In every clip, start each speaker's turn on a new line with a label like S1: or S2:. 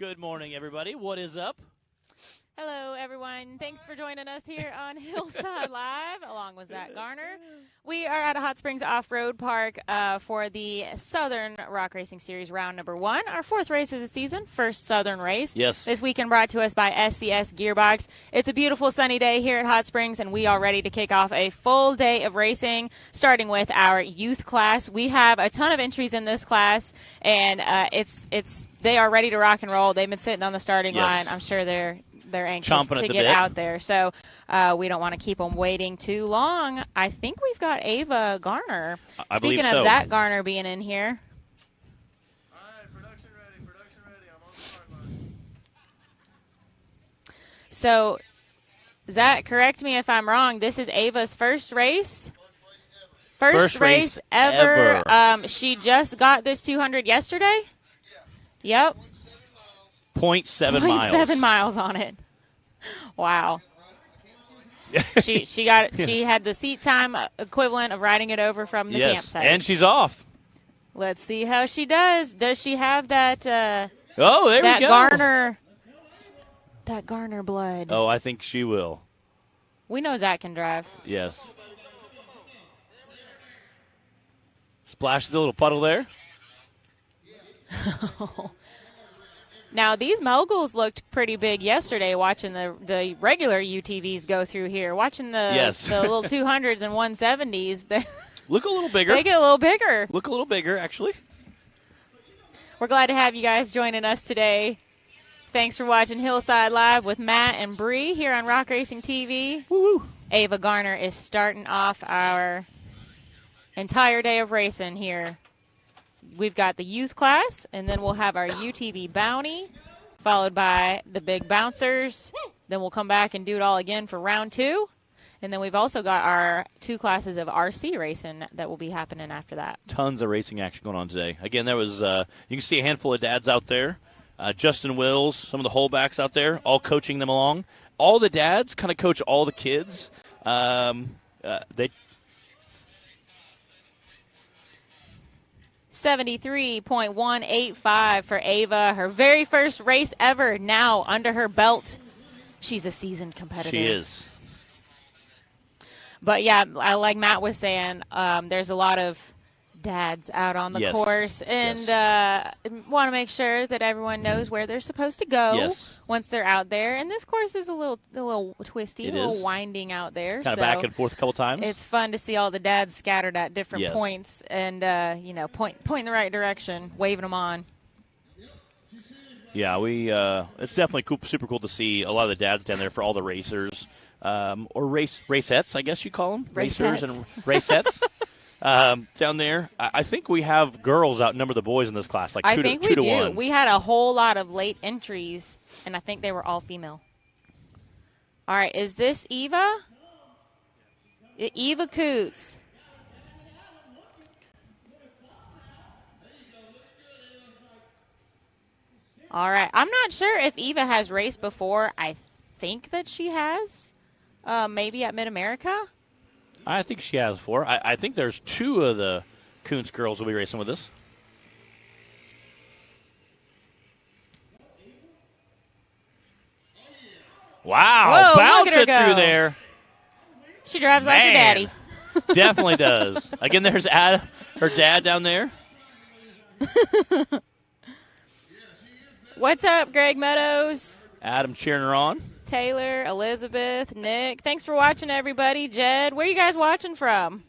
S1: Good morning, everybody. What is up?
S2: Hello, everyone. Thanks for joining us here on Hillside Live, along with Zach Garner. We are at a Hot Springs Off-Road Park for the Southern Rock Racing Series round number 1, our 4th race of the season, first Southern race.
S1: Yes.
S2: This weekend brought to us by SCS Gearbox. It's a beautiful sunny day here at Hot Springs, and we are ready to kick off a full day of racing, starting with our youth class. We have a ton of entries in this class, and they are ready to rock and roll. They've been sitting on the starting line. I'm sure they're anxious to get out there. So we don't want to keep them waiting too long. I think we've got Ava Garner.
S1: Speaking
S2: of Zach Garner being in here.
S3: All right, production ready. I'm on the start line.
S2: So, Zach, correct me if I'm wrong. This is Ava's first race? First race ever. She just got this 200 yesterday? Yep.
S1: 0.7 miles.
S2: 0.7 miles on it. Wow. She had the seat time equivalent of riding it over from the campsite.
S1: And she's off.
S2: Let's see how she does. Does she have that
S1: there we go.
S2: Garner blood?
S1: Oh, I think she will.
S2: We know Zach can drive.
S1: Yes. Splash the little puddle there.
S2: Now, these moguls looked pretty big yesterday watching the regular UTVs go through here. Watching the little 200s and 170s. They
S1: look a little bigger.
S2: They get a little bigger.
S1: Look a little bigger, actually.
S2: We're glad to have you guys joining us today. Thanks for watching Hillside Live with Matt and Bree here on Rock Racing TV.
S1: Woo-woo.
S2: Ava Garner is starting off our entire day of racing here. We've got the youth class, and then we'll have our UTV bounty, followed by the big bouncers. Then we'll come back and do it all again for round 2. And then we've also got our 2 classes of RC racing that will be happening after that.
S1: Tons of racing action going on today. Again, there was you can see a handful of dads out there. Justin Wills, some of the holdbacks out there, all coaching them along. All the dads kind of coach all the kids. They
S2: 73.185 for Ava. Her very first race ever now under her belt. She's a seasoned competitor.
S1: She is.
S2: But, yeah, like Matt was saying, there's a lot of dads out on the course. And want to make sure that everyone knows where they're supposed to go once they're out there. And this course is a little twisty, a little winding out there.
S1: Kind of back and forth a couple times.
S2: It's fun to see all the dads scattered at different points and, point in the right direction, waving them on.
S1: Yeah, it's definitely super cool to see a lot of the dads down there for all the racers. Or racettes, I guess you call them. Racers and racettes. Down there, I think we have girls outnumber the boys in this class, like 2 to 1.
S2: We had a whole lot of late entries, and I think they were all female. All right, is this Eva? Eva Coots. All right, I'm not sure if Eva has raced before. I think that she has, maybe at Mid-America.
S1: I think she has 4. I think there's 2 of the Kuntz girls will be racing with us. Wow.
S2: Whoa,
S1: bounce
S2: look at her
S1: it
S2: go.
S1: Through there.
S2: She drives like her daddy.
S1: Definitely does. Again, there's her dad down there.
S2: What's up, Greg Meadows?
S1: Adam cheering her on.
S2: Taylor, Elizabeth, Nick. Thanks for watching, everybody. Jed, where are you guys watching from?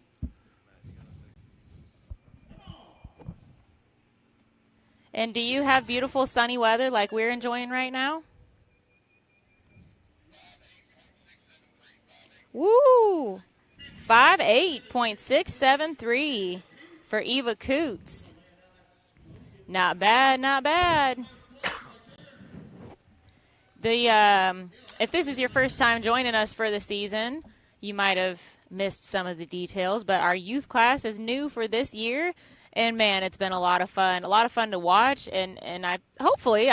S2: And do you have beautiful sunny weather like we're enjoying right now? Woo! 5'8.673 for Eva Coots. Not bad, not bad. If this is your first time joining us for the season, you might have missed some of the details, but our youth class is new for this year, and man, it's been a lot of fun to watch, and I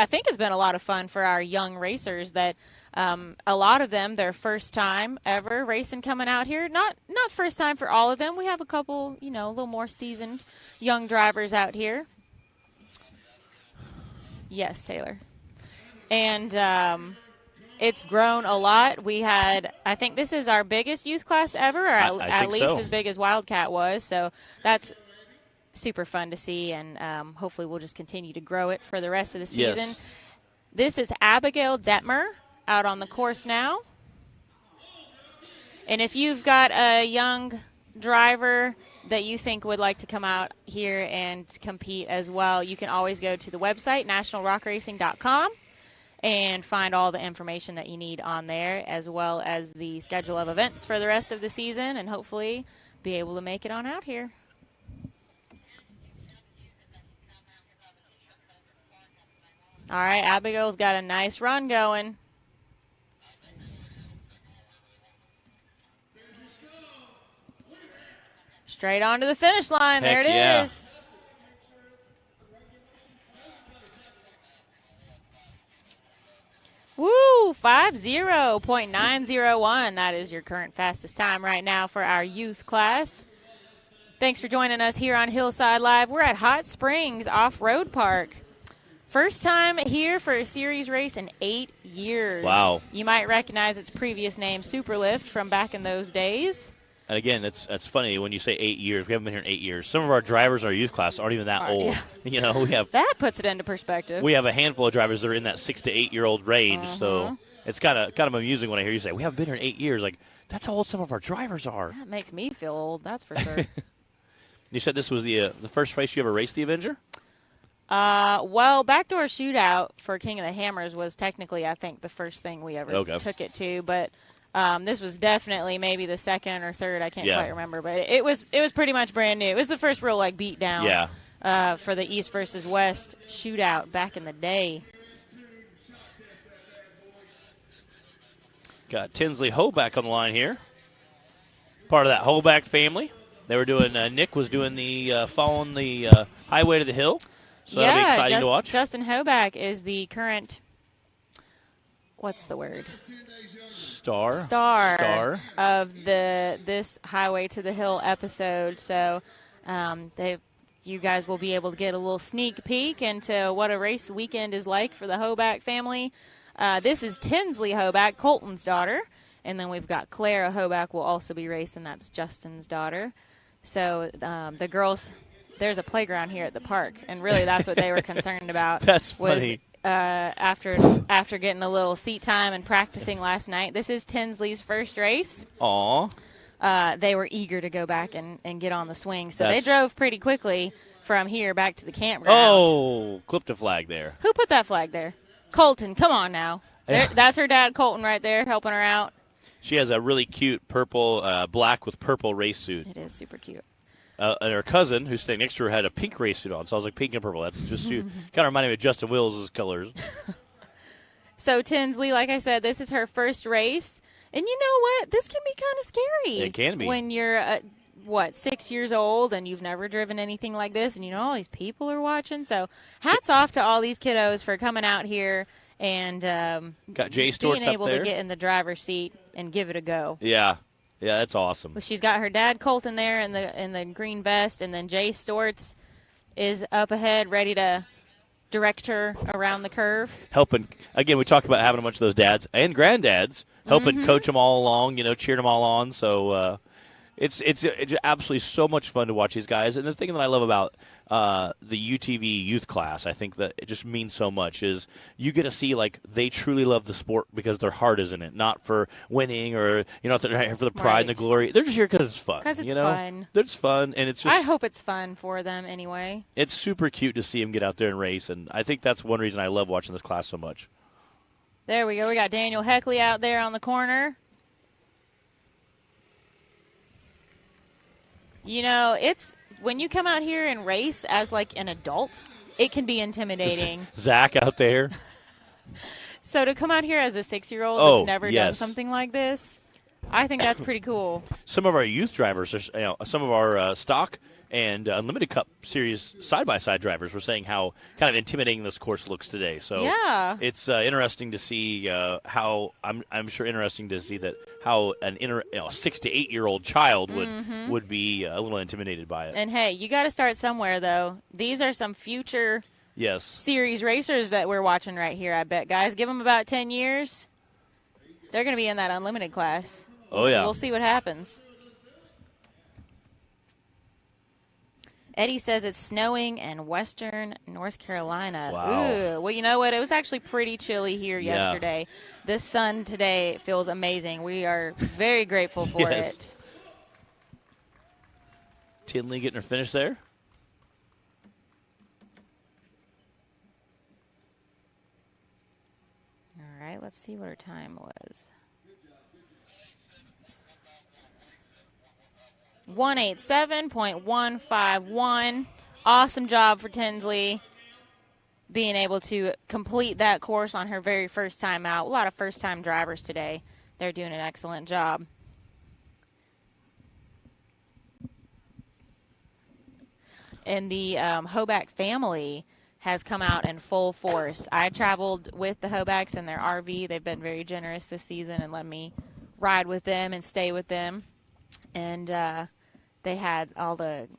S2: think it's been a lot of fun for our young racers that a lot of them, their first time ever racing coming out here. Not first time for all of them. We have a couple, a little more seasoned young drivers out here. Yes, Taylor. and it's grown a lot. We had, I think this is our biggest youth class ever, or at least as big as Wildcat was. So that's super fun to see, and hopefully we'll just continue to grow it for the rest of the season.
S1: Yes.
S2: This is Abigail Detmer out on the course now. And if you've got a young driver that you think would like to come out here and compete as well, you can always go to the website, nationalrockracing.com, and find all the information that you need on there, as well as the schedule of events for the rest of the season, and hopefully be able to make it on out here. All right, Abigail's got a nice run going. Straight on to the finish line.
S1: Heck
S2: there it
S1: yeah.
S2: is. Woo, 50.901. That is your current fastest time right now for our youth class. Thanks for joining us here on Hillside Live. We're at Hot Springs Off-Road Park. First time here for a series race in 8 years.
S1: Wow.
S2: You might recognize its previous name, Superlift, from back in those days.
S1: And again, that's funny when you say 8 years. We haven't been here in 8 years. Some of our drivers in our youth class aren't even that old.
S2: Yeah.
S1: You know,
S2: That puts it into perspective.
S1: we have a handful of drivers that are in that 6 to 8 year old range. So it's kind of amusing when I hear you say we haven't been here in 8 years. Like, that's how old some of our drivers are.
S2: That makes me feel old, that's for sure.
S1: You said this was the first race you ever raced the Avenger?
S2: Well, Backdoor Shootout for King of the Hammers was technically, I think, the first thing we ever took it to. But this was definitely maybe the second or third. I can't quite remember. But it was pretty much brand new. It was the first real, beat down for the East versus West shootout back in the day.
S1: Got Tinsley Hoback on the line here. Part of that Hoback family. They were doing, Nick was doing the following the highway to the hill. So that'll be exciting to watch.
S2: Justin Hoback is the current, what's the word? Star of this Highway to the Hill episode. So you guys will be able to get a little sneak peek into what a race weekend is like for the Hoback family. This is Tinsley Hoback, Colton's daughter. And then we've got Clara Hoback will also be racing. That's Justin's daughter. So the girls... There's a playground here at the park, and really that's what they were concerned about.
S1: That's funny.
S2: After getting a little seat time and practicing last night. This is Tinsley's first race.
S1: Aw.
S2: They were eager to go back and get on the swing, so they drove pretty quickly from here back to the campground.
S1: Oh, clipped a flag there.
S2: Who put that flag there? Colton, come on now. That's her dad, Colton, right there, helping her out.
S1: She has a really cute purple, black with purple race suit.
S2: It is super cute.
S1: And her cousin, who's standing next to her, had a pink race suit on. So I was like, pink and purple. That's just kind of reminded me of Justin Wills' colors.
S2: So Tinsley, like I said, this is her first race. And you know what? This can be kind of scary.
S1: It can be.
S2: When you're, 6 years old and you've never driven anything like this, and all these people are watching. So hats off to all these kiddos for coming out here and
S1: got Jay Storts
S2: being able
S1: up there
S2: to get in the driver's seat and give it a go.
S1: Yeah. Yeah, that's awesome.
S2: Well, she's got her dad Colton there in the green vest, and then Jay Storts is up ahead, ready to direct her around the curve.
S1: Helping again, we talked about having a bunch of those dads and granddads helping coach them all along, cheering them all on. So it's absolutely so much fun to watch these guys. And the thing that I love about the UTV youth class, I think that it just means so much, is you get to see they truly love the sport because their heart is in it, not for winning or not that they're here for the pride and the glory. They're just here because it's fun.
S2: Because it's fun.
S1: It's fun, and it's just.
S2: I hope it's fun for them anyway.
S1: It's super cute to see them get out there and race, and I think that's one reason I love watching this class so much.
S2: There we go. We got Daniel Heckley out there on the corner. It's when you come out here and race as an adult, it can be intimidating.
S1: Zach out there.
S2: So to come out here as a 6-year-old that's never done something like this, I think that's pretty cool.
S1: Some of our youth drivers, some of our stock and Unlimited Cup Series side-by-side drivers were saying how kind of intimidating this course looks today. So it's interesting to see how I'm sure interesting to see that how an 6 to 8 year old child would be a little intimidated by it.
S2: And hey, you got to start somewhere though. These are some future
S1: Yes.
S2: series racers that we're watching right here, I bet, guys. Give them about 10 years. They're going to be in that unlimited class. We'll see what happens. Eddie says it's snowing in western North Carolina.
S1: Wow.
S2: Ooh. Well, you know what? It was actually pretty chilly here yesterday. This sun today feels amazing. We are very grateful for it.
S1: Tinley getting her finish there.
S2: All right, let's see what her time was. 187.151. Awesome job for Tinsley being able to complete that course on her very first time out. A lot of first-time drivers today. They're doing an excellent job. And the Hoback family has come out in full force. I traveled with the Hobacks in their RV. They've been very generous this season and let me ride with them and stay with them. And they had all the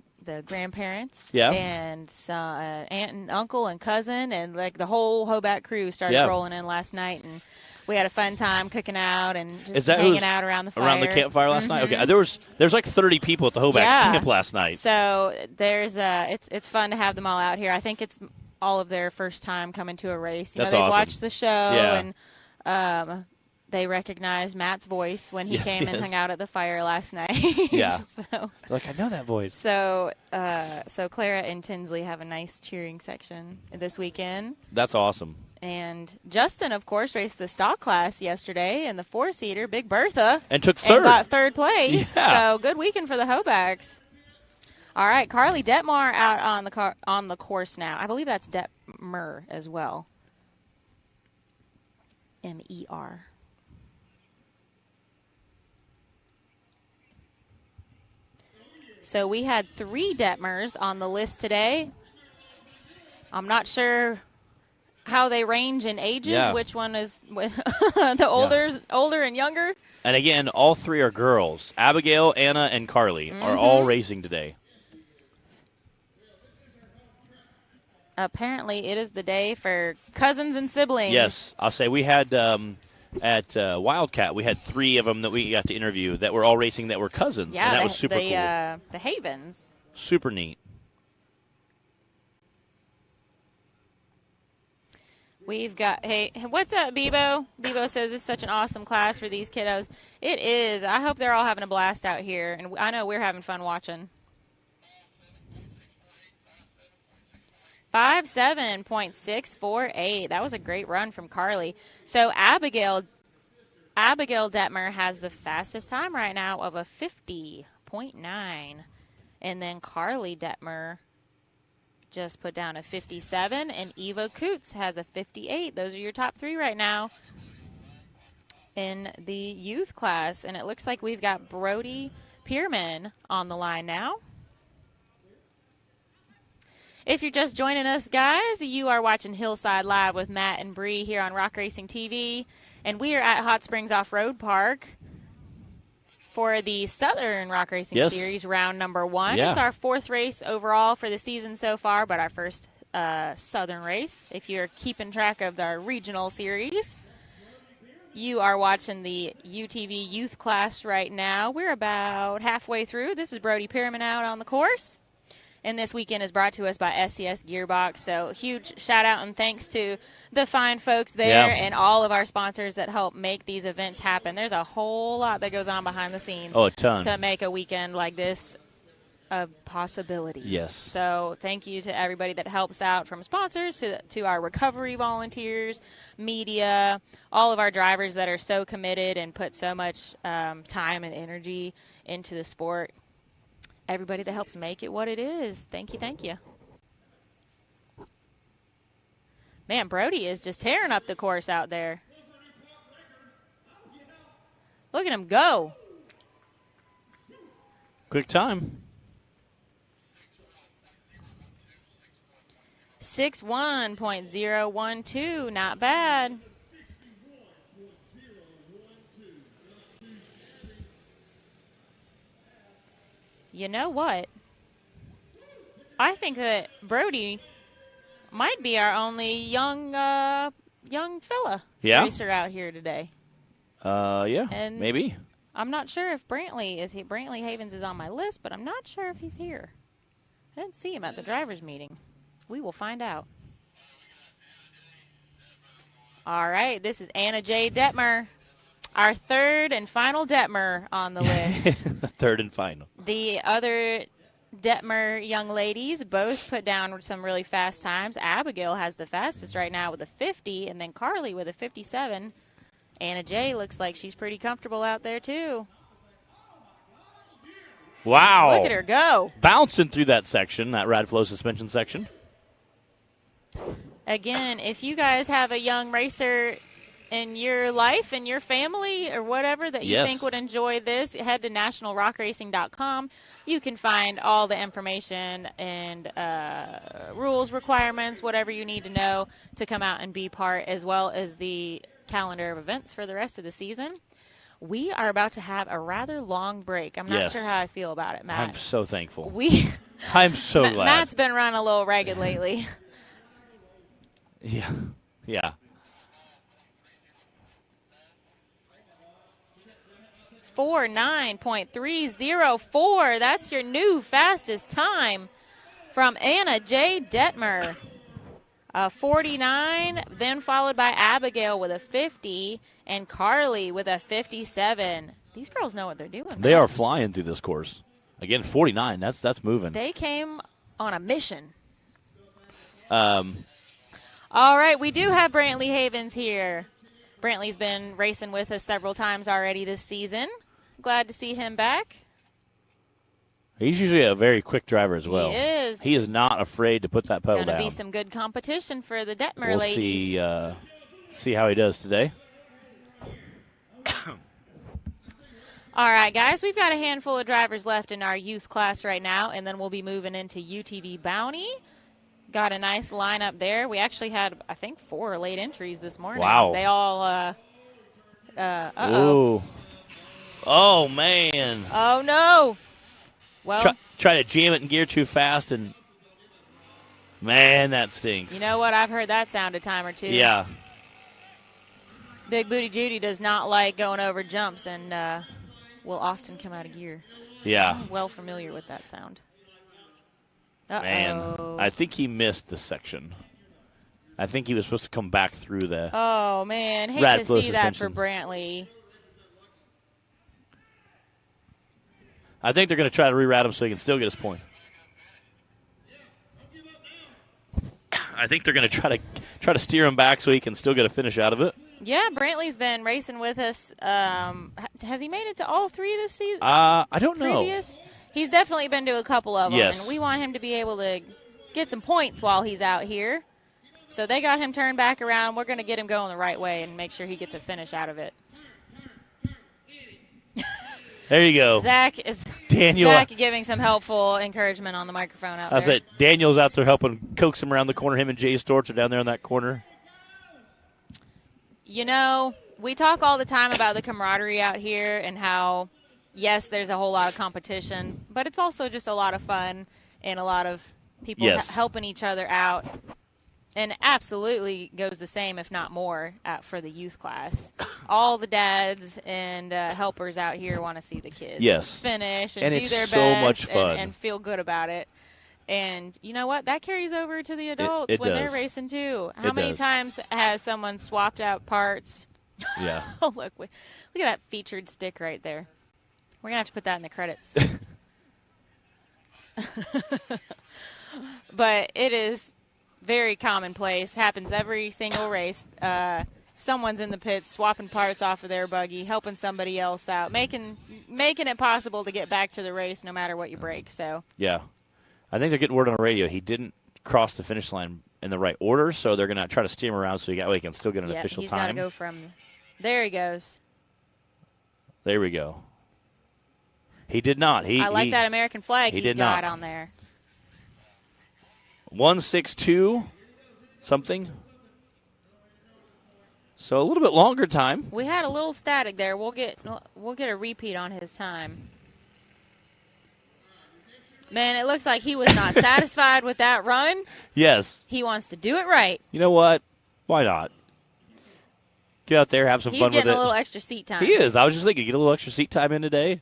S2: grandparents and aunt and uncle and cousin, and like the whole Hoback crew started rolling in last night, and we had a fun time cooking out and just hanging out around the fire.
S1: Around the campfire last night? Okay. There's like 30 people at the Hoback's camp last night.
S2: So there's it's fun to have them all out here. I think it's all of their first time coming to a race. You know, they watched the show and they recognized Matt's voice when he came and hung out at the fire last night. So,
S1: like, I know that voice.
S2: So Clara and Tinsley have a nice cheering section this weekend.
S1: That's awesome.
S2: And Justin, of course, raced the stock class yesterday in the four-seater, Big Bertha.
S1: And took third.
S2: And got third place.
S1: Yeah.
S2: So good weekend for the Hobacks. All right, Carly Detmar out on the course now. I believe that's Detmer as well. M-E-R. So we had 3 Detmers on the list today. I'm not sure how they range in ages, which one is the older and younger.
S1: And again, all 3 are girls. Abigail, Anna, and Carly are all racing today.
S2: Apparently, it is the day for cousins and siblings.
S1: Yes, I'll say we had at Wildcat, we had 3 of them that we got to interview that were all racing that were cousins, and that was super cool.
S2: The Havens.
S1: Super neat.
S2: We've got, hey, what's up, Bebo? Bebo says it's such an awesome class for these kiddos. It is. I hope they're all having a blast out here, and I know we're having fun watching. 57.648. That was a great run from Carly. So Abigail Detmer has the fastest time right now of a 50.9. And then Carly Detmer just put down a 57. And Eva Coots has a 58. Those are your top 3 right now in the youth class. And it looks like we've got Brody Pierman on the line now. If you're just joining us, guys, you are watching Hillside Live with Matt and Bree here on Rock Racing TV. And we are at Hot Springs Off-Road Park for the Southern Rock Racing Series, round number 1.
S1: Yeah.
S2: It's our 4th race overall for the season so far, but our first Southern race. If you're keeping track of our regional series, you are watching the UTV youth class right now. We're about halfway through. This is Brody Pierman out on the course. And this weekend is brought to us by SCS Gearbox. So huge shout out and thanks to the fine folks there and all of our sponsors that help make these events happen. There's a whole lot that goes on behind the scenes.
S1: Oh, a ton.
S2: To make a weekend like this a possibility.
S1: Yes.
S2: So thank you to everybody that helps out, from sponsors to our recovery volunteers, media, all of our drivers that are so committed and put so much time and energy into the sport. Everybody that helps make it what it is. Thank you, thank you. Man, Brody is just tearing up the course out there. Look at him go.
S1: Quick time.
S2: 61.012, not bad. You know what? I think that Brody might be our only young fella racer out here today.
S1: Yeah,
S2: and
S1: maybe.
S2: I'm not sure if Brantley Havens is on my list, but I'm not sure if he's here. I didn't see him at the drivers' meeting. We will find out. All right, this is Anna J. Detmer, our third and final Detmer on the list.
S1: Third and final.
S2: The other Detmer young ladies both put down some really fast times. Abigail has the fastest right now with a 50, and then Carly with a 57. Anna J. looks like she's pretty comfortable out there, too.
S1: Wow.
S2: Look at her go.
S1: Bouncing through that section, that rad flow suspension section.
S2: Again, if you guys have a young racer in your life, in your family, or whatever that you think would enjoy this, head to nationalrockracing.com. You can find all the information and rules, requirements, whatever you need to know to come out and be part, as well as the calendar of events for the rest of the season. We are about to have a rather long break. I'm not sure how I feel about it, Matt.
S1: I'm so thankful.
S2: I'm
S1: so glad.
S2: Matt's been running a little ragged lately.
S1: Yeah.
S2: 49.304. That's your new fastest time from Anna J. Detmer. 49, then followed by Abigail with a 50 and Carly with a 57. These girls know what they're doing.
S1: They are flying through this course. Again, 49. That's moving.
S2: They came on a mission. All right, we do have Brantley Havens here. Brantley's been racing with us several times already this season. Glad to see him back.
S1: He's usually a very quick driver as well.
S2: He is.
S1: He is not afraid to put that pedal down.
S2: Going to be some good competition for the Detmer ladies.
S1: We'll see how he does today.
S2: All right, guys, we've got a handful of drivers left in our youth class right now, and then we'll be moving into UTV Bounty. Got a nice lineup there. We actually had, I think, 4 late entries this morning.
S1: Wow.
S2: They all,
S1: Ooh. Oh, man.
S2: Oh, no. Well,
S1: try to jam it in gear too fast, and, man, that stinks.
S2: You know what? I've heard that sound a time or two.
S1: Yeah.
S2: Big Booty Judy does not like going over jumps and will often come out of gear. So
S1: yeah.
S2: I'm well familiar with that sound.
S1: Man, I think he missed the section. I think he was supposed to come back through the
S2: Oh, man. Hate to see that for Brantley.
S1: I think they're going to try to reroute him so he can still get his point. I think they're going to try to steer him back so he can still get a finish out of it.
S2: Yeah, Brantley's been racing with us. Has he made it to all 3 this season?
S1: I don't know.
S2: He's definitely been to a couple of them,
S1: yes.
S2: And we want him to be able to get some points while he's out here. So they got him turned back around. We're going to get him going the right way and make sure he gets a finish out of it.
S1: There you go.
S2: Zach
S1: Daniel
S2: giving some helpful encouragement on the microphone out there.
S1: That's it. Daniel's out there helping coax him around the corner. Him and Jay Storch are down there in that corner.
S2: You know, we talk all the time about the camaraderie out here and how, yes, there's a whole lot of competition, but it's also just a lot of fun and a lot of people helping each other out. And absolutely goes the same, if not more, for the youth class. All the dads and helpers out here want to see the kids finish and do their best
S1: so much fun.
S2: And feel good about it. And you know what? That carries over to the adults when they're racing too. How many times has someone swapped out parts?
S1: Yeah.
S2: Oh, look at that featured stick right there. We're going to have to put that in the credits. But it is very commonplace. Happens every single race. Someone's in the pits swapping parts off of their buggy, helping somebody else out, making it possible to get back to the race no matter what you break. So
S1: yeah. I think they're getting word on the radio. He didn't cross the finish line in the right order, so they're going to try to steer him around so he can still get an official time.
S2: He's got to go from – there he goes.
S1: There we go. He did not.
S2: I like that American flag he's got
S1: not.
S2: on there.
S1: 1:62 something. So a little bit longer time.
S2: We had a little static there. We'll get a repeat on his time. Man, it looks like he was not satisfied with that run.
S1: Yes.
S2: He wants to do it right.
S1: You know what? Why not? Get out there, have some
S2: He's
S1: fun with it.
S2: getting a little extra seat time.
S1: He is. I was just thinking, get a little extra seat time in today.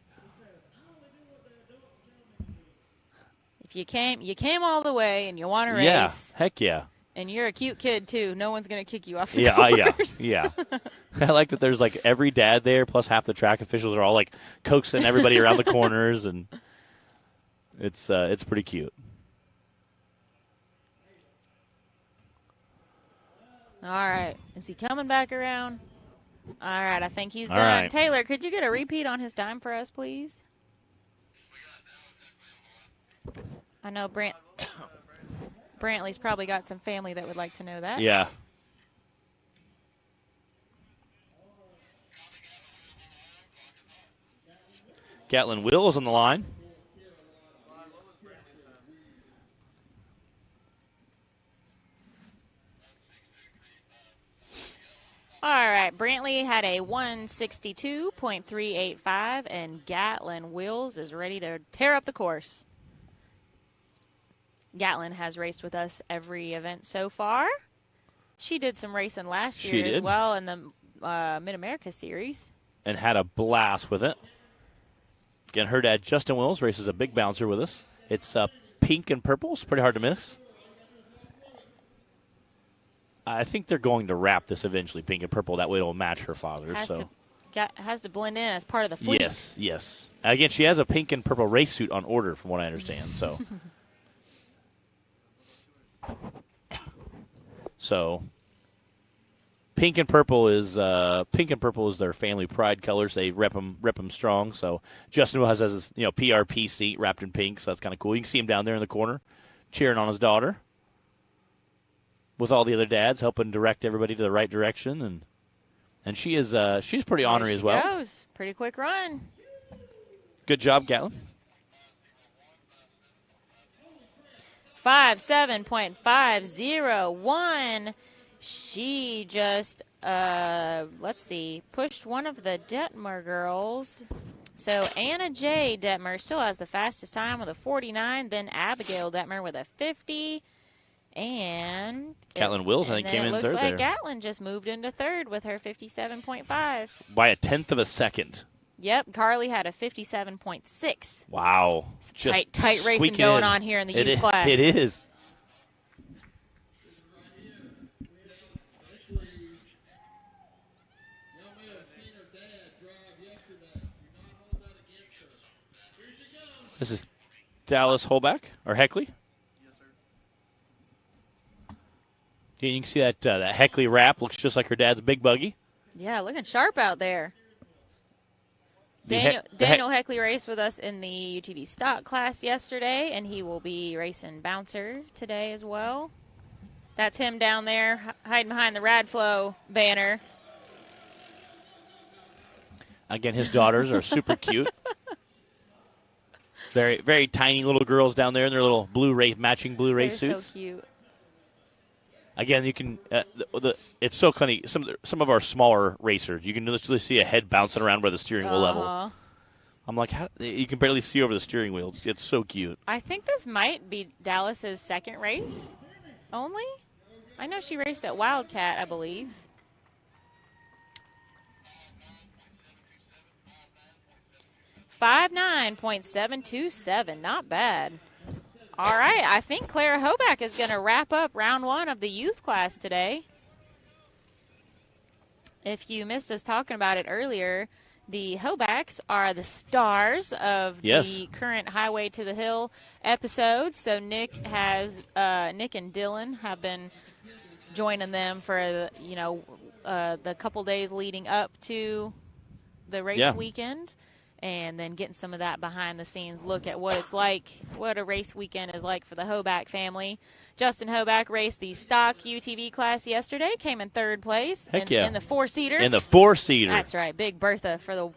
S2: If you came all the way and you want to race.
S1: Yeah, heck yeah.
S2: And you're a cute kid, too. No one's going to kick you off the course.
S1: Yeah. I like that there's, like, every dad there, plus half the track officials are all, like, coaxing everybody around the corners, and it's pretty cute.
S2: All right. Is he coming back around? All right. I think he's done.
S1: Right.
S2: Taylor, could you get a repeat on his time for us, please? I know Brantley's probably got some family that would like to know that.
S1: Yeah. Gatlin Wills on the line.
S2: All right, Brantley had a 162.385, and Gatlin Wills is ready to tear up the course. Gatlin has raced with us every event so far. She did some racing last year as well in the Mid-America Series.
S1: And had a blast with it. Again, her dad, Justin Wills, races a big bouncer with us. It's pink and purple. It's pretty hard to miss. I think they're going to wrap this eventually, pink and purple. That way it'll match her father's.
S2: Has to blend in as part of the fleet.
S1: Yes. Again, she has a pink and purple race suit on order, from what I understand. So, pink and purple is their family pride colors. They rep them strong. So Justin has his PRP seat wrapped in pink. So that's kind of cool. You can see him down there in the corner, cheering on his daughter, with all the other dads helping direct everybody to the right direction, and she's pretty ornery as well.
S2: Goes. Pretty quick run.
S1: Good job, Gatlin.
S2: 57.501. She just pushed one of the Detmer girls. So Anna J. Detmer still has the fastest time with a 49. Then Abigail Detmer with a 50. And
S1: Gatlin Wills, I think, came in third there.
S2: It looks like Gatlin just moved into third with her 57.5.
S1: By a tenth of a second.
S2: Yep, Carly had a 57.6.
S1: Wow.
S2: Some tight racing going on here in the youth class.
S1: It is. This is Dallas Holback, or Heckley. Yeah, you can see that Heckley wrap looks just like her dad's big buggy.
S2: Yeah, looking sharp out there. Daniel Heckley raced with us in the UTV stock class yesterday, and he will be racing bouncer today as well. That's him down there hiding behind the Radflow banner.
S1: Again, his daughters are super cute. Very, very tiny little girls down there in their little matching blue race suits.
S2: So cute.
S1: Again, you can. It's so funny. Some of our smaller racers, you can literally see a head bouncing around by the steering wheel level. I'm like, you can barely see over the steering wheel. It's so cute.
S2: I think this might be Dallas's second race only. I know she raced at Wildcat, I believe. .727, not bad. All right, I think Clara Hoback is going to wrap up round one of the youth class today. If you missed us talking about it earlier, the Hobacks are the stars of the current Highway to the Hill episode. So Nick and Dylan have been joining them for the couple days leading up to the race weekend. And then getting some of that behind-the-scenes look at what it's like, what a race weekend is like for the Hoback family. Justin Hoback raced the stock UTV class yesterday, came in third place in the four-seater.
S1: In the four-seater.
S2: That's right, Big Bertha for the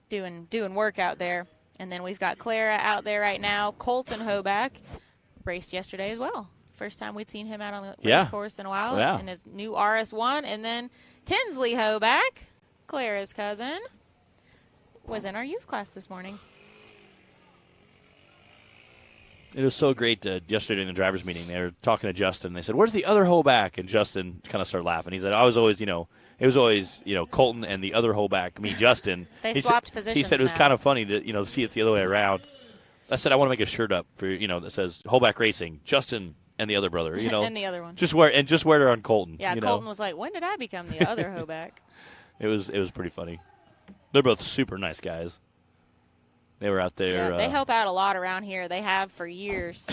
S2: doing work out there. And then we've got Clara out there right now. Colton Hoback raced yesterday as well. First time we'd seen him out on the race course in a while in his new RS1. And then Tinsley Hoback, Clara's cousin, was in our youth class this morning.
S1: It was so great yesterday in the drivers' meeting. They were talking to Justin. They said, "Where's the other holeback?" And Justin kind of started laughing. He said, "I was always, it was always, Colton and the other holeback, me, Justin."
S2: They swapped positions.
S1: He said it was kind of funny to, see it the other way around. I said, I want to make a shirt up for, that says holeback racing, Justin and the other brother,
S2: and the other one.
S1: Just wear it on Colton.
S2: Yeah, Colton was like, "When did I become the other holeback?"
S1: It was pretty funny. They're both super nice guys. They were out there.
S2: Yeah, they help out a lot around here. They have for years.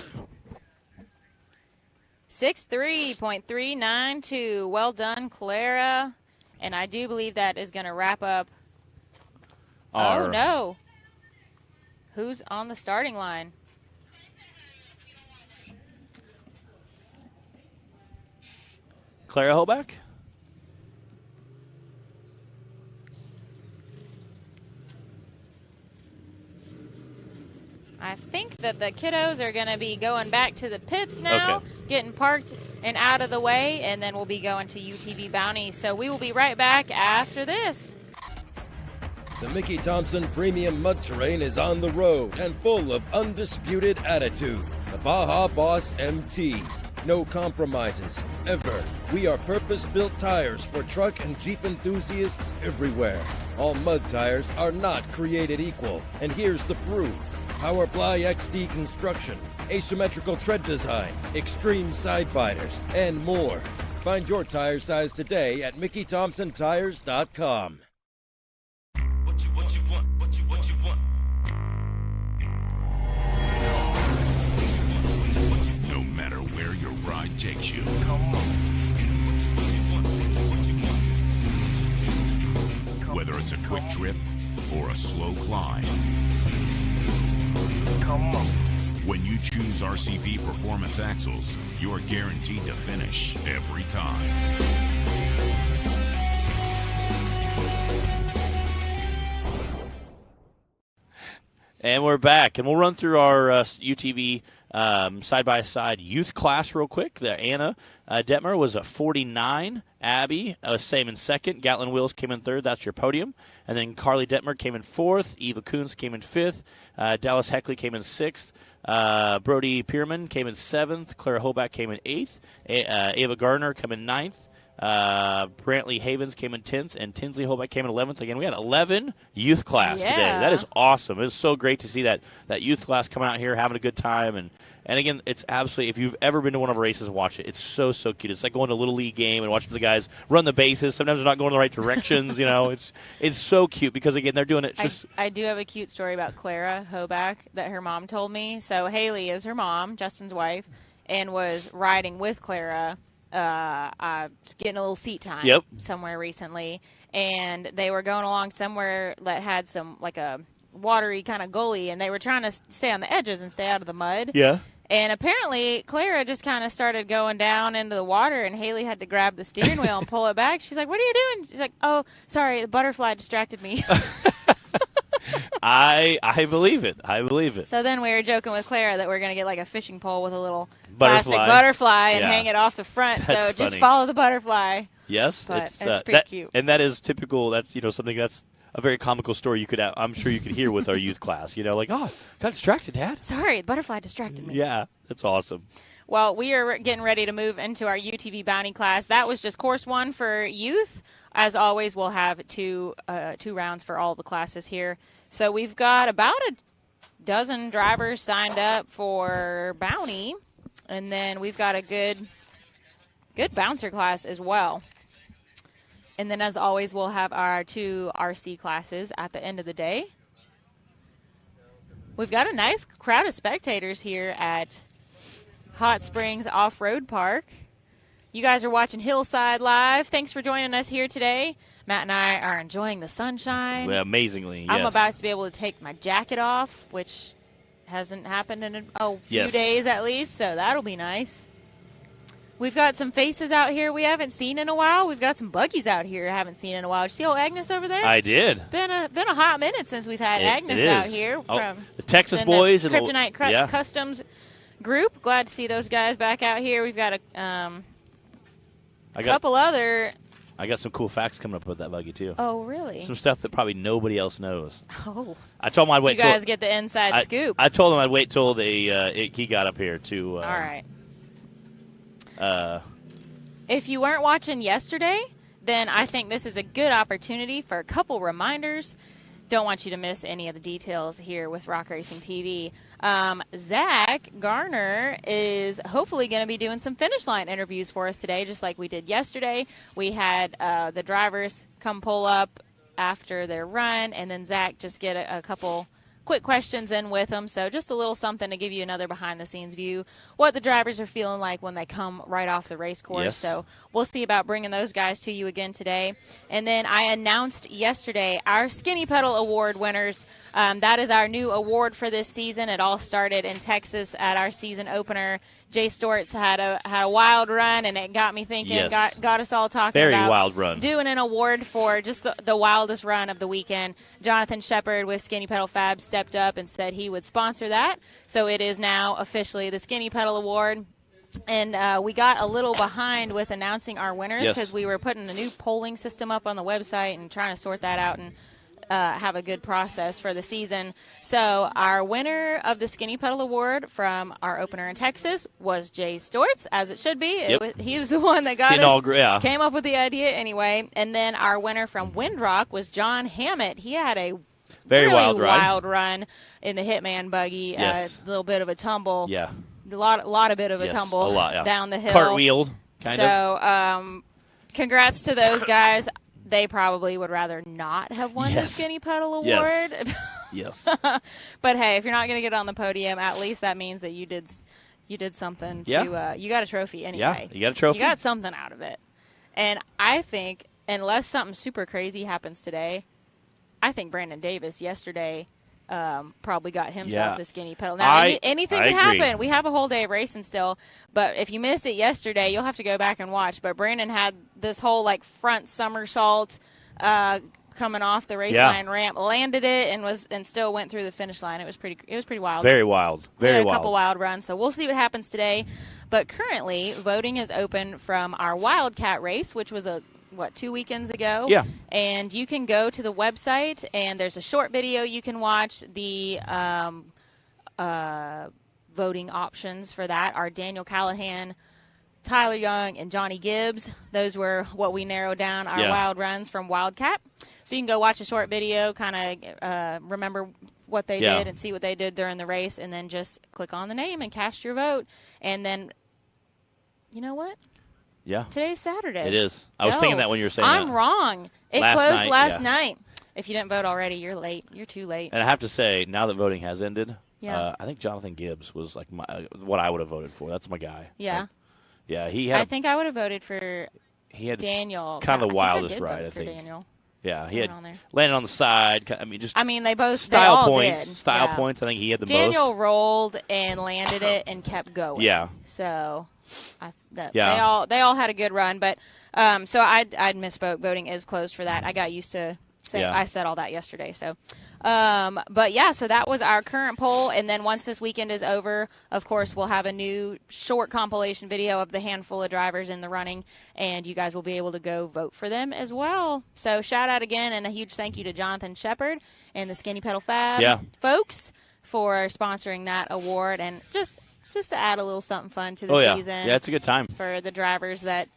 S2: 6'3.392. Well done, Clara. And I do believe that is going to wrap up. Oh, no. Who's on the starting line?
S1: Clara Hoback?
S2: I think that the kiddos are going to be going back to the pits now, getting parked and out of the way, and then we'll be going to UTV Bounty. So we will be right back after this.
S4: The Mickey Thompson Premium Mud Terrain is on the road and full of undisputed attitude. The Baja Boss MT. No compromises, ever. We are purpose-built tires for truck and Jeep enthusiasts everywhere. All mud tires are not created equal, and here's the proof. Powerfly XD construction, asymmetrical tread design, extreme side biters, and more. Find your tire size today at MickeyThompsonTires.com.
S5: What you want, what you want. No matter where your ride takes you. Come on. Whether it's a quick trip or a slow climb. Come on. When you choose RCV Performance Axles, you're guaranteed to finish every time.
S1: And we're back, and we'll run through our UTV side-by-side youth class real quick. Anna Detmer was a 49. Abby was same in second. Gatlin Wills came in third. That's your podium. And then Carly Detmer came in fourth. Eva Coons came in fifth. Dallas Heckley came in sixth. Brody Pierman came in seventh. Clara Hoback came in eighth. Ava Gardner came in ninth. Brantley Havens came in 10th, and Tinsley Hoback came in 11th. Again, we had 11 youth class today. That is awesome. It was so great to see that youth class coming out here having a good time. And again, it's absolutely, if you've ever been to one of our races, watch it. It's so cute. It's like going to a Little League game and watching the guys run the bases. Sometimes they're not going in the right directions. It's so cute because, again, they're doing it just.
S2: I do have a cute story about Clara Hoback that her mom told me. So Haley is her mom, Justin's wife, and was riding with Clara. Getting a little seat time somewhere recently, and they were going along somewhere that had some like a watery kind of gully, and they were trying to stay on the edges and stay out of the mud.
S1: Yeah.
S2: And apparently Clara just kind of started going down into the water, and Haley had to grab the steering wheel and pull it back. She's like, "What are you doing?" She's like, "Oh, sorry, the butterfly distracted me."
S1: I believe it. I believe it.
S2: So then we were joking with Clara that we're going to get like a fishing pole with a little plastic butterfly and hang it off the front.
S1: That's
S2: so just follow the butterfly.
S1: Yes.
S2: But it's pretty cute.
S1: And that is typical. That's, something that's a very comical story I'm sure you could hear with our youth class. Like, "Oh, got distracted, Dad."
S2: Sorry, the butterfly distracted me.
S1: Yeah, that's awesome.
S2: Well, we are getting ready to move into our UTV Bounty class. That was just course one for youth. As always, we'll have two rounds for all the classes here. So we've got about a dozen drivers signed up for Bounty, and then we've got a good bouncer class as well. And then, as always, we'll have our two RC classes at the end of the day. We've got a nice crowd of spectators here at Hot Springs Off-Road Park. You guys are watching Hillside Live. Thanks for joining us here today. Matt and I are enjoying the sunshine.
S1: Well, amazingly, yes.
S2: I'm about to be able to take my jacket off, which hasn't happened in a few days at least, so that'll be nice. We've got some faces out here we haven't seen in a while. We've got some buggies out here I haven't seen in a while. Did you see old Agnes over there?
S1: I did.
S2: Been a hot minute since we've had Agnes out here. From
S1: the Texas boys.
S2: The Kryptonite Customs group. Glad to see those guys back out here. We've got a couple other
S1: I got some cool facts coming up with that buggy, too.
S2: Oh, really?
S1: Some stuff that probably nobody else knows.
S2: Oh.
S1: I told him I'd wait
S2: You guys get the inside scoop.
S1: I told him I'd wait till he got up here to.
S2: All right.
S1: Uh,
S2: If you weren't watching yesterday, then I think this is a good opportunity for a couple reminders. Don't want you to miss any of the details here with Rock Racing TV. Zach Garner is hopefully going to be doing some finish line interviews for us today, just like we did yesterday. We had the drivers come pull up after their run, and then Zach just get a couple quick questions in with them. So just a little something to give you another behind-the-scenes view, what the drivers are feeling like when they come right off the race course.
S1: Yes.
S2: So we'll see about bringing those guys to you again today. And then I announced yesterday our Skinny Pedal Award winners. That is our new award for this season. It all started in Texas at our season opener. Jay Stortz had a wild run, and it got me thinking,
S1: Yes.
S2: got us all talking
S1: Very
S2: about
S1: wild run.
S2: doing an award for just the wildest run of the weekend. Jonathan Shepard with Skinny Pedal Fab stepped up and said he would sponsor that. So it is now officially the Skinny Pedal Award. And we got a little behind with announcing our winners because we were putting a new polling system up on the website and trying to sort that out and have a good process for the season. So our winner of the Skinny Pedal Award from our opener in Texas was Jay Stortz, as it should be. He was the one that got us, came up with the idea anyway. And then our winner from Windrock was John Hammett. He had a
S1: very
S2: really
S1: wild
S2: run in the Hitman buggy, a little bit of a tumble.
S1: Yeah.
S2: A lot of bit of a tumble down the hill.
S1: Cartwheeled, kind of.
S2: So congrats to those guys. They probably would rather not have won the Skinny Pedal Award.
S1: Yes.
S2: But hey, if you're not going to get on the podium, at least that means that you did something. You got a trophy anyway.
S1: Yeah, you got a trophy.
S2: You got something out of it. And I think, unless something super crazy happens today, I think Brandon Davis yesterday probably got himself the Skinny Pedal. Now, anything can happen. We have a whole day of racing still, but if you missed it yesterday, you'll have to go back and watch. But Brandon had this whole front somersault coming off the race line ramp, landed it, and still went through the finish line. It was pretty wild.
S1: Very wild. Very wild.
S2: A couple wild runs, so we'll see what happens today. But currently, voting is open from our Wildcat race, which was 2 weekends ago?
S1: Yeah.
S2: And you can go to the website, and there's a short video you can watch. The voting options for that are Daniel Callahan, Tyler Young, and Johnny Gibbs. Those were what we narrowed down our wild runs from Wildcat. So you can go watch a short video, kind of remember what they did and see what they did during the race, and then just click on the name and cast your vote. And then, you know what?
S1: Yeah.
S2: Today's Saturday.
S1: It is. I was thinking that when you were saying
S2: I'm
S1: that.
S2: wrong. It closed last night. If you didn't vote already, you're late. You're too late.
S1: And I have to say, now that voting has ended,
S2: I
S1: think Jonathan Gibbs was what I would have voted for. That's my guy.
S2: Yeah.
S1: He had.
S2: I think I would have voted for Daniel.
S1: Kind of the wildest
S2: ride,
S1: I think.
S2: Daniel.
S1: Yeah, he had landed on the side.
S2: They both
S1: style
S2: they
S1: points.
S2: Did.
S1: Style points. I think he had the
S2: Daniel rolled and landed it and kept going.
S1: Yeah.
S2: So, they all had a good run, but so I'd misspoke. Voting is closed for that. I got used to say I said all that yesterday. So, but yeah, so that was our current poll, and then once this weekend is over, of course, we'll have a new short compilation video of the handful of drivers in the running, and you guys will be able to go vote for them as well. So shout out again, and a huge thank you to Jonathan Shepard and the Skinny Pedal Fab folks for sponsoring that award, and just to add a little something fun to the season.
S1: Yeah, it's a good time
S2: for the drivers that.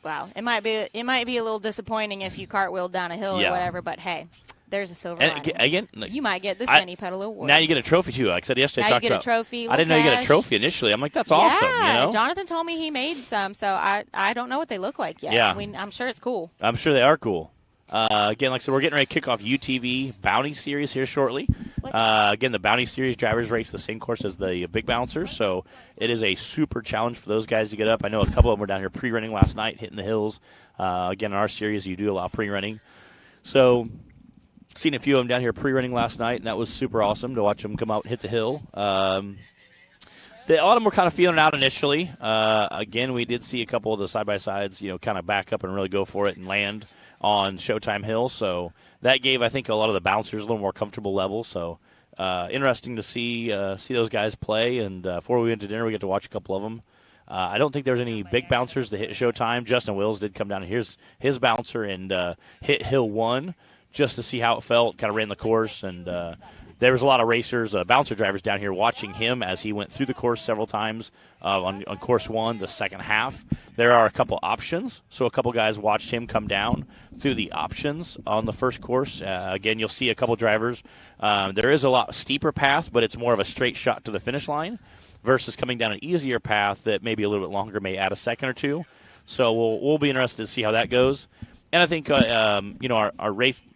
S2: Wow, it might be a little disappointing if you cartwheeled down a hill or whatever, but hey, there's a silver lining.
S1: Again,
S2: you might get the Skinny Pedal Award.
S1: Now you get a trophy too. Like I said yesterday,
S2: now you get a trophy.
S1: I didn't know you get a trophy initially. I'm like, that's awesome.
S2: Yeah, Jonathan told me he made some, so I don't know what they look like yet.
S1: Yeah.
S2: I'm sure it's cool.
S1: I'm sure they are cool. Again, like I said, we're getting ready to kick off UTV Bounty Series here shortly. Again, the Bounty Series drivers race the same course as the Big Bouncers, so it is a super challenge for those guys to get up. I know a couple of them were down here pre-running last night, hitting the hills. Again, in our series, you do allow pre-running. So, seen a few of them down here pre-running last night, and that was super awesome to watch them come out and hit the hill. A lot of them were kind of feeling it out initially. Again, we did see a couple of the side-by-sides, kind of back up and really go for it and land on Showtime Hill. So that gave, I think, a lot of the bouncers a little more comfortable level. So interesting to see those guys play. And before we went to dinner, we get to watch a couple of them. I don't think there was any big bouncers that hit Showtime. Justin Wills did come down, and here's his bouncer and hit Hill 1 just to see how it felt, kind of ran the course. And there was a lot of racers, bouncer drivers down here watching him as he went through the course several times on course 1, the second half. There are a couple options, so a couple guys watched him come down through the options on the first course. Again, you'll see a couple drivers. There is a lot steeper path, but it's more of a straight shot to the finish line versus coming down an easier path that maybe a little bit longer, may add a second or two. So we'll be interested to see how that goes. And I think our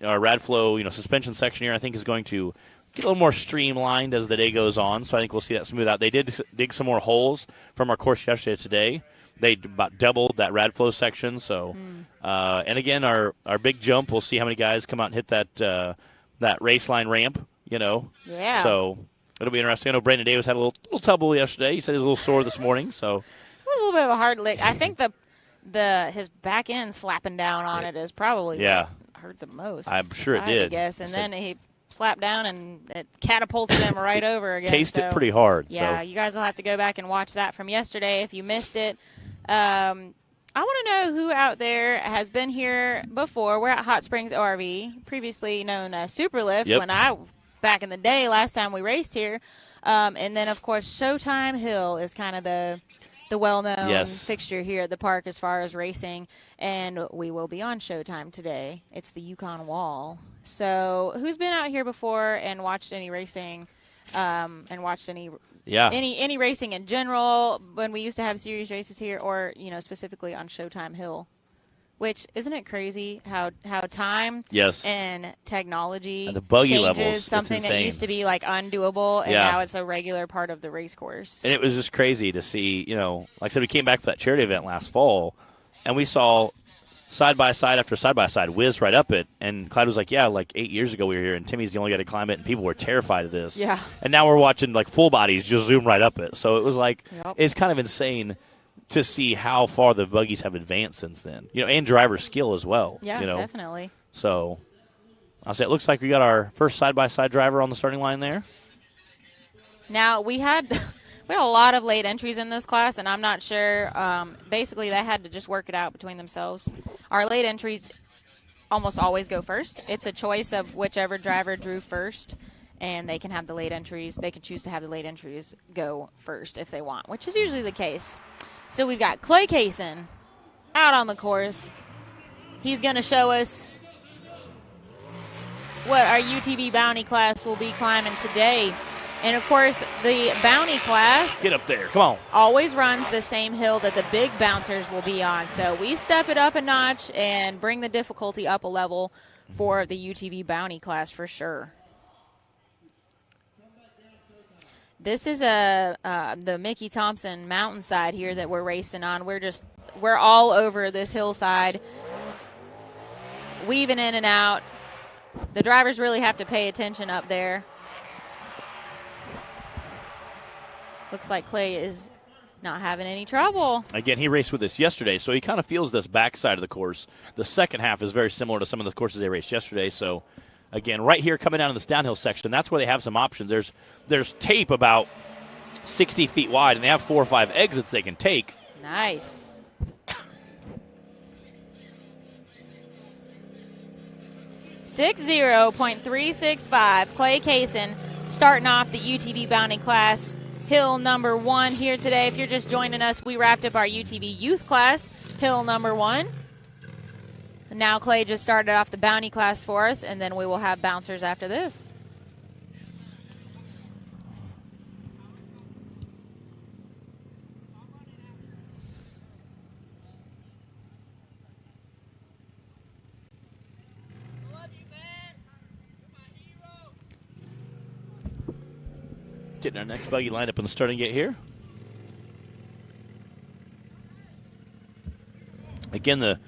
S1: Radflow suspension section here, I think, is going to get a little more streamlined as the day goes on. So I think we'll see that smooth out. They did dig some more holes from our course yesterday to today. They about doubled that Radflow section. So, and again, our big jump, we'll see how many guys come out and hit that race line ramp.
S2: Yeah.
S1: So it'll be interesting. I know Brandon Davis had a little trouble yesterday. He said he was a little sore this morning. So
S2: it was a little bit of a hard lick. I think his back end slapping down on it is probably what hurt the most.
S1: I'm sure it did.
S2: I guess, and then he slapped down and it catapulted him right over again.
S1: Cased it pretty hard.
S2: Yeah, you guys will have to go back and watch that from yesterday if you missed it. I want to know who out there has been here before. We're at Hot Springs ORV, previously known as Superlift.
S1: Yep.
S2: Back in the day, last time we raced here. And then, of course, Showtime Hill is kind of the well-known fixture here at the park as far as racing. And we will be on Showtime today. It's the Yukon Wall. So who's been out here before and watched any racing and watched any racing in general when we used to have series races here, or specifically on Showtime Hill? Which, isn't it crazy how time and technology
S1: and the buggy
S2: changes
S1: levels,
S2: something that used to be like undoable, and now it's a regular part of the race course.
S1: And it was just crazy to see, like I said, we came back for that charity event last fall, and we saw side-by-side after side-by-side whiz right up it. And Clyde was like, like 8 years ago we were here, and Timmy's the only guy to climb it, and people were terrified of this.
S2: Yeah.
S1: And now we're watching, like, full bodies just zoom right up it. So it was like, it's kind of insane to see how far the buggies have advanced since then. And driver skill as well.
S2: Yeah, definitely.
S1: So I'll say it looks like we got our first side-by-side driver on the starting line there.
S2: Now, we had a lot of late entries in this class, and I'm not sure. Basically, they had to just work it out between themselves. Our late entries almost always go first. It's a choice of whichever driver drew first, and they can have the late entries. They can choose to have the late entries go first if they want, which is usually the case. So we've got Clay Kaysen out on the course. He's going to show us what our UTV Bounty class will be climbing today. And, of course, the Bounty class
S1: get up there. Come on.
S2: Always runs the same hill that the big bouncers will be on. So we step it up a notch and bring the difficulty up a level for the UTV Bounty class for sure. This is the Mickey Thompson mountainside here that we're racing on. We're all over this hillside, weaving in and out. The drivers really have to pay attention up there. Looks like Clay is not having any trouble.
S1: Again, he raced with us yesterday, so he kind of feels this backside of the course. The second half is very similar to some of the courses they raced yesterday. So, again, right here coming down to this downhill section, that's where they have some options. There's tape about 60 feet wide, and they have 4 or 5 exits they can take.
S2: Nice. .365. Clay Kaysen starting off the UTV Bounty class. Hill number 1 here today. If you're just joining us, we wrapped up our UTV youth class, hill number 1. Now Clay just started off the Bounty class for us, and then we will have bouncers after this.
S1: Getting our next buggy lined up in the starting gate here. Again, the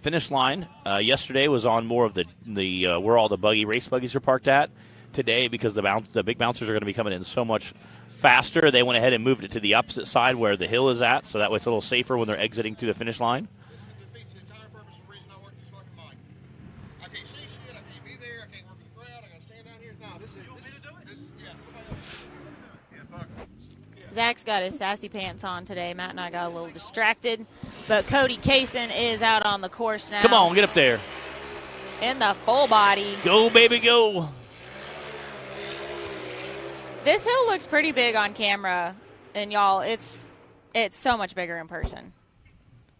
S1: finish line yesterday was on more of the where all the race buggies are parked at. Today, because the big bouncers are going to be coming in so much faster, they went ahead and moved it to the opposite side where the hill is at, so that way it's a little safer when they're exiting through the finish line.
S2: Zach's got his sassy pants on today. Matt and I got a little distracted. But Cody Kaysen is out on the course now.
S1: Come on, get up there.
S2: In the full body.
S1: Go, baby, go.
S2: This hill looks pretty big on camera. And, y'all, it's so much bigger in person.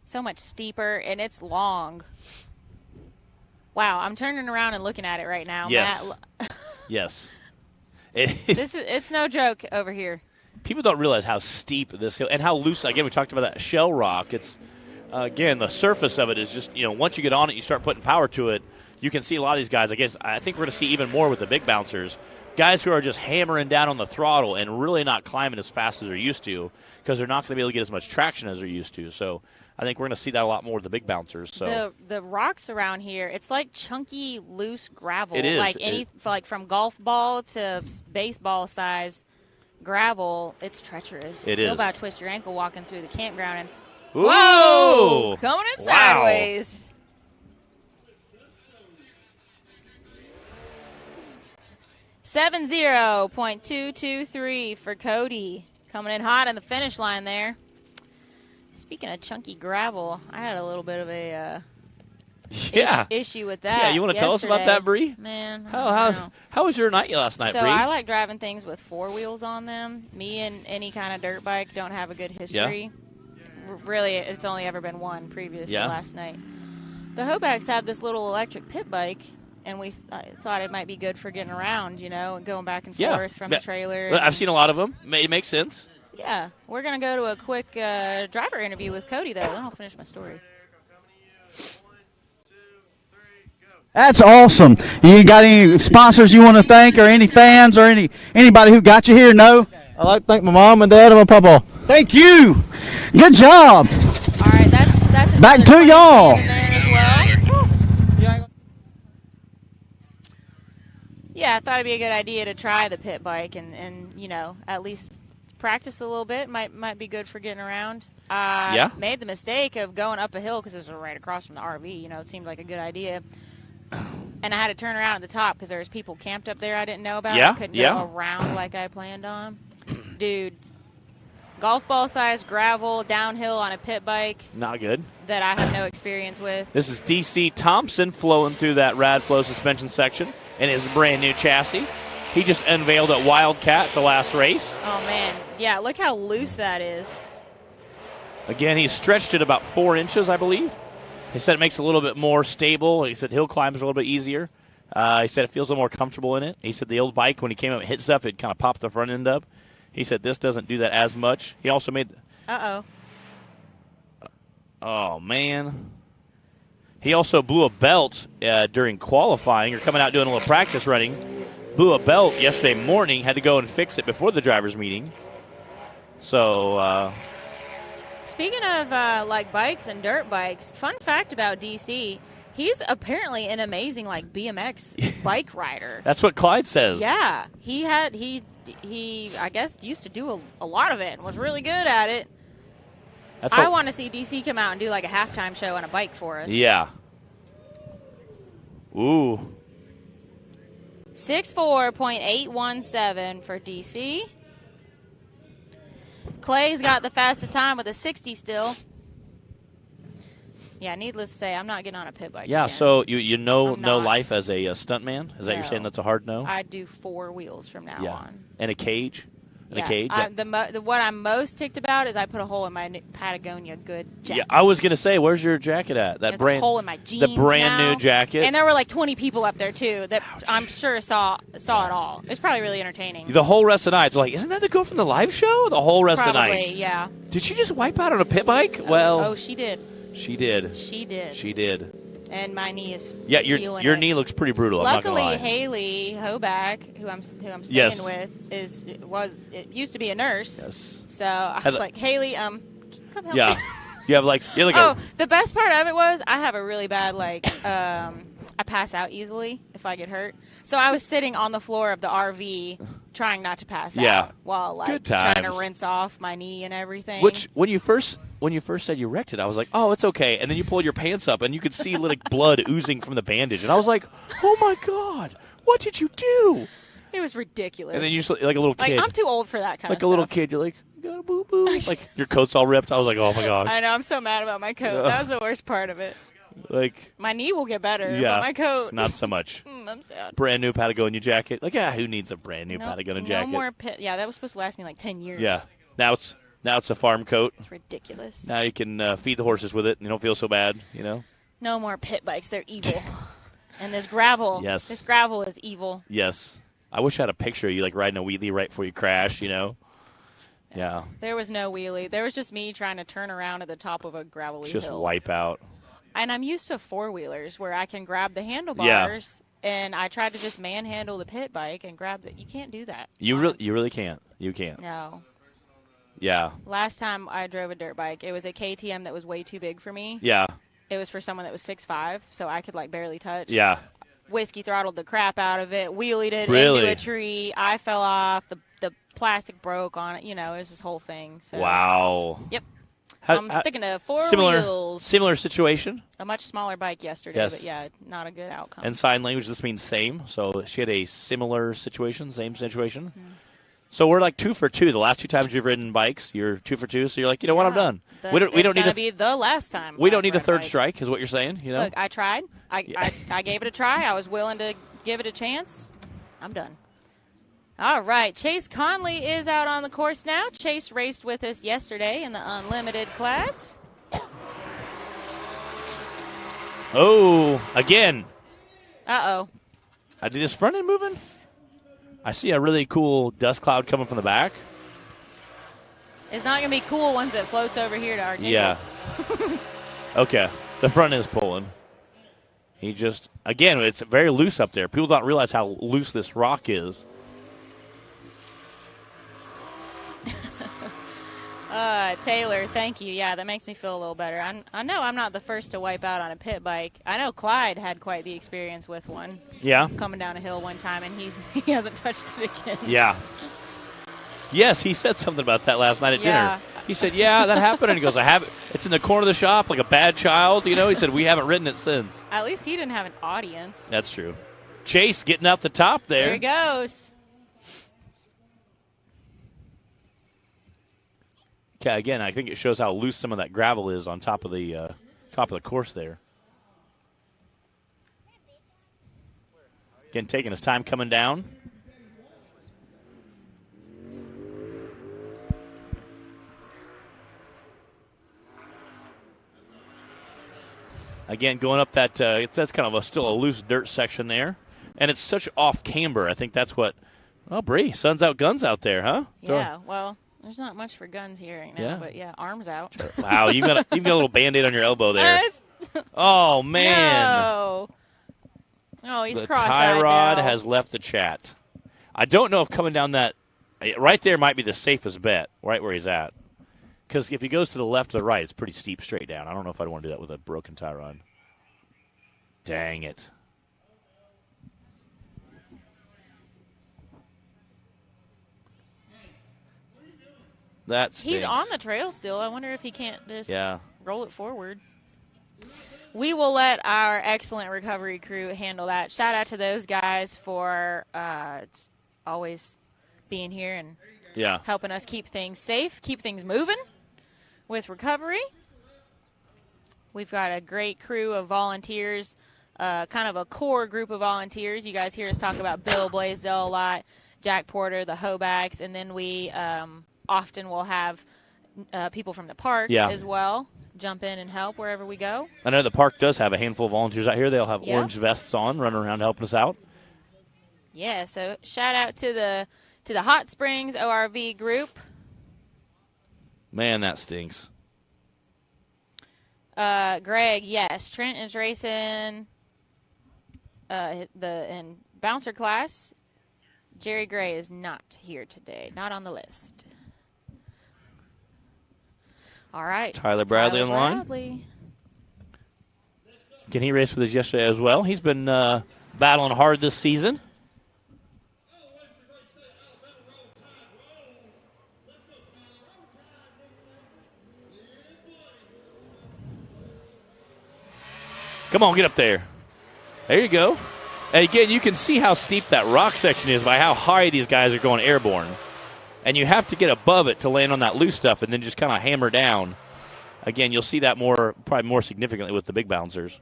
S2: So much steeper, and it's long. Wow, I'm turning around and looking at it right now.
S1: Yes.
S2: Matt,
S1: Yes.
S2: it's no joke over here.
S1: People don't realize how steep this hill and how loose. Again, we talked about that shell rock. It's again, the surface of it is just, once you get on it, you start putting power to it. You can see a lot of these guys. I think we're going to see even more with the big bouncers. Guys who are just hammering down on the throttle and really not climbing as fast as they're used to because they're not going to be able to get as much traction as they're used to. So I think we're going to see that a lot more with the big bouncers. So
S2: the rocks around here, it's like chunky, loose gravel.
S1: It is.
S2: Like from golf ball to baseball size gravel. It's treacherous.
S1: It
S2: You'll
S1: is.
S2: about to twist your ankle walking through the campground. And
S1: Ooh.
S2: whoa! Coming in
S1: Wow.
S2: sideways. .223 for Cody. Coming in hot on the finish line there. Speaking of chunky gravel, I had a little bit of a issue with that.
S1: Yeah, you want to tell us about that, Bree?
S2: Man,
S1: How was your night last night,
S2: so
S1: Bree?
S2: I like driving things with four wheels on them. Me and any kind of dirt bike don't have a good history. Really, it's only ever been one previous to last night. The Hobacks had this little electric pit bike, and we thought it might be good for getting around, and going back and forth from the trailer.
S1: I've seen a lot of them. It makes sense.
S2: Yeah, we're going to go to a quick driver interview with Cody, though. Then I'll finish my story.
S6: That's awesome. You got any sponsors you want to thank, or any fans, or anybody who got you here? No?
S7: I'd like to thank my mom and dad and my papa.
S6: Thank you. Good job.
S2: All right, that's
S6: Back to y'all.
S2: Yeah, I thought it'd be a good idea to try the pit bike and at least practice a little bit. Might be good for getting around. Made the mistake of going up a hill because it was right across from the RV. It seemed like a good idea. And I had to turn around at the top because there was people camped up there I didn't know about. I couldn't go around like I planned on. Dude, golf ball size gravel downhill on a pit bike.
S1: Not good.
S2: That I have no experience with.
S1: This is DC Thompson flowing through that Rad Flow suspension section in his brand new chassis. He just unveiled at Wildcat the last race.
S2: Oh, man. Yeah, look how loose that is.
S1: Again, he stretched it about 4 inches, I believe. He said it makes it a little bit more stable. He said hill climbs are a little bit easier. He said it feels a little more comfortable in it. He said the old bike, when he came up and hit stuff, it kind of popped the front end up. He said this doesn't do that as much. He also made...
S2: Uh-oh.
S1: Oh, man. He also blew a belt during qualifying or coming out doing a little practice running. Blew a belt yesterday morning. Had to go and fix it before the driver's meeting. So...
S2: Speaking of bikes and dirt bikes, fun fact about DC, he's apparently an amazing BMX bike rider.
S1: That's what Clyde says.
S2: Yeah, he I guess used to do a lot of it and was really good at it. I want to see DC come out and do a halftime show on a bike for us.
S1: Yeah. Ooh.
S2: 64.817 for DC. Clay's got the fastest time with a 60 still. Yeah, needless to say, I'm not getting on a pit bike.
S1: Yeah,
S2: again.
S1: so you know no life as a stuntman? Is that you're saying that's a hard no?
S2: I do 4 wheels from now on.
S1: And a cage?
S2: A cage? What I'm most ticked about is I put a hole in my Patagonia good jacket.
S1: Yeah, I was going to say, where's your jacket at?
S2: There's a hole in my jeans
S1: the brand new jacket.
S2: And there were 20 people up there, too, that I'm sure saw it all. It's probably really entertaining.
S1: The whole rest of the night, they're like, isn't that the girl from the live show? The whole rest of the night.
S2: Probably, yeah.
S1: Did she just wipe out on a pit bike?
S2: Oh, she did.
S1: She did.
S2: She did.
S1: She did.
S2: And my knee is
S1: your knee looks pretty brutal.
S2: Luckily,
S1: I'm not gonna lie.
S2: Haley Hoback, who I'm staying with, it used to be a nurse.
S1: Yes.
S2: So I was like, Haley, come help me.
S1: You have
S2: the best part of it was I have a really bad I pass out easily if I get hurt. So I was sitting on the floor of the RV trying not to pass out while trying to rinse off my knee and everything.
S1: Which when you first said you wrecked it, I was like, oh, it's okay. And then you pulled your pants up and you could see blood oozing from the bandage. And I was like, oh my God, what did you do?
S2: It was ridiculous.
S1: And then you just like a little kid.
S2: I'm too old for that kind of stuff.
S1: Like a little kid, you're like, got a boo-boo. Like, your coat's all ripped. I was like, oh, my gosh.
S2: I know. I'm so mad about my coat. That was the worst part of it.
S1: Like,
S2: my knee will get better,
S1: yeah,
S2: but my coat.
S1: Not so much.
S2: I'm sad.
S1: Brand new Patagonia jacket. Like, who needs a brand new Patagonia jacket?
S2: No more pit. Yeah, that was supposed to last me like 10 years.
S1: Yeah. Now it's a farm coat.
S2: It's ridiculous.
S1: Now you can feed the horses with it, and you don't feel so bad, you know?
S2: No more pit bikes. They're evil. And this gravel.
S1: Yes.
S2: This gravel is evil.
S1: Yes. I wish I had a picture of you, like, riding a wheelie right before you crash, you know? Yeah.
S2: There was no wheelie. There was just me trying to turn around at the top of a gravelly hill.
S1: Just wipe out.
S2: And I'm used to four-wheelers where I can grab the handlebars, and I tried to just manhandle the pit bike and grab it. You can't do that.
S1: You really can't. You can't.
S2: No.
S1: Yeah.
S2: Last time I drove a dirt bike, it was a KTM that was way too big for me.
S1: Yeah.
S2: It was for someone that was 6'5", so I could, like, barely touch.
S1: Yeah.
S2: Whiskey throttled the crap out of it, wheelied it
S1: Really?
S2: into a tree. I fell off. The plastic broke on it. You know, it was this whole thing. So.
S1: Wow.
S2: Yep. I'm sticking to four wheels.
S1: Similar situation.
S2: A much smaller bike yesterday,
S1: Yes.
S2: but, yeah, not a good outcome.
S1: And sign language, this means same. So she had a similar situation, same situation. Mm-hmm. So we're like 2 for 2. The last 2 times you've ridden bikes, you're 2 for 2. So you're like, you know what, I'm done. We don't need to
S2: be the last time.
S1: We don't need a third strike, is what you're saying. You know.
S2: Look, I tried. I gave it a try. I was willing to give it a chance. I'm done. All right, Chase Conley is out on the course now. Chase raced with us yesterday in the Unlimited class.
S1: Oh, again.
S2: Uh-oh.
S1: I did his front end moving. I see a really cool dust cloud coming from the back.
S2: It's not going to be cool once it floats over here to our table.
S1: Yeah. Okay. The front end is pulling. He just, again, it's very loose up there. People don't realize how loose this rock is.
S2: Taylor, thank you. Yeah, that makes me feel a little better. I know I'm not the first to wipe out on a pit bike. I know Clyde had quite the experience with one.
S1: Yeah. Coming
S2: down a hill one time, and he hasn't touched it again.
S1: Yeah. Yes, he said something about that last night at dinner. He said, yeah, that happened. And he goes, I have it. It's in the corner of the shop like a bad child. You know, he said, we haven't ridden it since.
S2: At least he didn't have an audience.
S1: That's true. Chase getting out the top there.
S2: There he goes.
S1: Okay, again, I think it shows how loose some of that gravel is on top of the course there. Again, taking his time coming down. Again, going up that, that's kind of still a loose dirt section there. And it's such off camber. I think that's what, Bree, sun's out, guns out there, huh?
S2: Yeah, well, there's not much for guns here right now, but yeah, arms out.
S1: Sure. Wow, you've got a little Band-Aid on your elbow there. Oh, man.
S2: No. Oh, he's
S1: the
S2: cross-eyed
S1: tie rod
S2: now.
S1: has left the chat. I don't know if coming down that, right there might be the safest bet, right where he's at. Because if he goes to the left or the right, it's pretty steep straight down. I don't know if I'd want to do that with a broken tie rod. Dang it. That stinks.
S2: He's on the trail still. I wonder if he can't just roll it forward. We will let our excellent recovery crew handle that. Shout out to those guys for always being here and helping us keep things safe, keep things moving with recovery. We've got a great crew of volunteers, kind of a core group of volunteers. You guys hear us talk about Bill Blaisdell a lot, Jack Porter, the Hobacks, and then we often will have people from the park as well jump in and help wherever we go.
S1: I know the park does have a handful of volunteers out here. They'll have orange vests on, running around helping us out.
S2: Yeah, so shout out to the Hot Springs ORV group.
S1: Man, that stinks.
S2: Greg, yes, Trent is racing in bouncer class. Jerry Gray is not here today, not on the list. All right.
S1: Tyler Bradley on the line. Can he race with us yesterday as well? He's been battling hard this season. Come on, get up there. There you go. And again, you can see how steep that rock section is by how high these guys are going airborne. And you have to get above it to land on that loose stuff and then just kind of hammer down. Again, you'll see that probably more significantly with the big bouncers.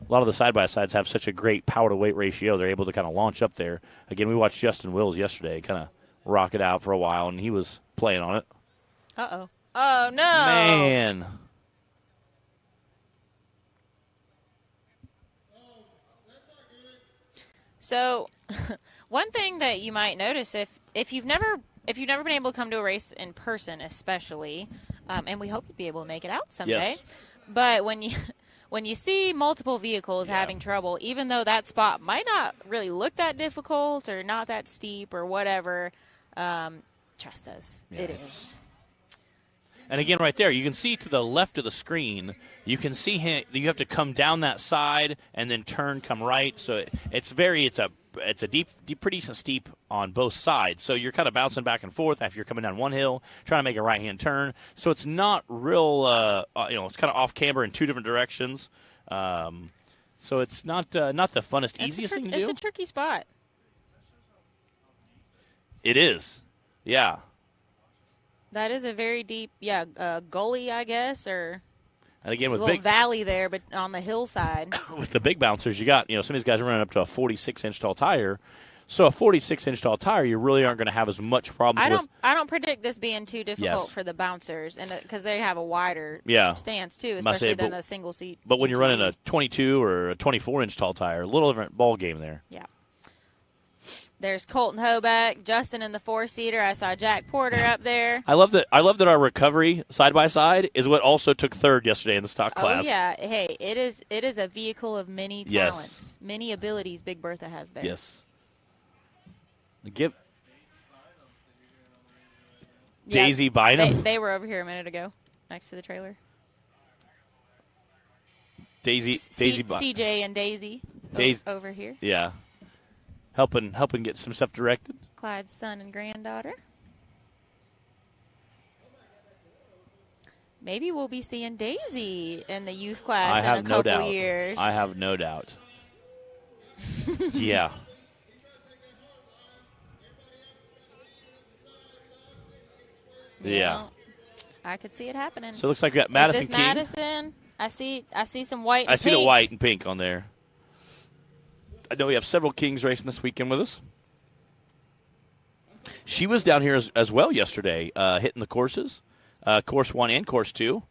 S1: A lot of the side-by-sides have such a great power-to-weight ratio. They're able to kind of launch up there. Again, we watched Justin Wills yesterday kind of rock it out for a while, and he was playing on it.
S2: Uh-oh. Oh, no.
S1: Man.
S2: So, one thing that you might notice if you've never been able to come to a race in person, especially, and we hope to be able to make it out someday,
S1: Yes.
S2: but when you see multiple vehicles having trouble, even though that spot might not really look that difficult or not that steep or whatever, trust us, it is.
S1: And again, right there, you can see to the left of the screen, you can see him. You have to come down that side and then turn, come right. So it's a deep, pretty steep on both sides. So you're kind of bouncing back and forth after you're coming down one hill, trying to make a right-hand turn. So it's not real, it's kind of off camber in two different directions. So it's not the funnest, easiest thing to do.
S2: It's a tricky spot.
S1: It is, yeah.
S2: That is a very deep, gully, I guess, or
S1: And again,
S2: a
S1: with
S2: little
S1: big
S2: valley there, but on the hillside.
S1: with the big bouncers, you got some of these guys are running up to a 46-inch tall tire. So a 46-inch tall tire, you really aren't going to have as much problems with.
S2: I don't predict this being too difficult
S1: Yes.
S2: for the bouncers, and because they have a wider stance too,
S1: Must say,
S2: especially than the single seat.
S1: But when you're running a
S2: UTV.
S1: 22 or a 24-inch tall tire, a little different ball game there.
S2: Yeah. There's Colton Hoback, Justin in the four-seater. I saw Jack Porter up there.
S1: I love that our recovery side by side is what also took third yesterday in the stock class.
S2: Oh yeah, hey, it is a vehicle of many
S1: Yes.
S2: talents, many abilities. Big Bertha has there.
S1: Yes.
S2: Yeah,
S1: Daisy Bynum.
S2: They were over here a minute ago, next to the trailer.
S1: Daisy Bynum.
S2: CJ and Daisy over here.
S1: Yeah. Helping get some stuff directed.
S2: Clyde's son and granddaughter. Maybe we'll be seeing Daisy in the youth class in a couple years.
S1: I have no doubt. Yeah. Yeah.
S2: I could see it happening.
S1: So it looks like we got Madison
S2: Is this
S1: King.
S2: Madison? I see some white and
S1: I see
S2: pink.
S1: the white and pink on there. I know we have several Kings racing this weekend with us. She was down here as well yesterday, hitting the courses, course 1 and course 2.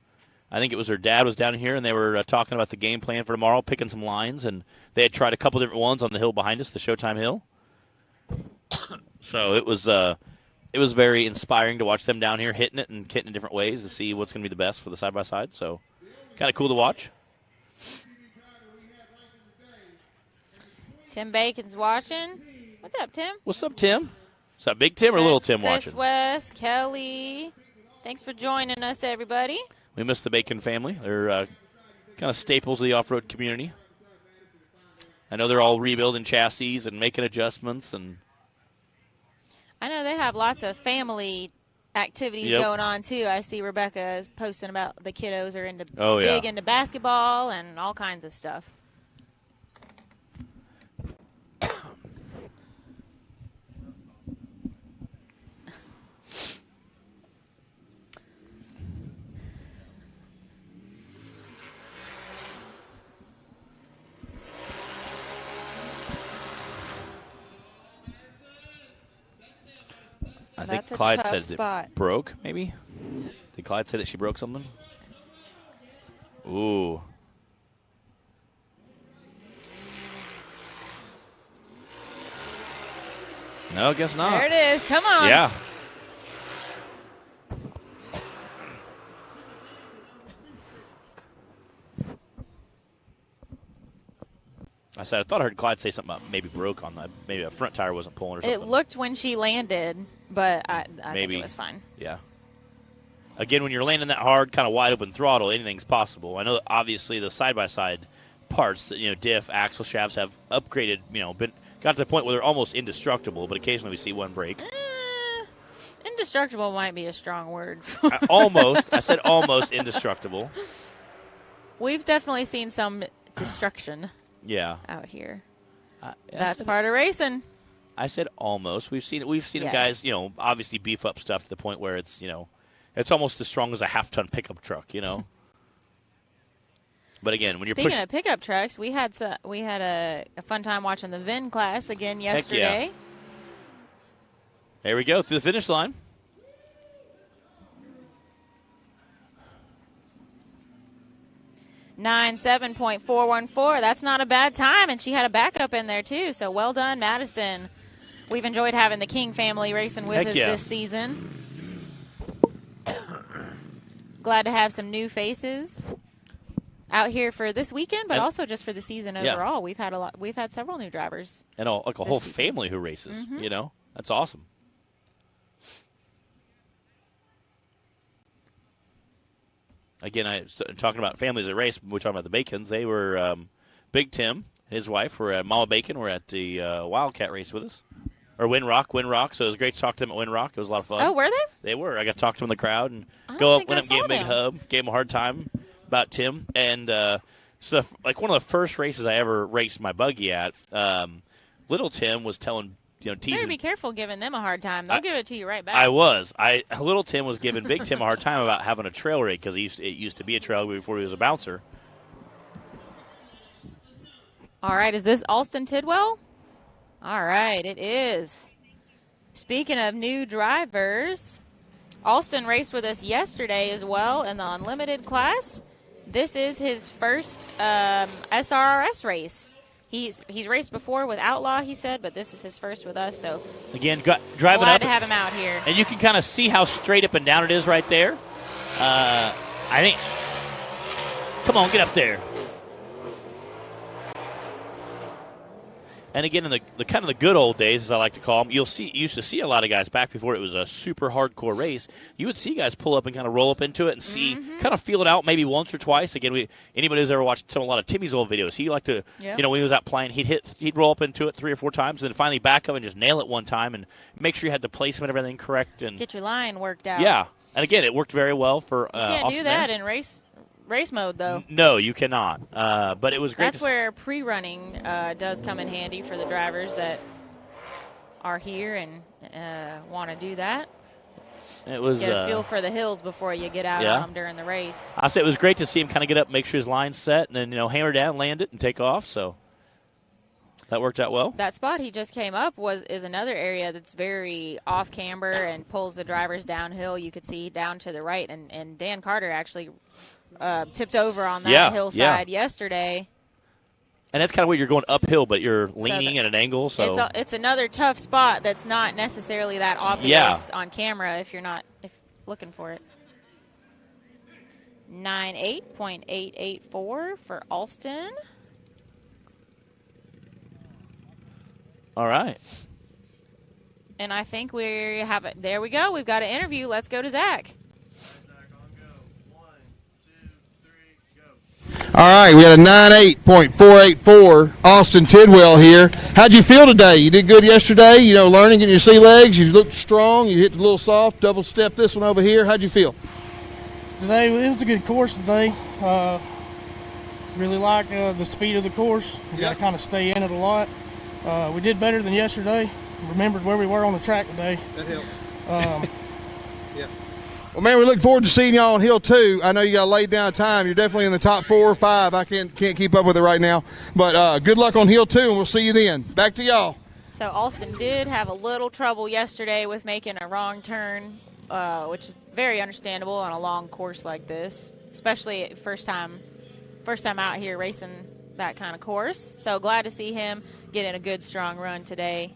S1: I think it was her dad was down here, and they were talking about the game plan for tomorrow, picking some lines, and they had tried a couple different ones on the hill behind us, the Showtime Hill. So it was very inspiring to watch them down here hitting it and hitting in different ways to see what's going to be the best for the side-by-side. So kind of cool to watch.
S2: Tim Bacon's watching. What's up, Tim?
S1: What's up, Tim? Is that Big Tim or Little Tim
S2: Chris
S1: watching?
S2: West, Kelly. Thanks for joining us, everybody.
S1: We miss the Bacon family. They're kind of staples of the off-road community. I know they're all rebuilding chassis and making adjustments. And
S2: I know they have lots of family activities going on, too. I see Rebecca is posting about the kiddos are big into basketball and all kinds of stuff.
S1: I think
S2: That's a
S1: Clyde
S2: tough
S1: said
S2: spot.
S1: it broke, maybe? Did Clyde say that she broke something? Ooh. No, I guess not.
S2: There it is. Come on.
S1: Yeah. I thought I heard Clyde say something about maybe broke on that. Maybe a front tire wasn't pulling or something.
S2: It looked when she landed, but I
S1: Maybe.
S2: think it was fine.
S1: Yeah. Again, when you're landing that hard, kind of wide open throttle, anything's possible. I know obviously the side-by-side parts, diff, axle shafts have upgraded, got to the point where they're almost indestructible, but occasionally we see one break.
S2: Indestructible might be a strong word.
S1: Almost. I said almost indestructible.
S2: We've definitely seen some destruction
S1: Yeah.
S2: out here.
S1: Yeah,
S2: That's part of racing.
S1: I said almost. We've seen
S2: Yes.
S1: guys, obviously beef up stuff to the point where it's, it's almost as strong as a half-ton pickup truck, But again, when you're
S2: Speaking of pickup trucks, we had a fun time watching the VIN class again yesterday.
S1: Yeah. There we go, through the finish line.
S2: .414. That's not a bad time, and she had a backup in there too. So well done, Madison. We've enjoyed having the King family racing with us this season. Glad to have some new faces out here for this weekend, but also just for the season overall. We've had several new drivers,
S1: and a whole family who races.
S2: Mm-hmm.
S1: That's awesome. Again, talking about families that race. We're talking about the Bacons. They were Big Tim, his wife, were at Mama Bacon. Were at the Wildcat race with us, or Windrock. So it was great to talk to them at Windrock. It was a lot of fun.
S2: Oh, were they?
S1: They were. I got to talk to them in the crowd and went up, gave them a big hug, gave them a hard time about Tim, and like one of the first races I ever raced my buggy at. Little Tim was telling. Teasing.
S2: Better be careful giving them a hard time. They'll give it to you right back.
S1: Little Tim was giving Big Tim a hard time about having a trail rig because it used to be a trail rig before he was a bouncer.
S2: All right, is this Alston Tidwell? All right, it is. Speaking of new drivers, Alston raced with us yesterday as well in the Unlimited class. This is his first SRRS race. He's raced before with Outlaw, he said, but this is his first with us. So
S1: again, driving
S2: glad
S1: up
S2: to have him out here,
S1: and you can kind of see how straight up and down it is right there. I think. Come on, get up there. And again, in the kind of the good old days, as I like to call them, you used to see a lot of guys back before it was a super hardcore race. You would see guys pull up and kind of roll up into it and see, kind of feel it out maybe once or twice. Again, anybody who's ever watched a lot of Timmy's old videos, he liked to, when he was out playing, he'd roll up into it 3 or 4 times, and then finally back up and just nail it one time and make sure you had the placement of everything correct and
S2: get your line worked out.
S1: Yeah, and again, it worked very well for.
S2: You can't do that in race mode, though.
S1: No, you cannot. But it was great.
S2: That's where pre-running does come in handy for the drivers that are here and want to do that.
S1: It was
S2: get a feel for the hills before you get out on them during the race.
S1: I say it was great to see him kind of get up, make sure his line's set, and then hammer down, land it, and take off. So that worked out well.
S2: That spot he just came up is another area that's very off camber and pulls the drivers downhill. You could see down to the right, and Dan Carter actually tipped over on that hillside yesterday.
S1: And that's kind of where you're going uphill, but you're leaning at an angle. So
S2: it's another tough spot that's not necessarily that obvious on camera if you're not looking for it. 98.884 for Alston.
S1: All right.
S2: And I think we have it. There we go. We've got an interview. Let's go to Zach.
S8: All right, we had a 98.484 Alston Tidwell here. How'd you feel today? You did good yesterday, learning, getting your sea legs. You looked strong. You hit the little soft, double step this one over here. How'd you feel?
S9: Today, it was a good course today. Really like the speed of the course. You got to kind of stay in it a lot. We did better than yesterday. Remembered where we were on the track today.
S8: That helped. Yeah. Well, man, we look forward to seeing y'all on Hill 2. I know you got laid down time. You're definitely in the top 4 or 5. I can't keep up with it right now. But good luck on Hill 2, and we'll see you then. Back to y'all.
S2: So Alston did have a little trouble yesterday with making a wrong turn, which is very understandable on a long course like this, especially first time out here racing that kind of course. So glad to see him getting a good, strong run today.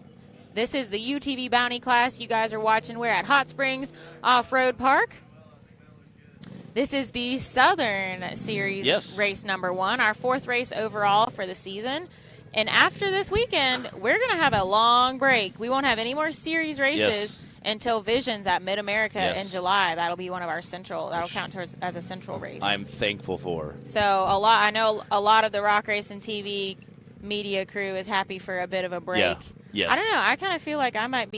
S2: This is the UTV Bounty class you guys are watching. We're at Hot Springs Off-Road Park. This is the Southern Series race number 1, our 4th race overall for the season. And after this weekend, we're going to have a long break. We won't have any more series races until Visions at Mid-America in July. That'll be one of our that'll count as a central race.
S1: I'm thankful for.
S2: So I know a lot of the Rock Racing TV media crew is happy for a bit of a break.
S1: Yeah. Yes.
S2: I don't know. I kind of feel like I might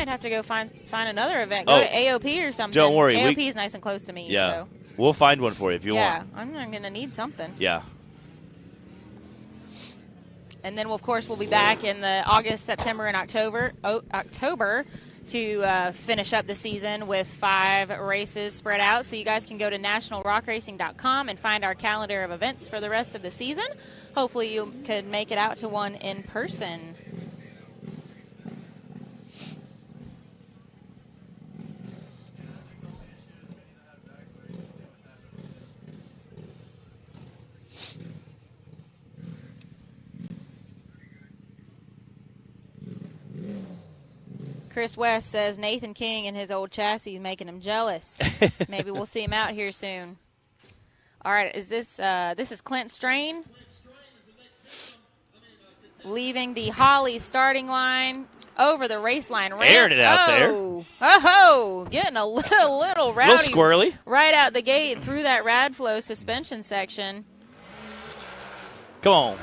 S2: have to go find another event. Go to AOP or something.
S1: Don't worry.
S2: AOP is nice and close to me.
S1: Yeah.
S2: So.
S1: We'll find one for you if you want.
S2: Yeah. I'm going to need something.
S1: Yeah.
S2: And then, of course, we'll be back in the August, September, and October to finish up the season with 5 races spread out. So you guys can go to nationalrockracing.com and find our calendar of events for the rest of the season. Hopefully you could make it out to one in person. Chris West says Nathan King and his old chassis is making him jealous. Maybe we'll see him out here soon. All right, is this is Clint Strain leaving the Holly starting line over the race line.
S1: Airing it out there.
S2: Oh, getting a little rowdy.
S1: A little squirrely.
S2: Right out the gate through that Radflow suspension section.
S1: Come on.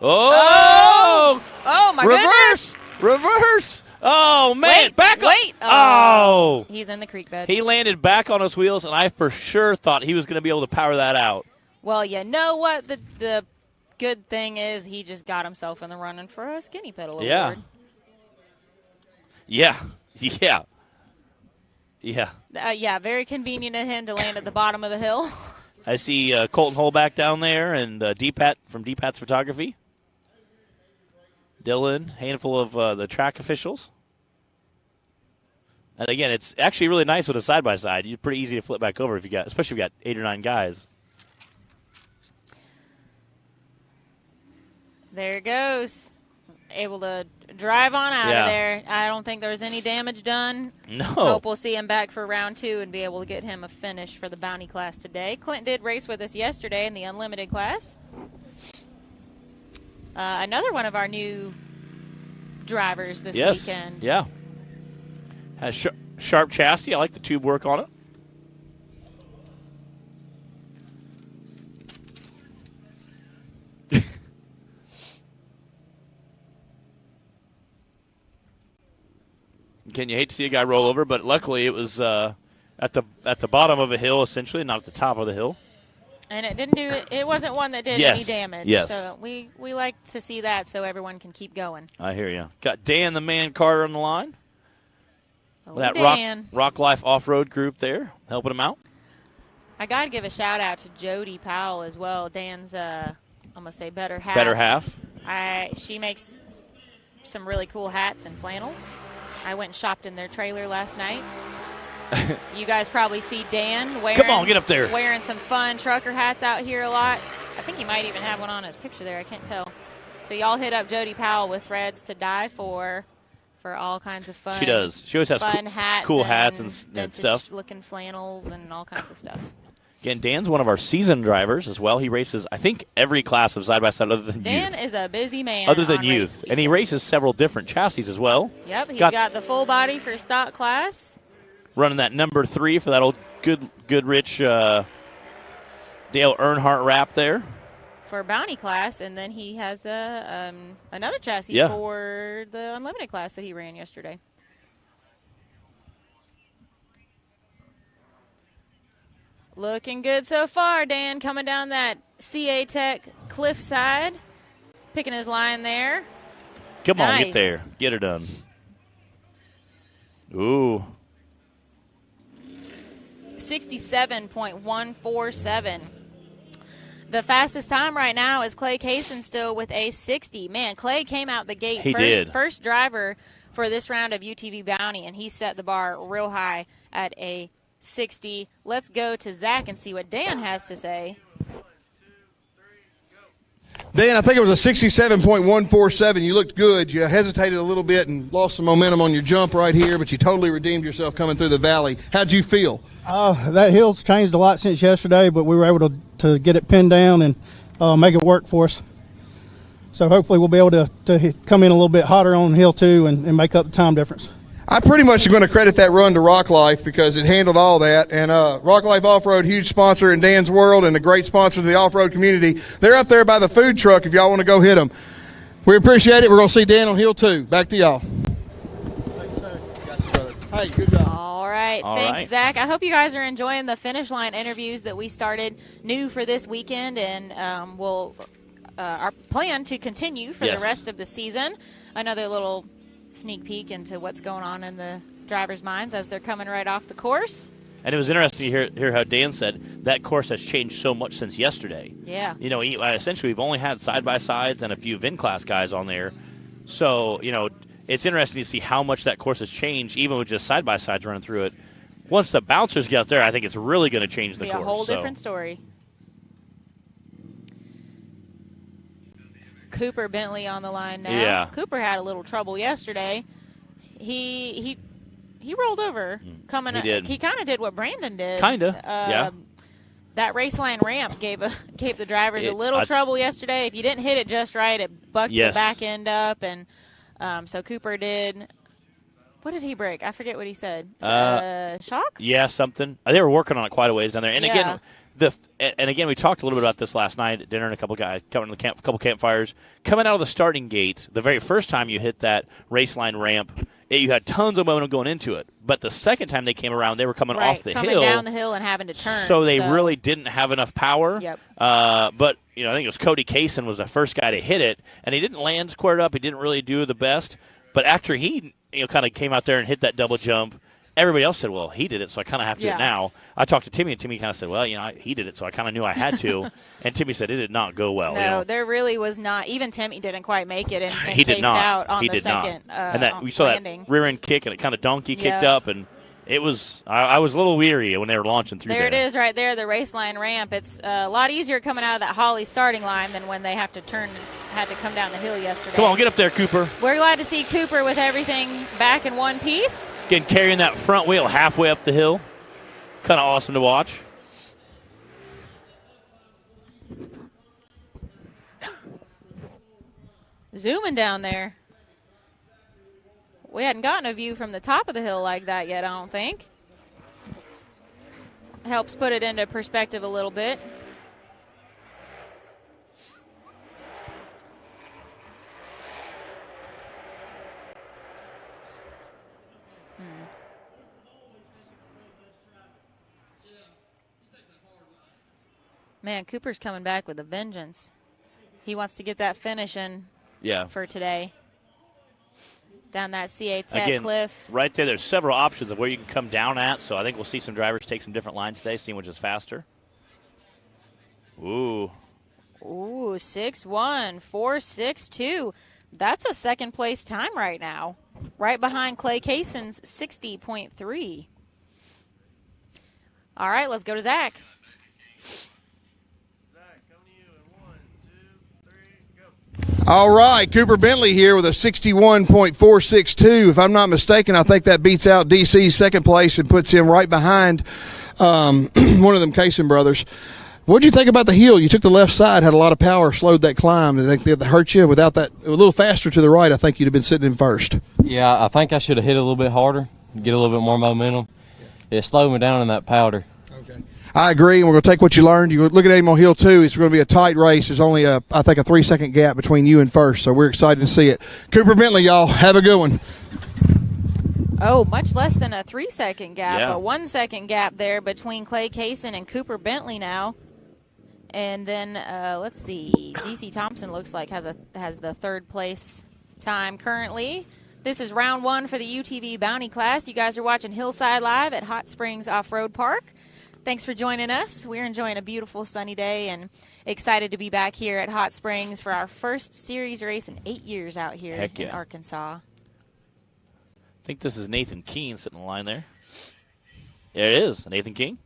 S1: Oh!
S2: Oh, my goodness.
S1: Reverse! Oh, man. Back up.
S2: Wait.
S1: Oh.
S2: He's in the creek bed.
S1: He landed back on his wheels, and I for sure thought he was going to be able to power that out.
S2: Well, you know what? The good thing is he just got himself in the running for a skinny pedal award.
S1: Yeah.
S2: Very convenient of him to land at the bottom of the hill.
S1: I see Colton Holback down there and D-Pat from D-Pat's Photography. Dylan, handful of the track officials. And again, it's actually really nice with a side-by-side. It's pretty easy to flip back over especially if you got 8 or 9 guys.
S2: There it goes. Able to drive on out of there. I don't think there was any damage done.
S1: No.
S2: Hope we'll see him back for round 2 and be able to get him a finish for the bounty class today. Clint did race with us yesterday in the unlimited class. Another one of our new drivers this weekend.
S1: Yeah. Has sharp chassis. I like the tube work on it. Again, you hate to see a guy roll over, but luckily it was at the bottom of a hill, essentially, not at the top of the hill.
S2: And it didn't do it. It wasn't one that did any damage.
S1: Yes.
S2: So we like to see that so everyone can keep going.
S1: I hear you. Got Dan the Man Carter on the line. That
S2: Dan.
S1: Rock Life Off-Road group there, helping him out.
S2: I got to give a shout-out to Jody Powell as well, Dan's, I'm going to say, better half.
S1: Better half.
S2: She makes some really cool hats and flannels. I went and shopped in their trailer last night. You guys probably see Dan wearing some fun trucker hats out here a lot. I think he might even have one on his picture there. I can't tell. So y'all hit up Jody Powell with Threads to Die for all kinds of fun.
S1: She does. She always has cool hats and stuff.
S2: Looking flannels and all kinds of stuff.
S1: Again, Dan's one of our seasoned drivers as well. He races, I think, every class of side-by-side other than
S2: Dan
S1: youth.
S2: is a busy man.
S1: Other than youth. And he races several different chassis as well.
S2: Yep, he's got the full body for stock class.
S1: Running that number 3 for that old Goodrich Dale Earnhardt wrap there.
S2: For bounty class, and then he has another chassis for the unlimited class that he ran yesterday. Looking good so far, Dan, coming down that CA Tech cliffside, picking his line there.
S1: Come on, get there. Get her done. Ooh.
S2: 67.147. The fastest time right now is Clay Kaysen still with a 60. Man, Clay came out the gate first driver for this round of UTV Bounty, and he set the bar real high at a 60. Let's go to Zach and see what Dan has to say.
S8: Dan, I think it was a 67.147. You looked good. You hesitated a little bit and lost some momentum on your jump right here, but you totally redeemed yourself coming through the valley. How'd you feel?
S7: That hill's changed a lot since yesterday, but we were able to get it pinned down and make it work for us. So hopefully we'll be able to come in a little bit hotter on hill 2 and make up the time difference.
S8: I pretty much am going to credit that run to Rock Life because it handled all that. And Rock Life Off-Road, huge sponsor in Dan's world and a great sponsor to the off-road community. They're up there by the food truck if y'all want to go hit them. We appreciate it. We're going to see Dan on Hill 2. Back to y'all.
S7: Thank you, sir.
S8: Hey, good job.
S2: All right. Thanks, Zach. I hope you guys are enjoying the finish line interviews that we started new for this weekend, and we'll our plan to continue for
S1: Yes.
S2: the rest of the season. Another little sneak peek into what's going on in the drivers' minds as they're coming right off the course.
S1: And it was interesting to hear how Dan said that course has changed so much since yesterday.
S2: Yeah.
S1: You know, essentially we've only had side-by-sides and a few VIN-class guys on there. So, you know, it's interesting to see how much that course has changed, even with just side-by-sides running through it. Once the bouncers get out there, I think it's really going to change the
S2: Be
S1: course.
S2: a whole different story. Cooper Bentley on the line now.
S1: Yeah.
S2: Cooper had a little trouble yesterday. He rolled over coming.
S1: He did.
S2: He kind of did what Brandon did.
S1: Kinda, yeah.
S2: That race line ramp gave the drivers a little trouble yesterday. If you didn't hit it just right, it bucked the back end up, and so Cooper did. What did he break? I forget what he said. Shock?
S1: Yeah, something. They were working on it quite a ways down there. And
S2: Yeah.
S1: again, we talked a little bit about this last night at dinner, and a couple guys coming to the camp, a couple campfires. Coming out of the starting gate, the very first time you hit that race line ramp, you had tons of momentum going into it. But the second time they came around, they were coming off the
S2: coming
S1: hill.
S2: down the hill and having to turn.
S1: So they really didn't have enough power.
S2: Yep.
S1: But, you know, I think it was Cody Kaysen was the first guy to hit it, and he didn't land squared up. He didn't really do the best. But after he, you know, kind of came out there and hit that double jump, everybody else said, well, he did it, so I kind of have to do it now. I talked to Timmy, and Timmy kind of said, well, you know, he did it, so I kind of knew I had to. And Timmy said it did not go well.
S2: No,
S1: you know?
S2: there really was not. Even Timmy didn't quite make it, and
S1: He did
S2: cased
S1: not.
S2: out on
S1: He
S2: the
S1: did
S2: second
S1: not. And that we saw
S2: landing.
S1: that rear end kick, and it kind of donkey kicked
S2: Yeah.
S1: up, and it was. I was a little weary when they were launching through there.
S2: There it is, right there, the race line ramp. It's a lot easier coming out of that Holly starting line than when they have to turn and had to come down the hill yesterday.
S1: Come on, get up there, Cooper.
S2: We're glad to see Cooper with everything back in one piece.
S1: Again, carrying that front wheel halfway up the hill. Kind of awesome to watch.
S2: Zooming down there. We hadn't gotten a view from the top of the hill like that yet, I don't think. Helps put it into perspective a little bit. Man, Cooper's coming back with a vengeance. He wants to get that finish in for today. Down that CA Tech
S1: Again,
S2: cliff.
S1: right there, there's several options of where you can come down at, so I think we'll see some drivers take some different lines today, seeing which is faster. Ooh.
S2: Ooh, 6'1", 4.62. That's a second place time right now. Right behind Clay Kaysen's 60.3. All right, let's go to Zach.
S8: All right, Cooper Bentley here with a 61.462. If I'm not mistaken, I think that beats out DC's second place and puts him right behind one of them Kaysen brothers. What did you think about the hill? You took the left side, had a lot of power, slowed that climb. Did you think that hurt you? Without that, a little faster to the right, I think you'd have been sitting in first.
S10: Yeah, I think I should have hit it a little bit harder, get a little bit more momentum. It slowed me down in that powder.
S8: I agree, and we're going to take what you learned. You're looking at him on hill 2. It's going to be a tight race. There's only, I think, a 3-second gap between you and first, so we're excited to see it. Cooper Bentley, y'all, have a good one.
S2: Oh, much less than a 3-second gap.
S1: Yeah.
S2: A 1-second gap there between Clay Kaysen and Cooper Bentley now. And then, let's see, DC Thompson looks like has the third place time currently. This is round 1 for the UTV Bounty class. You guys are watching Hillside Live at Hot Springs Off-Road Park. Thanks for joining us. We're enjoying a beautiful sunny day and excited to be back here at Hot Springs for our first series race in 8 years out here in Arkansas.
S1: I think this is Nathan Keene sitting in the line there. There it is, Nathan Keene.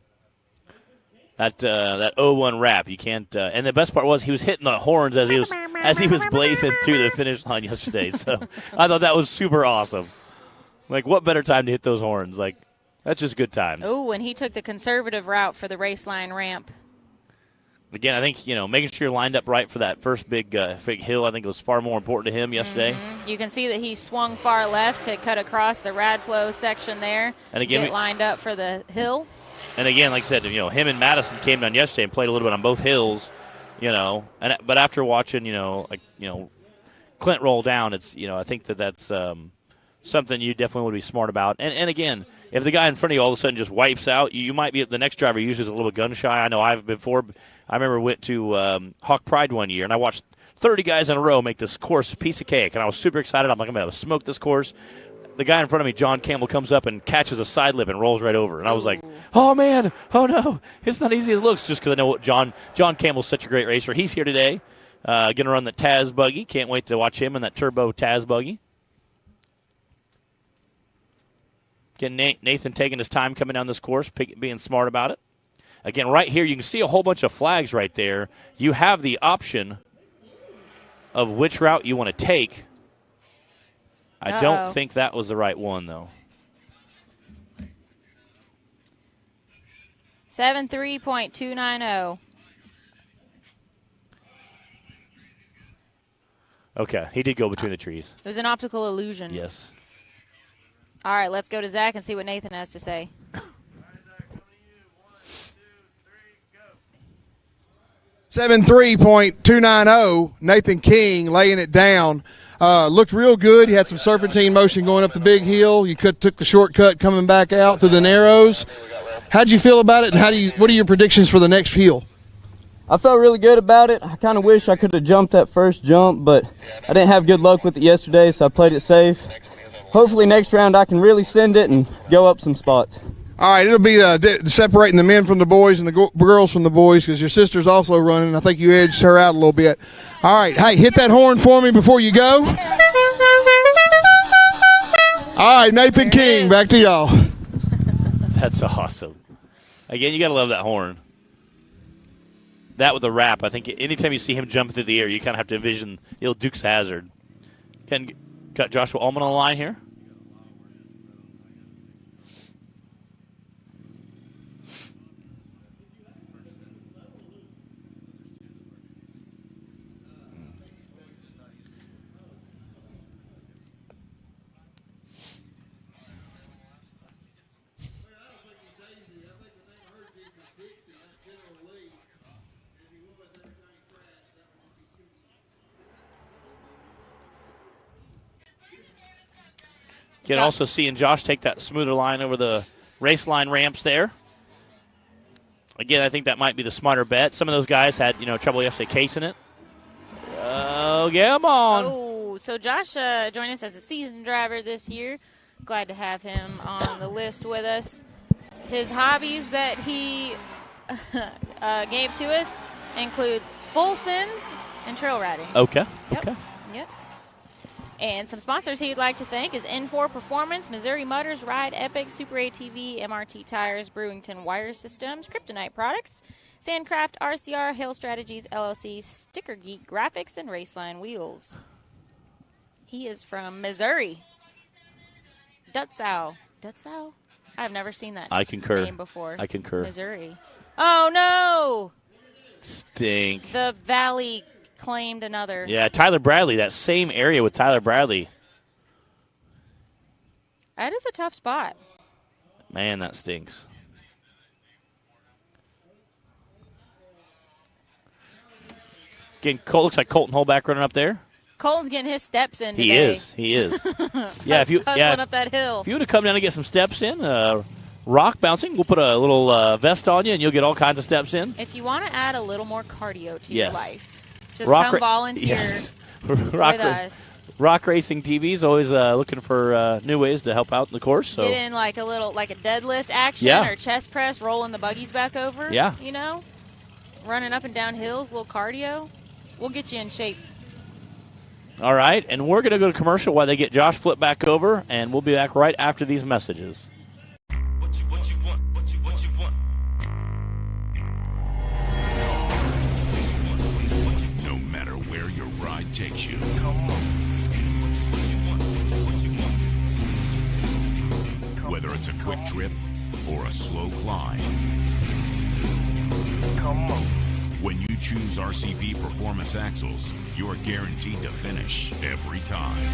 S1: That 0-1 wrap, you can't. And the best part was he was hitting the horns as he was blazing through the finish line yesterday. So I thought that was super awesome. Like, what better time to hit those horns? Like, that's just good times.
S2: Oh, and he took the conservative route for the race line ramp.
S1: Again, I think, making sure you're lined up right for that first big hill, I think was far more important to him yesterday.
S2: Mm-hmm. You can see that he swung far left to cut across the Radflow section there
S1: And again,
S2: get lined up for the hill.
S1: And again, like I said, him and Madison came down yesterday and played a little bit on both hills, but after watching, Clint roll down, it's, I think that's something you definitely would be smart about. And again, if the guy in front of you all of a sudden just wipes out, you might be the next driver usually is a little gun shy. I know I've before. I remember went to Hawk Pride one year, and I watched 30 guys in a row make this course a piece of cake, and I was super excited. I'm like, I'm going to smoke this course. The guy in front of me, John Campbell, comes up and catches a side lip and rolls right over. And I was like, oh, man, oh, no, it's not easy as it looks, just because I know what John Campbell's such a great racer. He's here today, going to run the Taz buggy. Can't wait to watch him in that turbo Taz buggy. Again, Nathan taking his time coming down this course, being smart about it. Again, right here, you can see a whole bunch of flags right there. You have the option of which route you want to take. I don't think that was the right one, though.
S2: 73.290.
S1: Okay, he did go between the trees.
S2: It was an optical illusion.
S1: Yes.
S2: All right, let's go to Zach and see what Nathan has to say.
S8: 73.290, Nathan King laying it down. Looked real good. He had some serpentine motion going up the big hill. You took the shortcut coming back out through the narrows. How'd you feel about it, and what are your predictions for the next hill?
S11: I felt really good about it. I kind of wish I could have jumped that first jump, but I didn't have good luck with it yesterday, so I played it safe. Hopefully next round I can really send it and go up some spots.
S8: All right, it'll be separating the men from the boys and the girls from the boys, because your sister's also running. I think you edged her out a little bit. All right, hey, hit that horn for me before you go. All right, Nathan King, back to y'all.
S1: That's awesome. Again, you got to love that horn. That with the wrap, I think anytime you see him jumping through the air, you kind of have to envision Dukes Hazzard. Got Joshua Ullman on the line here. You can also see Josh take that smoother line over the race line ramps there. Again, I think that might be the smarter bet. Some of those guys had trouble yesterday casing it. Oh, come on.
S2: Oh, so Josh joined us as a seasoned driver this year. Glad to have him on the list with us. His hobbies that he gave to us includes full sins and trail riding.
S1: Okay.
S2: Yep.
S1: Okay.
S2: Yep. And some sponsors he'd like to thank is N4 Performance, Missouri Motors, Ride Epic, Super ATV, MRT Tires, Brewington Wire Systems, Kryptonite Products, Sandcraft, RCR, Hill Strategies, LLC, Sticker Geek Graphics, and Raceline Wheels. He is from Missouri. Dutzow. Dutzow? I've never seen that name before.
S1: I concur.
S2: Missouri. Oh, no!
S1: Stink.
S2: The Valley claimed another.
S1: Yeah, Tyler Bradley, that same area with Tyler Bradley.
S2: That is a tough spot.
S1: Man, that stinks. Again, looks like Colton Holback running up there.
S2: Colton's getting his steps in today.
S1: He is. Yeah,
S2: hustling up that hill.
S1: If you would have come down and get some steps in, rock bouncing, we'll put a little vest on you, and you'll get all kinds of steps in.
S2: If you want to add a little more cardio to your life, just come volunteer with us.
S1: Rock Racing TV is always looking for new ways to help out in the course. So
S2: get in like a deadlift action or chest press, rolling the buggies back over.
S1: Yeah.
S2: Running up and down hills, a little cardio. We'll get you in shape.
S1: All right, and we're going to go to commercial while they get Josh flipped back over, and we'll be back right after these messages.
S5: What you want. No matter where your ride takes you. Whether it's a quick trip or a slow climb. When you choose RCV Performance Axles, you're guaranteed to finish every time.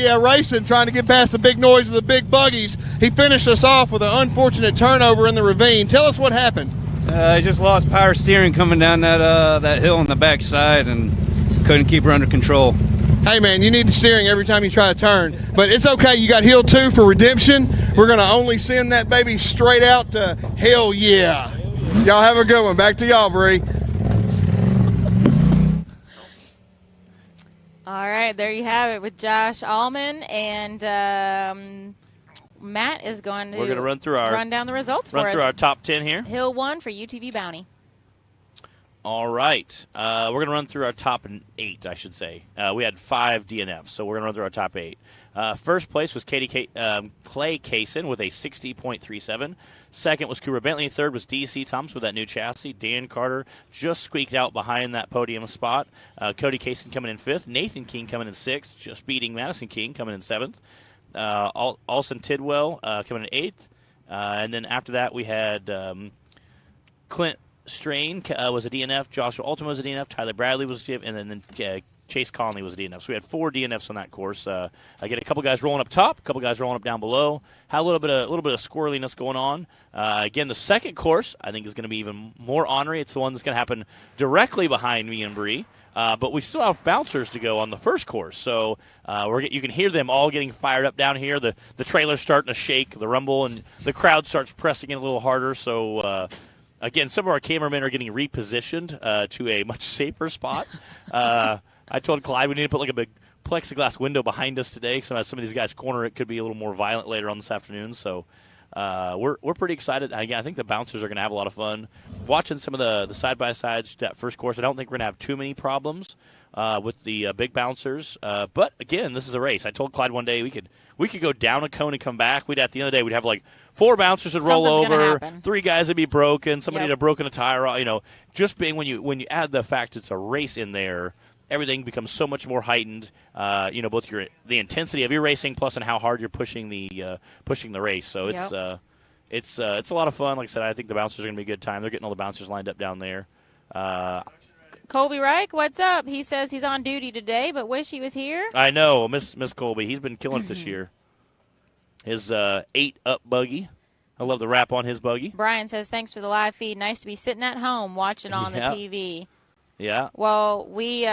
S8: yeah racing, trying to get past the big noise of the big buggies. He finished us off with an unfortunate turnover in the ravine. Tell us what happened.
S12: I just lost power steering coming down that hill on the backside and couldn't keep her under control.
S8: Hey, man, you need the steering every time you try to turn. But it's okay. You got Hill 2 for redemption. We're going to only send that baby straight out to hell yeah. Y'all have a good one. Back to y'all, Bree.
S2: All right, there you have it with Josh Allman. And Matt is going to
S1: We're going to run
S2: down the results for us.
S1: Run through our top 10 here.
S2: Hill 1 for UTV Bounty.
S1: All right. We're going to run through our top 8, I should say. We had 5 DNFs, so we're going to run through our top 8. First place was Clay Kaysen with a 60.37. Second was Cooper Bentley. Third was DC Thompson with that new chassis. Dan Carter just squeaked out behind that podium spot. Cody Kaysen coming in 5th. Nathan King coming in 6th, just beating Madison King coming in 7th. Alson Tidwell coming in 8th. And then after that, we had Clint Strain was a DNF. Joshua Ultima was a DNF. Tyler Bradley was a DNF. And then Chase Conley was a DNF. So we had 4 DNFs on that course. I get a couple guys rolling up top, a couple guys rolling up down below. Had a little bit of squirreliness going on. Again, the second course I think is going to be even more ornery. It's the one that's going to happen directly behind me and Bree. But we still have bouncers to go on the first course. So you can hear them all getting fired up down here. The trailer's starting to shake, the rumble, and the crowd starts pressing in a little harder. So again, some of our cameramen are getting repositioned to a much safer spot. I told Clyde we need to put like a big plexiglass window behind us today because as some of these guys corner, it could be a little more violent later on this afternoon. So we're pretty excited. Again, I think the bouncers are going to have a lot of fun. Watching some of the side-by-sides that first course, I don't think we're going to have too many problems with the big bouncers. But, again, this is a race. I told Clyde one day we could go down a cone and come back. At the end of the day, we'd have like 4 bouncers would roll over, 3 guys would be broken, somebody would have broken a tire. Just being when you add the fact it's a race in there, everything becomes so much more heightened. Both the intensity of your racing plus and how hard you're pushing the race. So it's a lot of fun. Like I said, I think the bouncers are going to be a good time. They're getting all the bouncers lined up down there.
S2: Colby Reich, what's up? He says he's on duty today, but wish he was here.
S1: I know, Miss Colby. He's been killing it this year. His 8-up buggy. I love the wrap on his buggy.
S2: Brian says thanks for the live feed. Nice to be sitting at home watching on the TV.
S1: Yeah.
S2: Well, we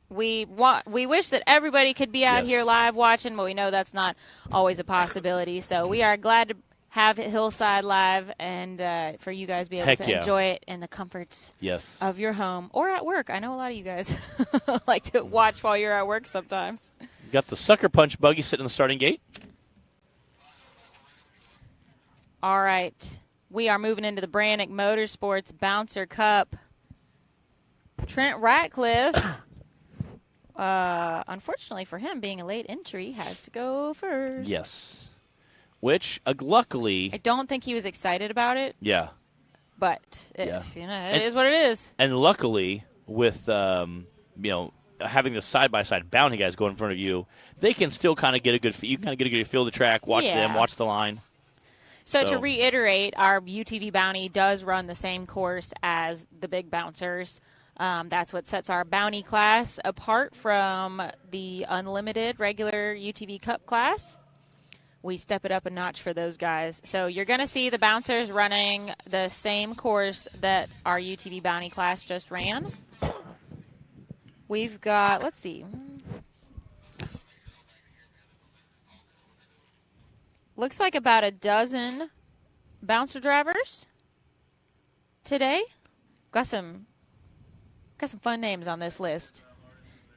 S2: wish that everybody could be out here live watching, but we know that's not always a possibility. So we are glad to have Hillside live and for you guys to be able to enjoy it in the comforts of your home or at work. I know a lot of you guys like to watch while you're at work sometimes.
S1: Got the Sucker Punch buggy sitting in the starting gate.
S2: All right. We are moving into the Branik Motorsports Bouncer Cup. Trent Ratcliffe, unfortunately for him, being a late entry, has to go first.
S1: Yes. Which, luckily...
S2: I don't think he was excited about it.
S1: Yeah.
S2: But, it is what it is.
S1: And luckily, with, having the side-by-side bounty guys go in front of you, they can still kind of get a good feel. You can kind of get a good feel of the track, watch them, watch the line.
S2: So to reiterate, our UTV Bounty does run the same course as the big bouncers. That's what sets our bounty class apart from the unlimited regular UTV Cup class. We step it up a notch for those guys. So you're going to see the bouncers running the same course that our UTV Bounty class just ran. We've got, let's see. Looks like about a dozen bouncer drivers today. Got some fun names on this list.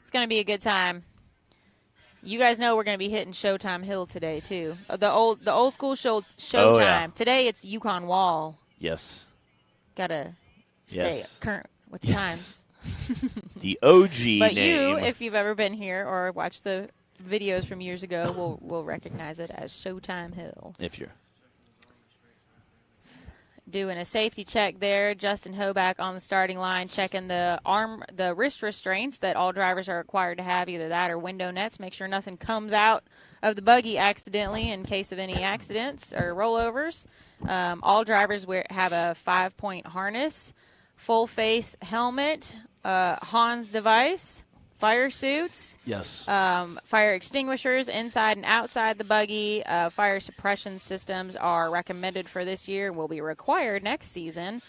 S2: It's going to be a good time. You guys know we're going to be hitting Showtime Hill today too. The old school Showtime.
S1: Oh, yeah.
S2: Today it's Yukon Wall.
S1: Yes.
S2: Got to stay current with the times.
S1: The OG
S2: but
S1: name.
S2: you, if you've ever been here or watched the videos from years ago, will recognize it as Showtime Hill.
S1: If you're
S2: doing a safety check there, Justin Hoback on the starting line, checking the wrist restraints that all drivers are required to have, either that or window nets. Make sure nothing comes out of the buggy accidentally in case of any accidents or rollovers. All drivers have a 5-point harness, full face helmet, Hans device, fire suits.
S1: Yes.
S2: Fire extinguishers inside and outside the buggy. Fire suppression systems are recommended for this year and will be required next season.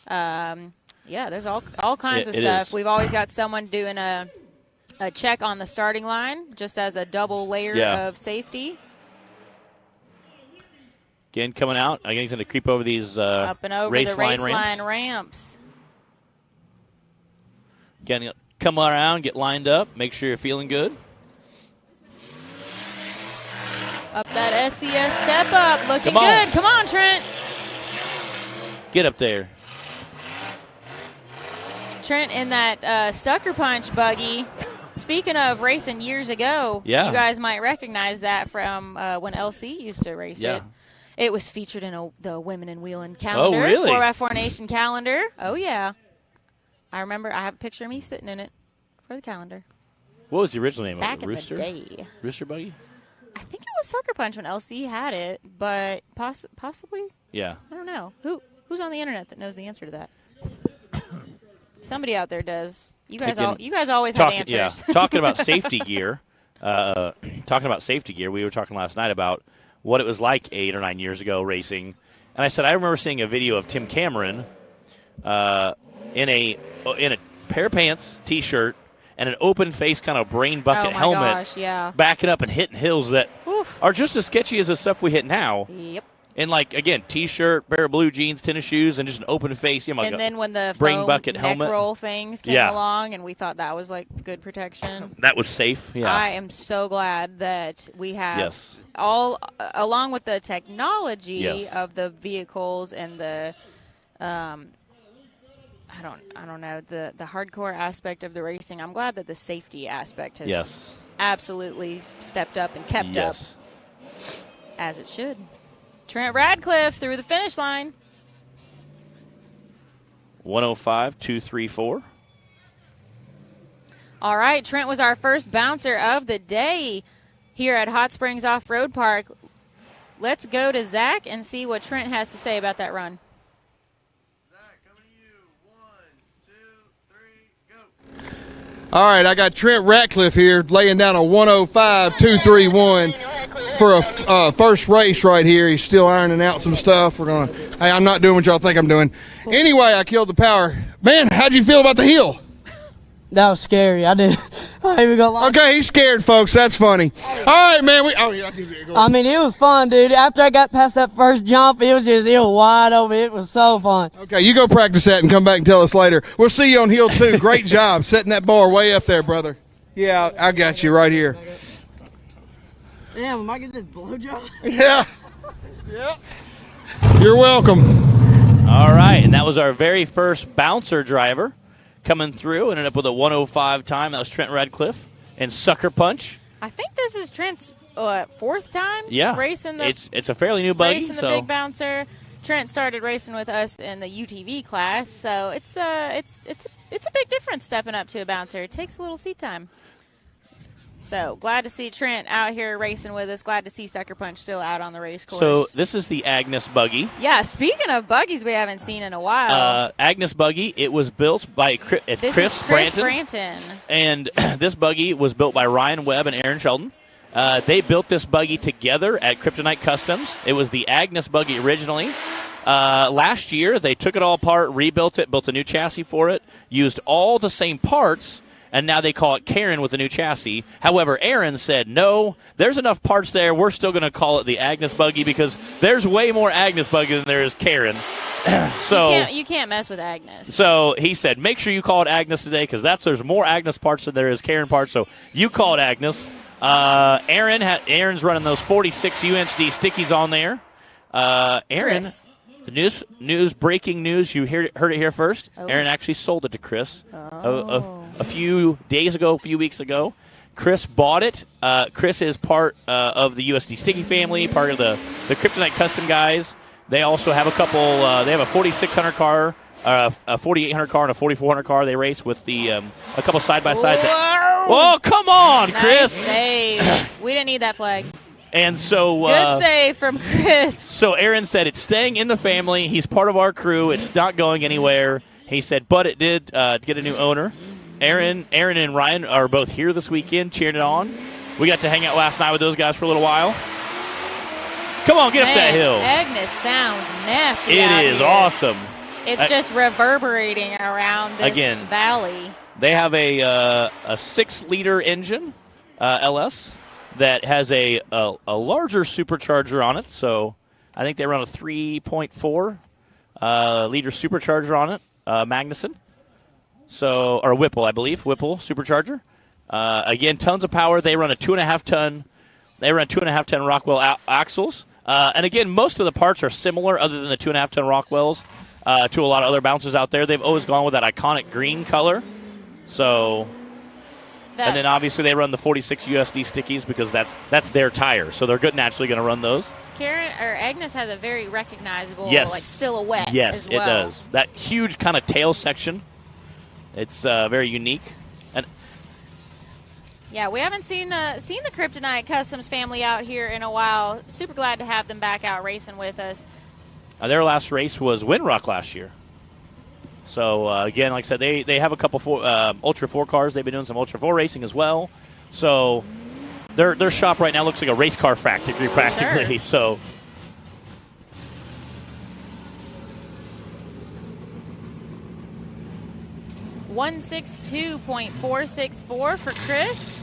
S2: There's all kinds of stuff.
S1: Is.
S2: We've always got someone doing a check on the starting line just as a double layer of safety.
S1: Again, coming out. Again, he's going to creep over these
S2: up and over
S1: race
S2: the race
S1: line
S2: ramps.
S1: Again, come around, get lined up, make sure you're feeling good.
S2: Up that SCS step up, looking good. Come on, Trent.
S1: Get up there.
S2: Trent in that sucker punch buggy. Speaking of racing years ago, you guys might recognize that from when LC used to race it. It was featured in the Women in Wheeling calendar.
S1: Oh, really?
S2: 4x4 Nation calendar. Oh, yeah. I remember I have a picture of me sitting in it for the calendar.
S1: What was the original name
S2: Back
S1: of it?
S2: in
S1: Rooster?
S2: the day.
S1: Rooster Buggy?
S2: I think it was Sucker Punch when LC had it, but possibly?
S1: Yeah.
S2: I don't know. Who's on the internet that knows the answer to that? Somebody out there does. You guys always have answers.
S1: Yeah. Talking about safety gear. We were talking last night about what it was like 8 or 9 years ago racing. And I said, I remember seeing a video of Tim Cameron in a pair of pants, T-shirt, and an open face kind of brain bucket helmet, backing up and hitting hills that are just as sketchy as the stuff we hit now.
S2: Yep.
S1: And like again, T-shirt, pair of blue jeans, tennis shoes, and just an open face.
S2: And then when the
S1: brain
S2: foam
S1: bucket
S2: neck
S1: helmet
S2: roll things came along, and we thought that was like good protection.
S1: That was safe. Yeah.
S2: I am so glad that we have all, along with the technology of the vehicles and the, I don't know, the hardcore aspect of the racing. I'm glad that the safety aspect has absolutely stepped up and kept up as it should. Trent Radcliffe through the finish line.
S1: 105.234.
S2: All right, Trent was our first bouncer of the day here at Hot Springs Off-Road Park. Let's go to Zach and see what Trent has to say about that run.
S3: Zach, coming to you. 1, 2, 3, go.
S8: All right, I got Trent Ratcliffe here laying down a 105.231 for a first race right here. He's still ironing out some stuff. Hey, I'm not doing what y'all think I'm doing. Anyway, I killed the power. Man, how'd you feel about the hill?
S13: That was scary. I ain't even gonna lie.
S8: Okay, he's scared, folks. That's funny. All right, man.
S13: I mean, it was fun, dude. After I got past that first jump, it was wide open. It was so fun.
S8: Okay, you go practice that and come back and tell us later. We'll see you on hill 2. Great job setting that bar way up there, brother. Yeah, I got you right here.
S13: Damn, am I getting this blowjob?
S8: Yeah. You're welcome.
S1: All right, and that was our very first bouncer driver coming through. Ended up with a 105 time. That was Trent Radcliffe and Sucker Punch.
S2: I think this is Trent's fourth time racing the
S1: it's a fairly new buggy.
S2: Racing the big bouncer. Trent started racing with us in the UTV class, so it's a big difference stepping up to a bouncer. It takes a little seat time. So glad to see Trent out here racing with us. Glad to see Sucker Punch still out on the race course.
S1: So this is the Agnes buggy.
S2: Yeah, speaking of buggies we haven't seen in a while.
S1: Agnes buggy, it was built by Chris Branton. And this buggy was built by Ryan Webb and Aaron Sheldon. They built this buggy together at Kryptonite Customs. It was the Agnes buggy originally. Last year, they took it all apart, rebuilt it, built a new chassis for it, used all the same parts, and now they call it Karen with a new chassis. However, Aaron said, no, there's enough parts there. We're still going to call it the Agnes buggy because there's way more Agnes buggy than there is Karen. So
S2: you can't mess with Agnes.
S1: So he said, make sure you call it Agnes today because there's more Agnes parts than there is Karen parts. So you call it Agnes. Aaron's running those 46 UNCD stickies on there. Aaron,
S2: Chris.
S1: the breaking news. You heard it here first.
S2: Oh.
S1: Aaron actually sold it to Chris a few weeks ago. Chris bought it. Chris is part of the USD Sticky family, part of the Kryptonite Custom guys. They also have a couple. They have a 4600 car, a 4800 car, and a 4400 car. They race with the a couple side by sides. Oh, come on, Chris!
S2: Nice save. We didn't need that flag.
S1: And so
S2: good save from Chris.
S1: So Aaron said it's staying in the family. He's part of our crew. It's not going anywhere. He said, but it did get a new owner. Aaron and Ryan are both here this weekend cheering it on. We got to hang out last night with those guys for a little while. Come on, get up that hill.
S2: Agnes sounds nasty.
S1: It is awesome.
S2: It's just reverberating around this valley.
S1: They have a 6-liter engine, LS, that has a larger supercharger on it. So I think they run a 3.4 liter supercharger on it, Magnuson. So, or Whipple, I believe, Whipple supercharger. Again, tons of power. They run a 2.5 ton. They run 2.5 ton Rockwell axles. And again, most of the parts are similar, other than the 2.5 ton Rockwells, to a lot of other bouncers out there. They've always gone with that iconic green color. So, and then obviously they run the 46 USD stickies because that's their tire. So they're good naturally going to run those.
S2: Agnes has a very recognizable silhouette.
S1: Yes,
S2: as well.
S1: It does. That huge kind of tail section. It's very unique. And
S2: yeah, we haven't seen the Kryptonite Customs family out here in a while. Super glad to have them back out racing with us.
S1: Their last race was Windrock last year. So, again, like I said, they have a couple Ultra 4 cars. They've been doing some Ultra 4 racing as well. So their shop right now looks like a race car factory practically.
S2: Sure.
S1: So
S2: 162.464 for Chris.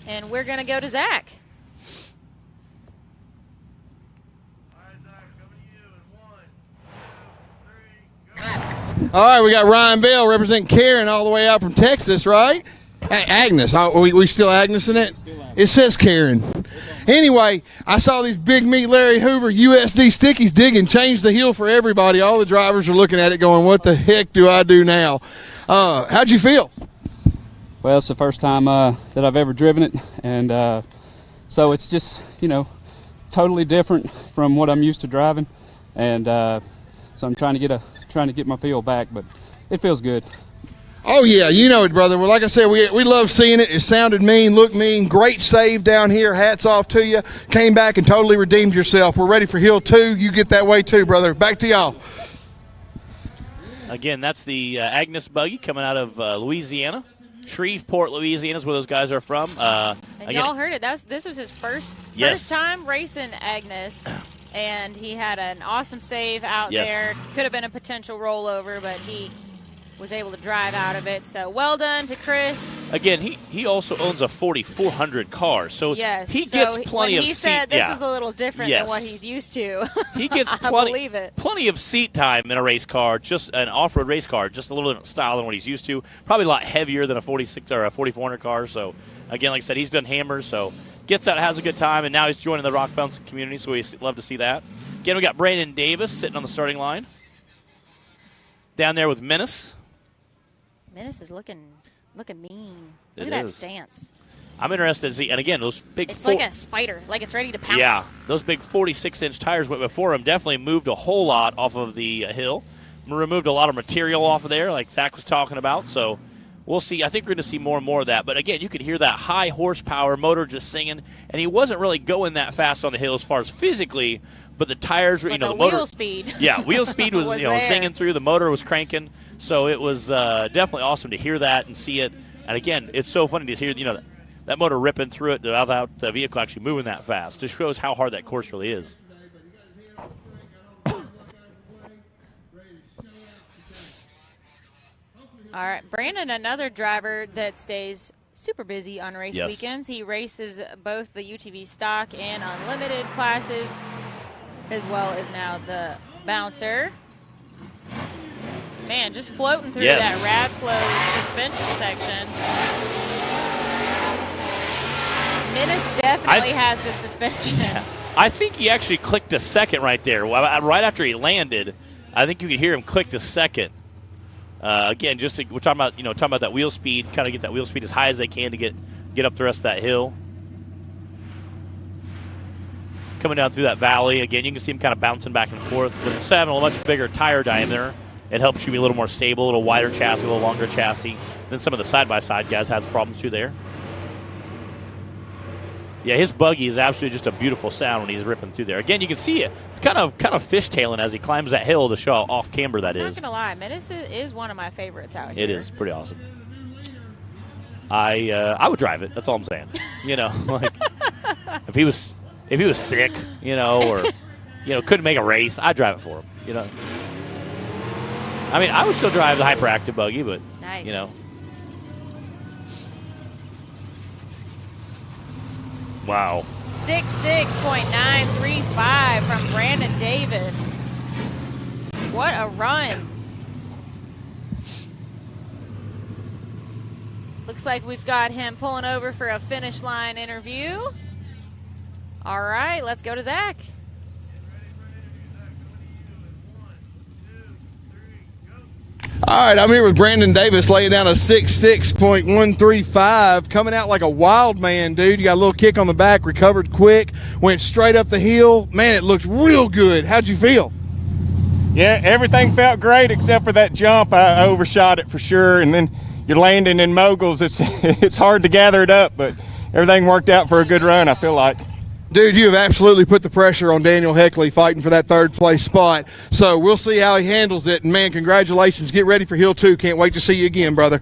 S2: And we're going to go to Zach.
S8: All right, we got Ryan Bell representing Karen all the way out from Texas, right? Agnes. We still Agnes in it? It says Karen. Anyway, I saw these Big Meat Larry Hoover USD stickies digging, changed the heel for everybody. All the drivers are looking at it going, what the heck do I do now? How'd you feel?
S14: Well, it's the first time that I've ever driven it, and so it's just, totally different from what I'm used to driving, and so I'm trying to get my feel back, but it feels good.
S8: Oh, yeah, you know it, brother. Well, like I said, we love seeing it. It sounded mean, looked mean. Great save down here. Hats off to you. Came back and totally redeemed yourself. We're ready for Hill 2. You get that way too, brother. Back to y'all.
S1: Again, that's the Agnes buggy coming out of Louisiana. Shreveport, Louisiana is where those guys are from.
S2: And y'all heard it. This was his first time racing Agnes, and he had an awesome save out there. Could have been a potential rollover, but he was able to drive out of it. So well done to Chris.
S1: Again, he also owns a 4400 car, so he gets plenty of seat.
S2: He said this is a little different than what he's used to.
S1: He gets plenty of seat time in a race car, just an off-road race car, just a little different style than what he's used to. Probably a lot heavier than a 46 or a 4400 car. So again, like I said, he's done hammers, so gets out, has a good time, and now he's joining the rock bouncing community. So we love to see that. Again, we got Brandon Davis sitting on the starting line. Down there with Menace.
S2: Menace is looking mean. Look at that stance.
S1: I'm interested to see, and again, those big.
S2: It's like a spider, like it's ready to pounce.
S1: Yeah, those big 46-inch tires went before him. Definitely moved a whole lot off of the hill. Removed a lot of material off of there, like Zach was talking about. So we'll see. I think we're going to see more and more of that. But again, you could hear that high horsepower motor just singing, and he wasn't really going that fast on the hill as far as physically. But the tires were,
S2: the
S1: motor.
S2: Wheel speed.
S1: Yeah, wheel speed was, singing through. The motor was cranking. So it was definitely awesome to hear that and see it. And again, it's so funny to hear, that motor ripping through it without the vehicle actually moving that fast. Just shows how hard that course really is.
S2: All right, Brandon, another driver that stays super busy on race weekends. He races both the UTV stock and unlimited classes, as well as now the bouncer. Man, just floating through that rad flow suspension section. Menace definitely has the suspension.
S1: Yeah. I think he actually clicked a second right there. Right after he landed, I think you could hear him click a second. Again, we're talking about that wheel speed, kind of get that wheel speed as high as they can to get up the rest of that hill. Coming down through that valley, again, you can see him kind of bouncing back and forth. With having a much bigger tire diameter, it helps you be a little more stable, a little wider chassis, a little longer chassis than some of the side-by-side guys have problems too there. Yeah, his buggy is absolutely just a beautiful sound when he's ripping through there. Again, you can see it kind of fishtailing as he climbs that hill to show how off camber that is.
S2: I'm not gonna lie, Menace is one of my favorites out here.
S1: It is pretty awesome. I would drive it. That's all I'm saying. You know, like if he was sick, you know, or couldn't make a race, I'd drive it for him. You know, I mean, I would still drive the hyperactive buggy, but
S2: nice.
S1: You know. Wow.
S2: 66.935 from Brandon Davis. What a run. Looks like we've got him pulling over for a finish line interview. All right, let's go to Zach.
S8: All right, I'm here with Brandon Davis laying down a 66.135, coming out like a wild man, dude. You got a little kick on the back, recovered quick, went straight up the hill. Man, it looks real good. How'd you feel?
S15: Yeah, everything felt great except for that jump. I overshot it for sure, and then you're landing in moguls. It's hard to gather it up, but everything worked out for a good run, I feel like.
S8: Dude, you have absolutely put the pressure on Daniel Heckley fighting for that third place spot. So we'll see how he handles it. And, man, congratulations. Get ready for Hill 2. Can't wait to see you again, brother.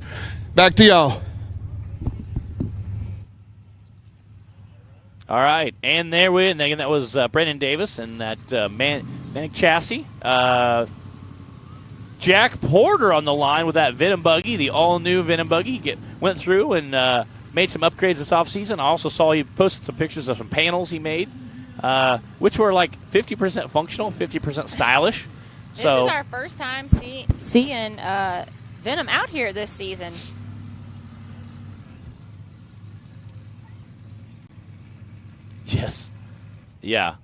S8: Back to y'all.
S1: All right, and there we again. That was Brandon Davis and that Branik chassis. Jack Porter on the line with that Venom buggy, the all-new Venom buggy. Went through and made some upgrades this offseason. I also saw he posted some pictures of some panels he made, which were like 50% functional, 50% stylish.
S2: This is our first time seeing Venom out here this season.
S1: Yes. Yeah.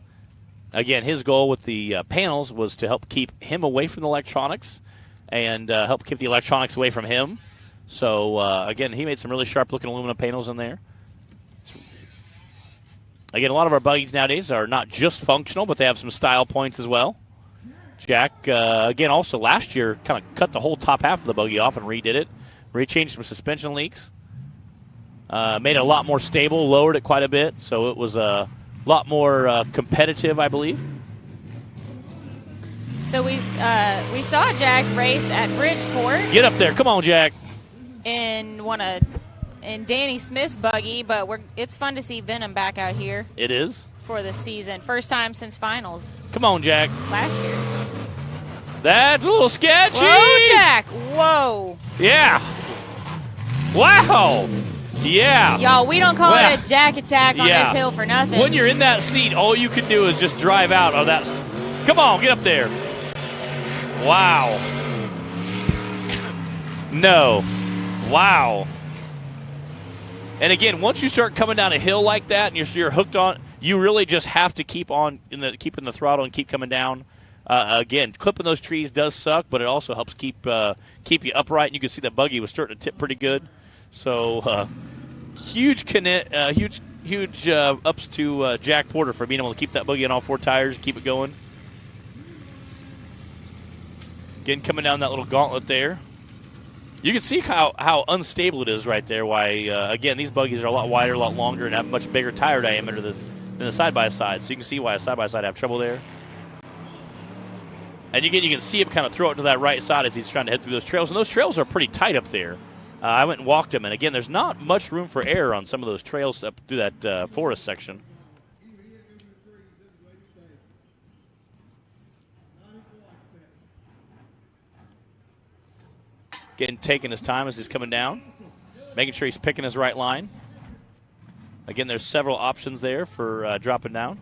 S1: Again, his goal with the panels was to help keep him away from the electronics and help keep the electronics away from him. So, again, he made some really sharp-looking aluminum panels in there. Again, a lot of our buggies nowadays are not just functional, but they have some style points as well. Jack, again, also last year kind of cut the whole top half of the buggy off and redid it. Rechanged some suspension leaks. Made it a lot more stable, lowered it quite a bit, so it was a lot more competitive, I believe.
S2: So we saw Jack race at Bridgeport.
S1: Get up there. Come on, Jack.
S2: In Danny Smith's buggy, but it's fun to see Venom back out here.
S1: It is.
S2: For the season. First time since finals.
S1: Come on, Jack.
S2: Last year.
S1: That's a little sketchy.
S2: Whoa, Jack. Whoa.
S1: Yeah. Wow. Yeah.
S2: Y'all, we don't call it a Jack attack on this hill for nothing.
S1: When you're in that seat, all you can do is just drive out of that. Come on, get up there. Wow. No. Wow. And again, once you start coming down a hill like that and you're hooked on, you really just have to keep on keeping the throttle and keep coming down. Again, clipping those trees does suck, but it also helps keep you upright. And you can see the buggy was starting to tip pretty good. So huge ups to Jack Porter for being able to keep that buggy on all four tires and keep it going. Again, coming down that little gauntlet there. You can see how unstable it is right there. Why, again, these buggies are a lot wider, a lot longer, and have a much bigger tire diameter than the side-by-side. So you can see why a side-by-side have trouble there. And again, you can see him kind of throw it to that right side as he's trying to head through those trails. And those trails are pretty tight up there. I went and walked them. And again, there's not much room for error on some of those trails up through that forest section. Again, taking his time as he's coming down, making sure he's picking his right line. Again, there's several options there for dropping down.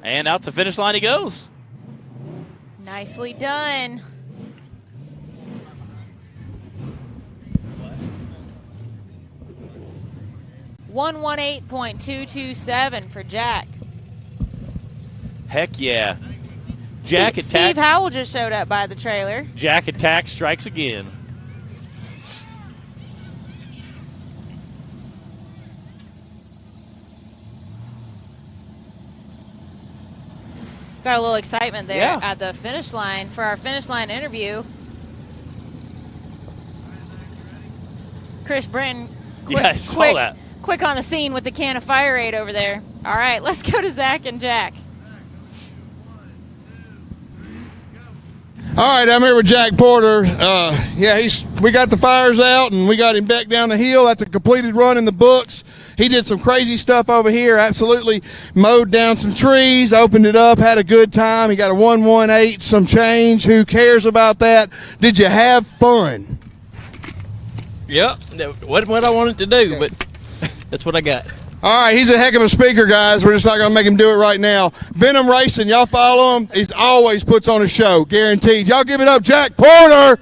S1: And out the finish line he goes.
S2: Nicely done. $118.227 for Jack.
S1: Heck yeah. Jack attack.
S2: Steve Howell just showed up by the trailer.
S1: Jack attack strikes again.
S2: Got a little excitement there at the finish line for our finish line interview. Chris Britton, quick on the scene with the can of Fire Aid over there. All right, let's go to Zach and Jack.
S8: All right, I'm here with Jack Porter. We got the fires out and we got him back down the hill. That's a completed run in the books. He did some crazy stuff over here. Absolutely mowed down some trees, opened it up, had a good time. He got a 118, some change. Who cares about that? Did you have fun?
S16: Yep, that wasn't what I wanted to do, but that's what I got.
S8: All right, he's a heck of a speaker, guys. We're just not going to make him do it right now. Venom Racing, y'all follow him. He always puts on a show, guaranteed. Y'all give it up, Jack Porter.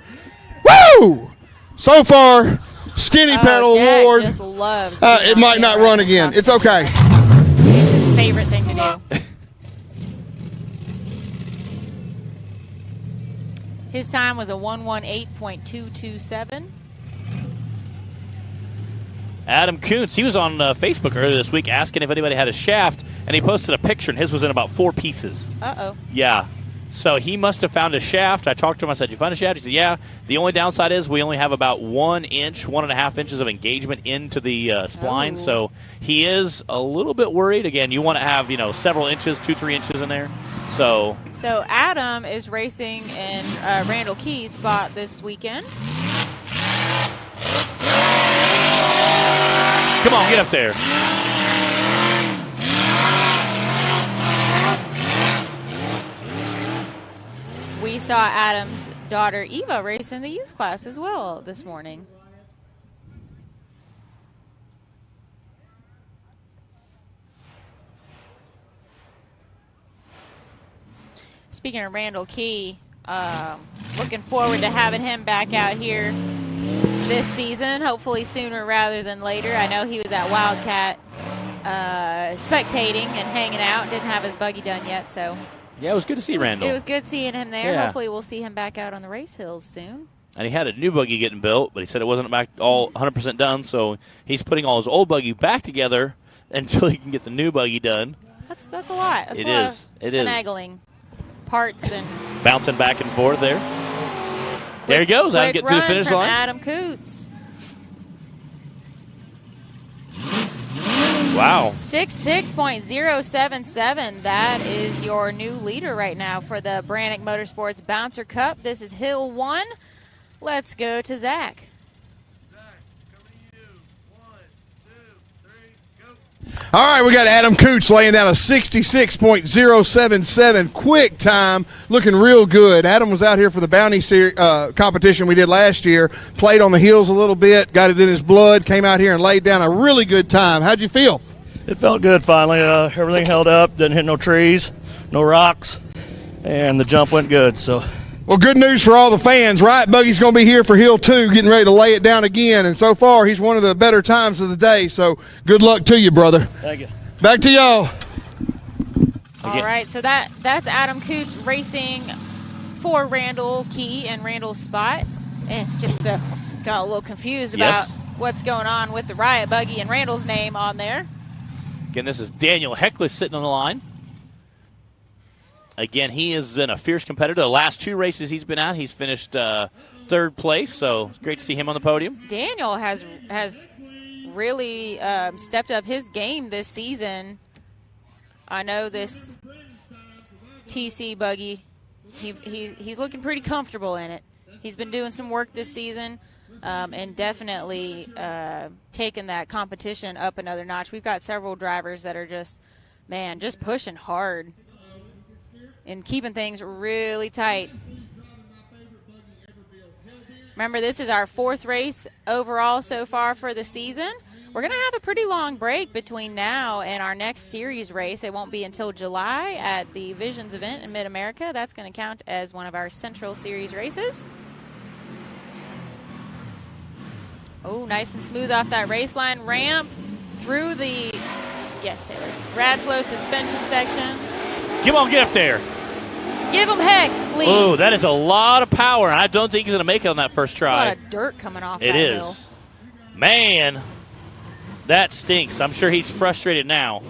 S8: Woo! So far, Skinny Pedal
S2: Jack
S8: Award.
S2: Just loves
S8: It might not run again. It's okay.
S2: It's his favorite thing to do. His time was a 118.227.
S1: Adam Kuntz, he was on Facebook earlier this week asking if anybody had a shaft, and he posted a picture, and his was in about 4 pieces.
S2: Uh-oh.
S1: Yeah. So he must have found a shaft. I talked to him. I said, "You found a shaft?" He said, "Yeah. The only downside is we only have about 1 inch, 1.5 inches of engagement into the spline."
S2: Oh.
S1: So he is a little bit worried. Again, you want to have, several inches, 2-3 inches in there. So
S2: Adam is racing in Randall Key's spot this weekend.
S1: come on, get up there.
S2: We saw Adam's daughter Eva race in the youth class as well this morning. Speaking of Randall Key, looking forward to having him back out here this season, hopefully sooner rather than later. I know he was at Wildcat spectating and hanging out, didn't have his buggy done yet, so.
S1: Yeah, it was good to see Randall.
S2: It was good seeing him there.
S1: Yeah.
S2: Hopefully we'll see him back out on the race hills soon.
S1: And he had a new buggy getting built, but he said it wasn't back all 100% done, so he's putting all his old buggy back together until he can get the new buggy done.
S2: That's a lot. That's
S1: It
S2: a lot
S1: is.
S2: of
S1: It is.
S2: finagling parts and
S1: Bouncing back and forth there. There he goes. Adam
S2: quick
S1: getting to the
S2: run
S1: finish
S2: from
S1: line.
S2: Adam Coots.
S1: Wow.
S2: 66.077. That is your new leader right now for the Branik Motorsports Bouncer Cup. This is Hill 1. Let's go to Zach.
S8: All right, we got Adam Coots laying down a 66.077 quick time, looking real good. Adam was out here for the bounty competition we did last year, played on the hills a little bit, got it in his blood, came out here and laid down a really good time. How'd you feel?
S17: It felt good finally. Everything held up, didn't hit no trees, no rocks, and the jump went good. So.
S8: Well, good news for all the fans, right? Buggy's going to be here for Hill 2, getting ready to lay it down again. And so far, he's one of the better times of the day. So good luck to you, brother.
S17: Thank you.
S8: Back to y'all.
S2: All right, so that's Adam Coots racing for Randall Key and Randall's spot. And just got a little confused about what's going on with the Riot Buggy and Randall's name on there.
S1: Again, this is Daniel Heckler sitting on the line. Again, he is in a fierce competitor. The last 2 races he's been at, he's finished 3rd place, so it's great to see him on the podium.
S2: Daniel has really stepped up his game this season. I know this TC buggy, he's looking pretty comfortable in it. He's been doing some work this season and definitely taking that competition up another notch. We've got several drivers that are just pushing hard and keeping things really tight. Remember, this is our 4th race overall so far for the season. We're going to have a pretty long break between now and our next series race. It won't be until July at the Visions event in Mid-America. That's going to count as one of our Central Series races. Oh, nice and smooth off that race line ramp through the, Taylor, Radflow suspension section.
S1: Come on, get up there.
S2: Give him heck, Lee.
S1: Oh, that is a lot of power, and I don't think he's going to make it on that first try.
S2: A lot of dirt coming off
S1: It
S2: that
S1: is.
S2: hill.
S1: Man, that stinks. I'm sure he's frustrated now.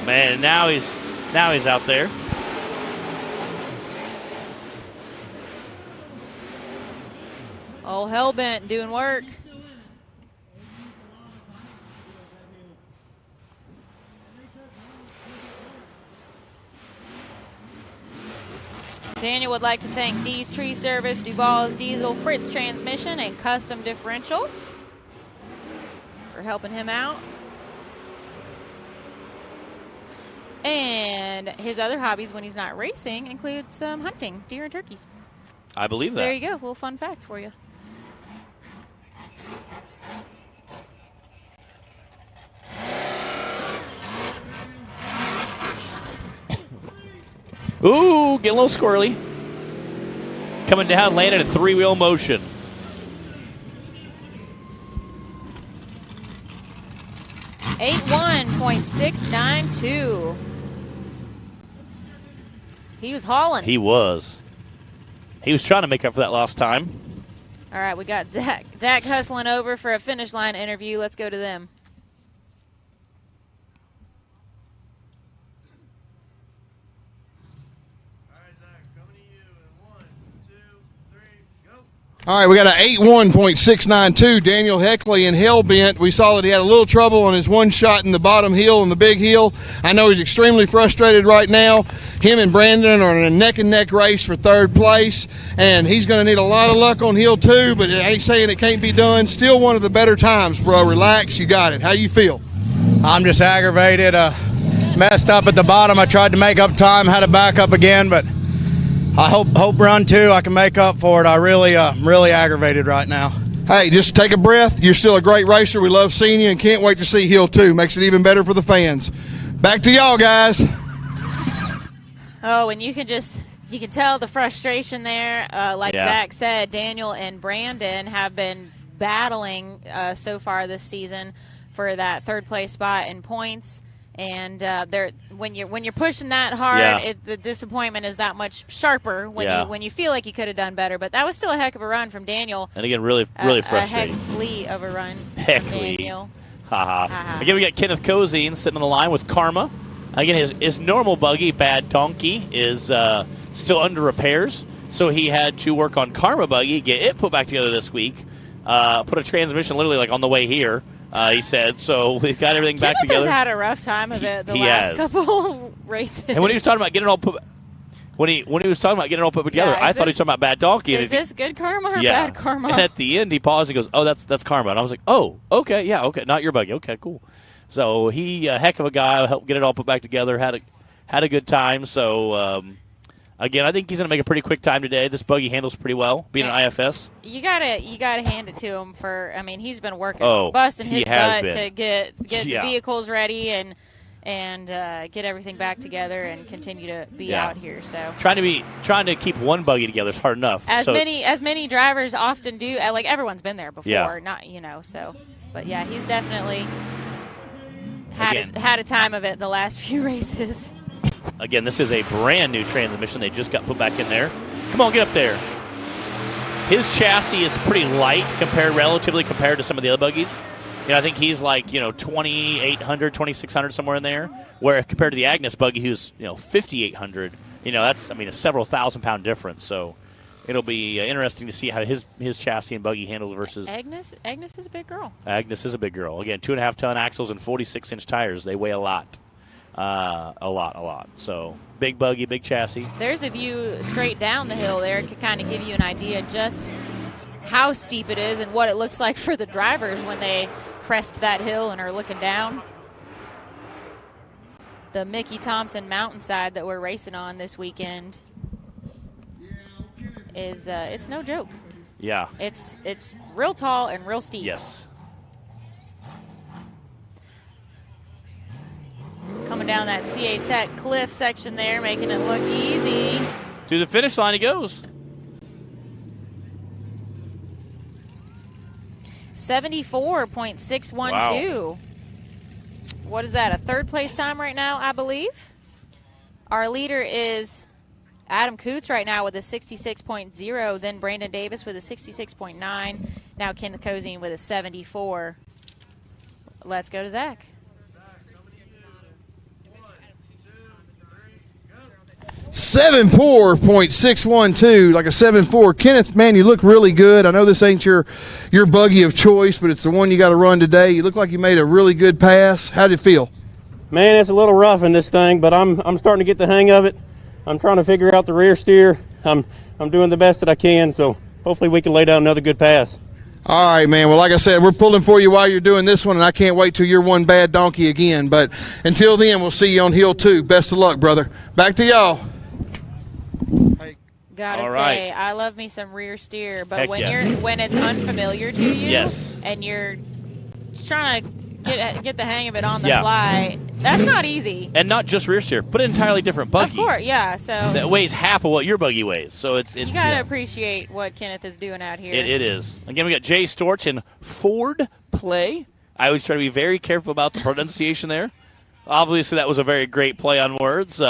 S1: Man, now he's out there.
S2: Old Hellbent doing work. Daniel would like to thank Dee's Tree Service, Duval's Diesel, Fritz Transmission, and Custom Differential for helping him out. And his other hobbies when he's not racing include some hunting, deer and turkeys.
S1: I believe that.
S2: There you go, a little fun fact for you.
S1: Ooh, getting a little squirrely. Coming down, landed in three-wheel motion.
S2: .692. He was hauling.
S1: He was. He was trying to make up for that lost time.
S2: All right, we got Zach. Zach hustling over for a finish line interview. Let's go to them.
S8: All right, we got an 81.692, Daniel Heckley and Hellbent. We saw that he had a little trouble on his one shot in the bottom hill and the big hill. I know he's extremely frustrated right now. Him and Brandon are in a neck-and-neck race for third place, and he's going to need a lot of luck on hill 2, but it ain't saying it can't be done. Still one of the better times, bro. Relax, you got it. How you feel?
S18: I'm just aggravated. Messed up at the bottom. I tried to make up time, had to back up again, but I hope run 2 I can make up for it. I really aggravated right now.
S8: Hey, just take a breath. You're still a great racer. We love seeing you and can't wait to see hill 2. Makes it even better for the fans. Back to y'all, guys.
S2: Oh, and you can tell the frustration there. Like Zach said, Daniel and Brandon have been battling so far this season for that third place spot in points. And when you're pushing that hard, the disappointment is that much sharper when you feel like you could have done better. But that was still a heck of a run from Daniel.
S1: And again, really frustrating.
S2: A Heckley of a run from Daniel.
S1: Again, we got Kenneth Cozine sitting on the line with Karma. Again, his normal buggy, Bad Donkey, is still under repairs. So he had to work on Karma buggy, get it put back together this week. Put a transmission literally like on the way here. He said, so we've got everything back together.
S2: Has had a rough time of it the last couple races.
S1: And when he was talking about getting it all put, when he was talking about getting it all put together, I thought he was talking about Bad Donkey.
S2: Is this good karma or bad karma?
S1: And at the end, he paused and goes, "Oh, that's Karma." And I was like, "Oh, okay, okay, not your buggy. Okay, cool." So he, a heck of a guy, helped get it all put back together. Had a good time. So. Again, I think he's going to make a pretty quick time today. This buggy handles pretty well, being an IFS.
S2: You gotta hand it to him for. I mean, he's been working, busting his butt to get the vehicles ready and get everything back together and continue to be out here. So
S1: trying to keep one buggy together is hard enough.
S2: As many drivers often do. Like everyone's been there before, not so. But yeah, he's definitely had a time of it the last few races.
S1: Again, this is a brand new transmission. They just got put back in there. Come on, get up there. His chassis is pretty light relatively compared to some of the other buggies. I think he's like 2,800, 2,600 somewhere in there. Where compared to the Agnes buggy, who's 5,800. That's a several thousand-pound difference. So it'll be interesting to see how his chassis and buggy handle versus
S2: Agnes. Agnes is a big girl.
S1: Agnes is a big girl. Again, 2.5-ton axles and 46-inch tires. They weigh a lot. A lot. So big buggy, big chassis.
S2: There's a view straight down the hill there. It could kind of give you an idea just how steep it is and what it looks like for the drivers when they crest that hill and are looking down. The Mickey Thompson mountainside that we're racing on this weekend is it's no joke.
S1: Yeah.
S2: It's real tall and real steep.
S1: Yes.
S2: Coming down that CA Tech cliff section there, making it look easy.
S1: To the finish line he goes.
S2: 74.612.
S1: Wow.
S2: What is that, a third place time right now, I believe? Our leader is Adam Coots right now with a 66.0, then Brandon Davis with a 66.9, now Kenneth Cozine with a 74. Let's go to Zach.
S8: 7.4.612, like a 7.4. Kenneth, man, you look really good. I know this ain't your buggy of choice, but it's the one you got to run today. You look like you made a really good pass. How did it feel?
S19: Man, it's a little rough in this thing, but I'm starting to get the hang of it. I'm trying to figure out the rear steer. I'm doing the best that I can, so hopefully we can lay down another good pass.
S8: All right, man. Well, like I said, we're pulling for you while you're doing this one, and I can't wait till you're one bad donkey again. But until then, we'll see you on Hill 2. Best of luck, brother. Back to y'all.
S2: Gotta
S1: All
S2: say,
S1: right.
S2: I love me some rear steer, but
S1: Heck
S2: when
S1: yeah.
S2: when it's unfamiliar to you,
S1: Yes.
S2: and you're trying to get the hang of it on the
S1: Yeah.
S2: fly, that's not easy.
S1: And not just rear steer, but an entirely different buggy.
S2: Of course, yeah. So
S1: That weighs half of what your buggy weighs. So it's
S2: you gotta appreciate what Kenneth is doing out here.
S1: It is. Again, we got Jay Storch in Ford Play. I always try to be very careful about the pronunciation there. Obviously, that was a very great play on words.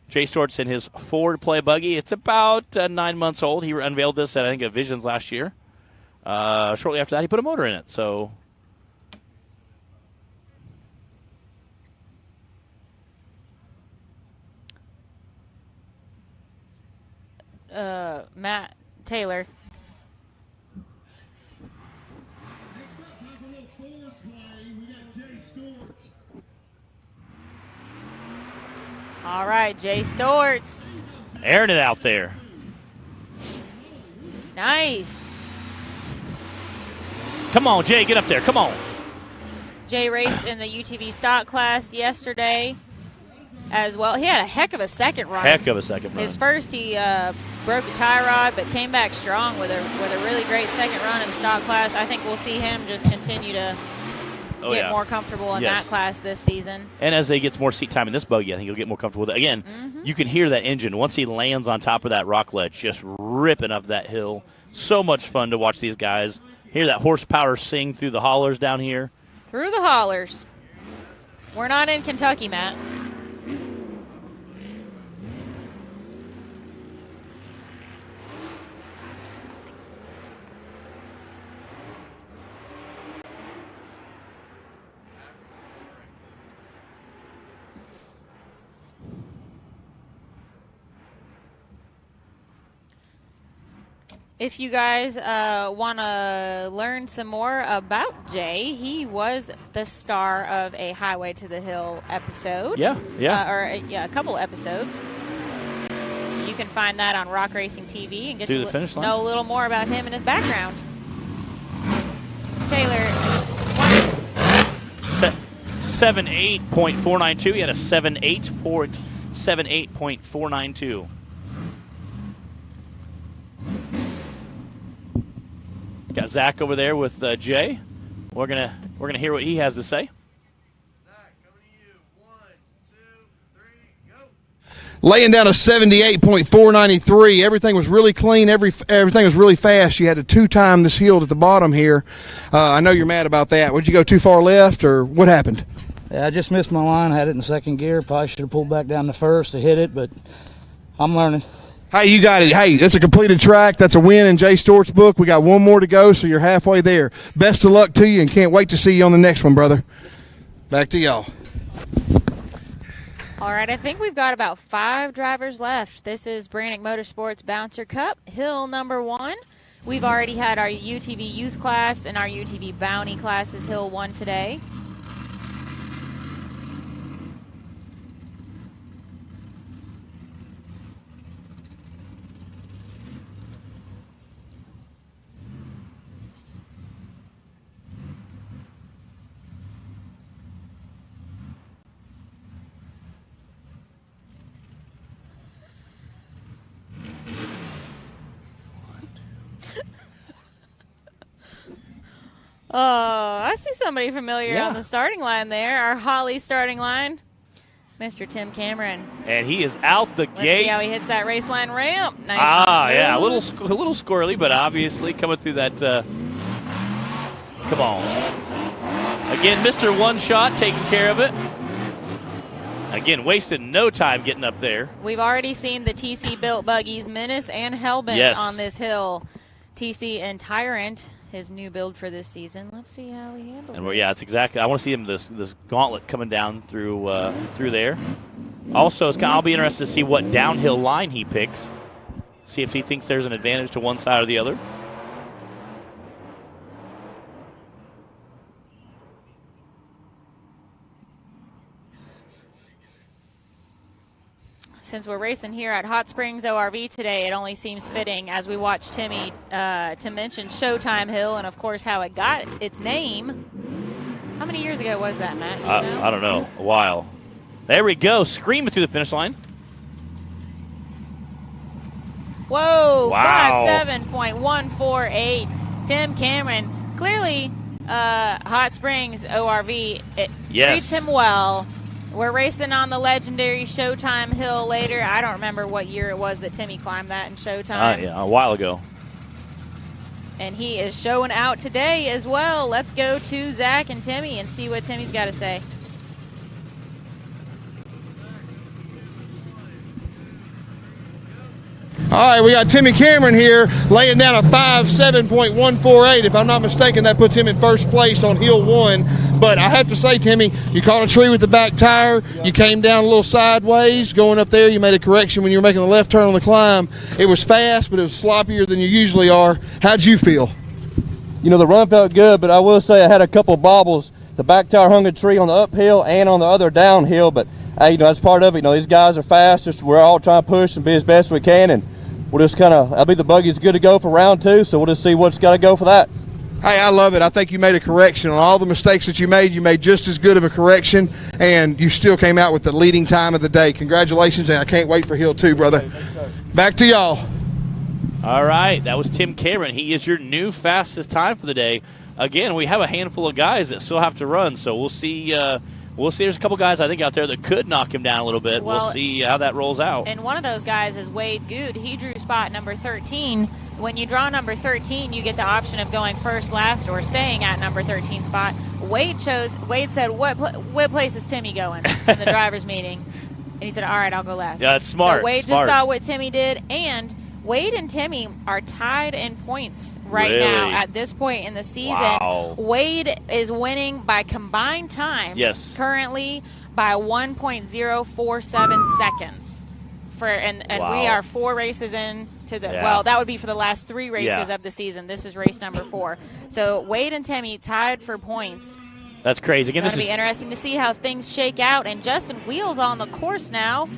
S1: Jay Storch in his Ford Play buggy. It's about 9 months old. He unveiled this at, I think, at Visions last year. Shortly after that, he put a motor in it. So
S2: Matt Taylor. All right, Jay Storts.
S1: airing it out there.
S2: Nice.
S1: Come on, Jay, get up there. Come on.
S2: Jay raced in the UTV stock class yesterday as well. He had a heck of a second run.
S1: Heck of a second run.
S2: His first, he broke a tie rod, but came back strong with a really great second run in the stock class. I think we'll see him just continue to get more comfortable in that class this season.
S1: And as he gets more seat time in this buggy, I think he'll get more comfortable with it. Again, you can hear that engine once he lands on top of that rock ledge, just ripping up that hill. So much fun to watch these guys. Hear that horsepower sing through the hollers down here.
S2: Through the hollers. We're not in Kentucky, Matt. If you guys want to learn some more about Jay, he was the star of a Highway to the Hill episode. A couple episodes. You can find that on Rock Racing TV and get
S1: Through
S2: to
S1: the finish line.
S2: know a little more about him and his background. Taylor.
S1: 78.492. He had a 78.492. Got Zach over there with Jay. We're gonna hear what he has to say.
S8: Laying down a 78.493. Everything was really clean. Everything was really fast. You had to two-time this hill at the bottom here. I know you're mad about that. Would you go too far left, or what happened?
S20: Yeah, I just missed my line. Had it in second gear. Probably should have pulled back down to first to hit it, but I'm learning.
S8: Hey, you got it. Hey, that's a completed track. That's a win in Jay Stort's book. We got one more to go, so you're halfway there. Best of luck to you, and can't wait to see you on the next one, brother. Back to y'all.
S2: All right, I think we've got about 5 drivers left. This is Branik Motorsports Bouncer Cup, Hill number 1. We've already had our UTV Youth class and our UTV Bounty classes Hill 1 today. Oh, I see somebody familiar on the starting line there. Our Holly starting line, Mr. Tim Cameron.
S1: And he is out the
S2: Let's
S1: gate.
S2: see how he hits that race line ramp. Nice and
S1: Yeah, a
S2: smooth.
S1: little squirrely, but obviously coming through that. Come on. Again, Mr. One Shot taking care of it. Again, wasted no time getting up there.
S2: We've already seen the TC built buggies Menace and Hellbent on this hill. TC and Tyrant, his new build for this season. Let's see how he handles it.
S1: And it's exactly. I want to see him this gauntlet coming down through there. Also, I'll be interested to see what downhill line he picks. See if he thinks there's an advantage to one side or the other.
S2: Since we're racing here at Hot Springs ORV today, it only seems fitting as we watch Timmy to mention Showtime Hill and, of course, how it got its name. How many years ago was that, Matt? Do you know?
S1: I don't know. A while. There we go. Screaming through the finish line.
S2: Whoa.
S1: Wow.
S2: 57.148. Tim Cameron. Clearly, Hot Springs ORV, it treats him well. We're racing on the legendary Showtime Hill later. I don't remember what year it was that Timmy climbed that in Showtime.
S1: Yeah, a while ago.
S2: And he is showing out today as well. Let's go to Zach and Timmy and see what Timmy's got to say.
S8: All right, we got Timmy Cameron here laying down a 57.148. If I'm not mistaken, that puts him in first place on Hill 1. But I have to say, Timmy, you caught a tree with the back tire. You came down a little sideways. Going up there, you made a correction when you were making the left turn on the climb. It was fast, but it was sloppier than you usually are. How'd you feel?
S11: You know, the run felt good, but I will say I had a couple bobbles. The back tire hung a tree on the uphill and on the other downhill, but hey, you know, that's part of it. You know, these guys are fast. We're all trying to push and be as best we can, and we'll just I believe the buggy's good to go for round 2, so we'll just see what's got to go for that.
S8: Hey, I love it. I think you made a correction on all the mistakes that you made. You made just as good of a correction, and you still came out with the leading time of the day. Congratulations, and I can't wait for Hill 2, brother. Back to y'all.
S1: All right, that was Tim Cameron. He is your new fastest time for the day. Again, we have a handful of guys that still have to run, so we'll see. There's a couple guys, I think, out there that could knock him down a little bit.
S2: Well,
S1: we'll see how that rolls out.
S2: And one of those guys is Wade Good. He drew spot number 13. When you draw number 13, you get the option of going first, last, or staying at number 13 spot. Wade said, what place is Timmy going in the driver's meeting? And he said, all right, I'll go last.
S1: Yeah, that's smart.
S2: So Wade just saw what Timmy did, and Wade and Timmy are tied in points right now at this point in the season.
S1: Wow.
S2: Wade is winning by combined times currently by 1.047 seconds. And we are 4 races in to the well, that would be for the last 3 races of the season. This is race number 4. So Wade and Timmy tied for points.
S1: That's crazy. Again,
S2: it's going to be interesting to see how things shake out. And Justin Wheels on the course now.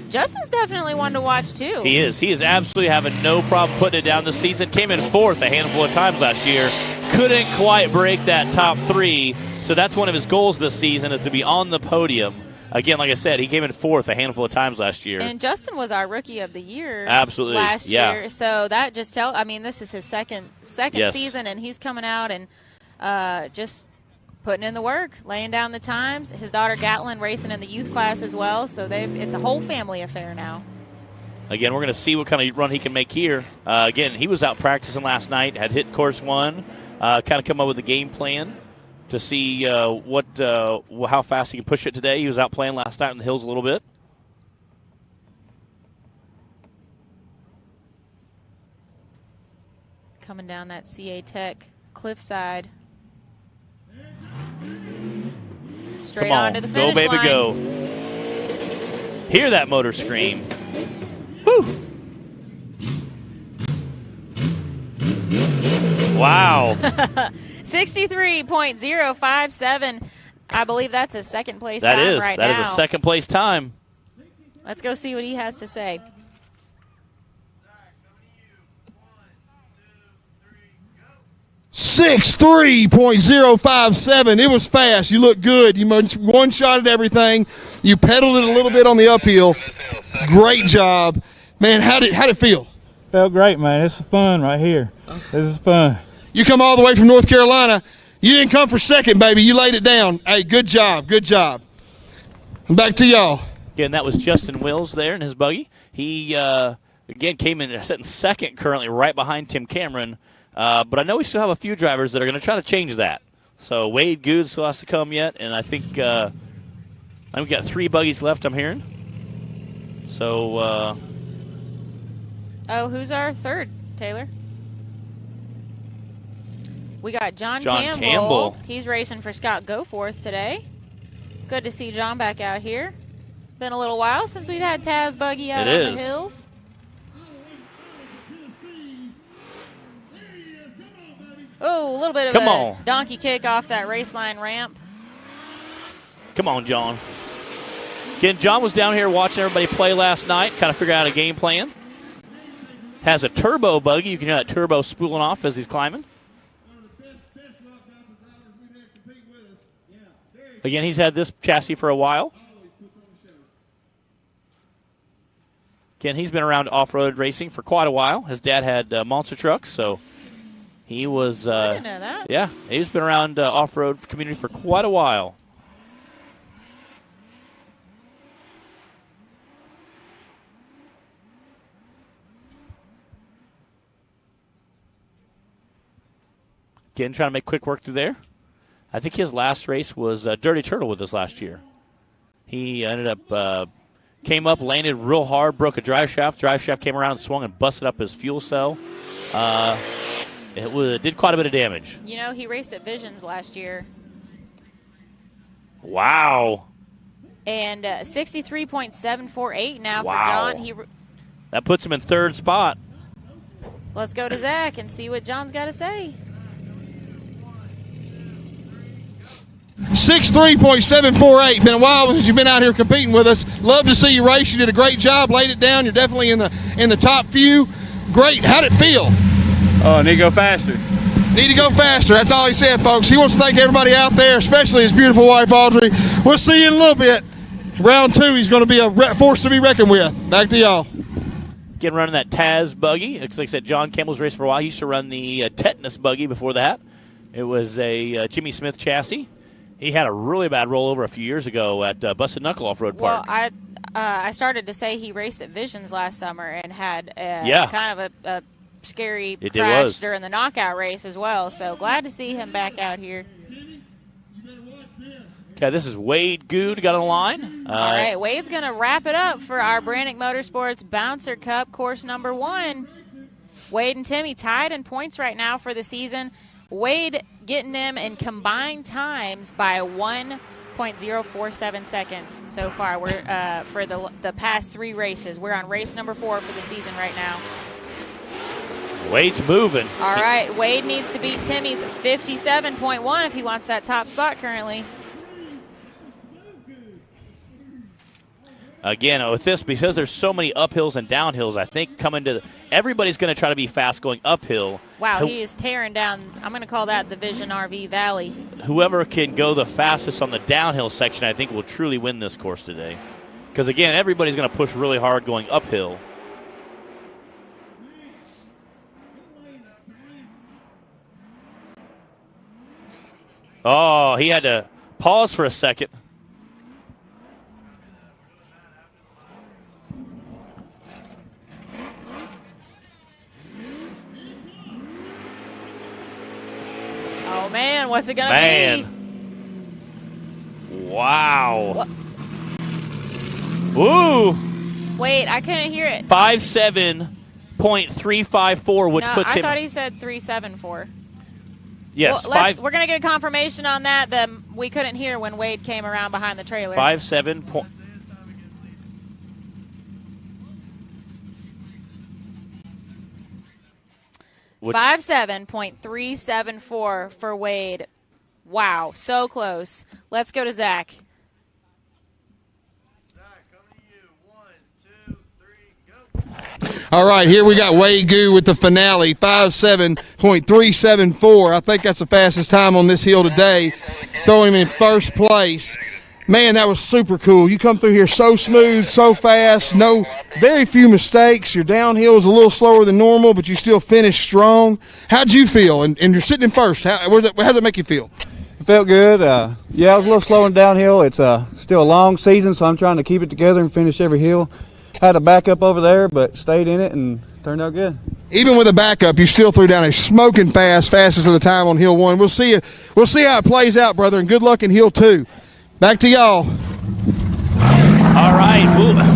S2: Justin's definitely one to watch, too.
S1: He is. He is absolutely having no problem putting it down this season. Came in 4th a handful of times last year. Couldn't quite break that top 3. So that's one of his goals this season, is to be on the podium. Again, like I said, he came in 4th a handful of times last year.
S2: And Justin was our Rookie of the Year
S1: last
S2: year. So that just this is his second season, and he's coming out and just putting in the work, laying down the times. His daughter Gatlin racing in the youth class as well, so it's a whole family affair now.
S1: Again, we're going to see what kind of run he can make here. Again, he was out practicing last night, had hit course 1, kind of come up with a game plan to see how fast he can push it today. He was out playing last night in the hills a little bit.
S2: Coming down that CA Tech cliffside. Straight on to the finish line.
S1: Go, baby, go. Hear that motor scream. Woo! Wow.
S2: 63.057. I believe that's a second place time right now.
S1: That is a second place time.
S2: Let's go see what he has to say.
S8: 63.057. It was fast. You looked good. You one-shotted everything. You pedaled it a little bit on the uphill. Great job. Man, how'd it feel?
S21: Felt great, man. This is fun right here. This is fun.
S8: You come all the way from North Carolina. You didn't come for second, baby. You laid it down. Hey, good job. Good job. Back to y'all.
S1: Again, that was Justin Wills there in his buggy. He, again, came in sitting second currently right behind Tim Cameron. But I know we still have a few drivers that are going to try to change that. So Wade Good still has to come yet, and I think we've got 3 buggies left, I'm hearing. So.
S2: Who's our third, Taylor? We got John Campbell. He's racing for Scott Goforth today. Good to see John back out here. Been a little while since we've had Taz Buggy out on the hills. Oh, a little bit of a donkey kick off that race line ramp.
S1: Come on, John. Again, John was down here watching everybody play last night, kind of figure out a game plan. Has a turbo buggy. You can hear that turbo spooling off as he's climbing. Again, he's had this chassis for a while. Again, he's been around off-road racing for quite a while. His dad had monster trucks, so he was...
S2: I didn't know that.
S1: Yeah, he's been around off-road community for quite a while. Again, trying to make quick work through there. I think his last race was Dirty Turtle with us last year. He ended up, came up, landed real hard, broke a drive shaft. Drive shaft came around and swung and busted up his fuel cell. It did quite a bit of damage.
S2: You know, he raced at Visions last year.
S1: Wow.
S2: And 63.748 now
S1: Wow.
S2: for John.
S1: That puts him in third spot.
S2: Let's go to Zach and see what John's got to say.
S8: 63.748. Been a while since you've been out here competing with us. Love to see you race. You did a great job. Laid it down. You're definitely in the top few. Great. How'd it feel?
S15: Oh, I need to go faster.
S8: Need to go faster. That's all he said, folks. He wants to thank everybody out there, especially his beautiful wife, Audrey. We'll see you in a little bit. Round 2, he's going to be a force to be reckoned with. Back to y'all.
S1: Again, running that Taz buggy. Like I said, John Campbell's raced for a while. He used to run the Tetanus buggy before that. It was a Jimmy Smith chassis. He had a really bad rollover a few years ago at Busted Knuckle Off-Road Park.
S2: Well, I started to say he raced at Visions last summer and had kind of a scary crash during the knockout race as well. So glad to see him back out here.
S1: Okay, this is Wade Good got on the line.
S2: All right, Wade's going to wrap it up for our Branik Motorsports Bouncer Cup course number 1. Wade and Timmy tied in points right now for the season. Wade getting them in combined times by 1.047 seconds so far. We're for the past 3 races. We're on race number 4 for the season right now.
S1: Wade's moving.
S2: All right, Wade needs to beat Timmy's 57.1 if he wants that top spot currently.
S1: Again, with this, because there's so many uphills and downhills, I think everybody's going to try to be fast going uphill.
S2: Wow, he is tearing down, I'm going to call that the Vision RV Valley.
S1: Whoever can go the fastest on the downhill section, I think, will truly win this course today. Because, again, everybody's going to push really hard going uphill. Oh, he had to pause for a second.
S2: Oh, man, what's it going to
S1: be? Wow.
S2: What?
S1: Ooh.
S2: Wait, I couldn't hear it.
S1: 57.354, which puts him.
S2: I thought he said 374.
S1: Yes.
S2: Well, we're going to get a confirmation on that. We couldn't hear when Wade came around behind the trailer.
S1: 57.
S2: 57.374 for Wade. Wow, so close. Let's go to Zach.
S8: All right, here we got Wade Goo with the finale, 57.374. I think that's the fastest time on this hill today. Throwing him in first place. Man, that was super cool. You come through here so smooth, so fast, very few mistakes. Your downhill is a little slower than normal, but you still finish strong. How'd you feel? And you're sitting in first. How does it make you feel?
S4: It felt good. Yeah, I was a little slow in downhill. It's still a long season, so I'm trying to keep it together and finish every hill. Had a backup over there, but stayed in it and turned out good.
S8: Even with a backup, you still threw down a smoking fastest of the time on hill 1. We'll see how it plays out, brother, and good luck in hill 2. Back to y'all.
S1: All right,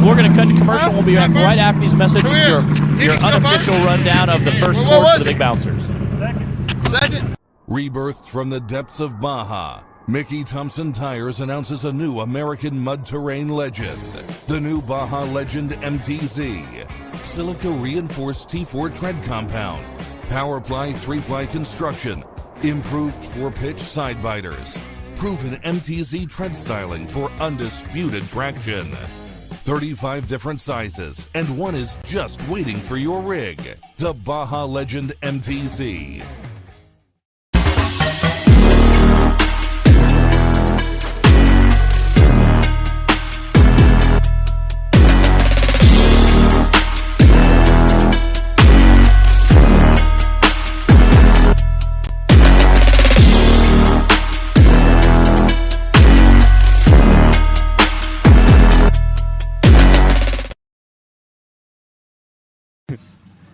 S1: we're going to cut to commercial. We'll be back right after these messages. Your unofficial rundown of the first course of the Big Bouncers.
S5: Second. Rebirthed from the depths of Baja, Mickey Thompson Tires announces a new American mud terrain legend, the new Baja Legend MTZ. Silica reinforced T4 tread compound, power-ply 3-ply construction, improved 4-pitch side biters, proven MTZ tread styling for undisputed traction. 35 different sizes, and one is just waiting for your rig. The Baja Legend MTZ.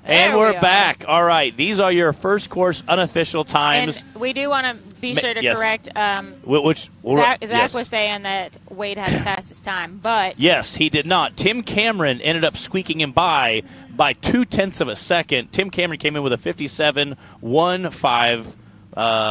S1: And we're back. All right. These are your first course unofficial times.
S2: And we do want to be sure to correct. Zach was saying that Wade had the fastest time, but
S1: yes, he did not. Tim Cameron ended up squeaking him by 0.2 of a second. Tim Cameron came in with a 57.15.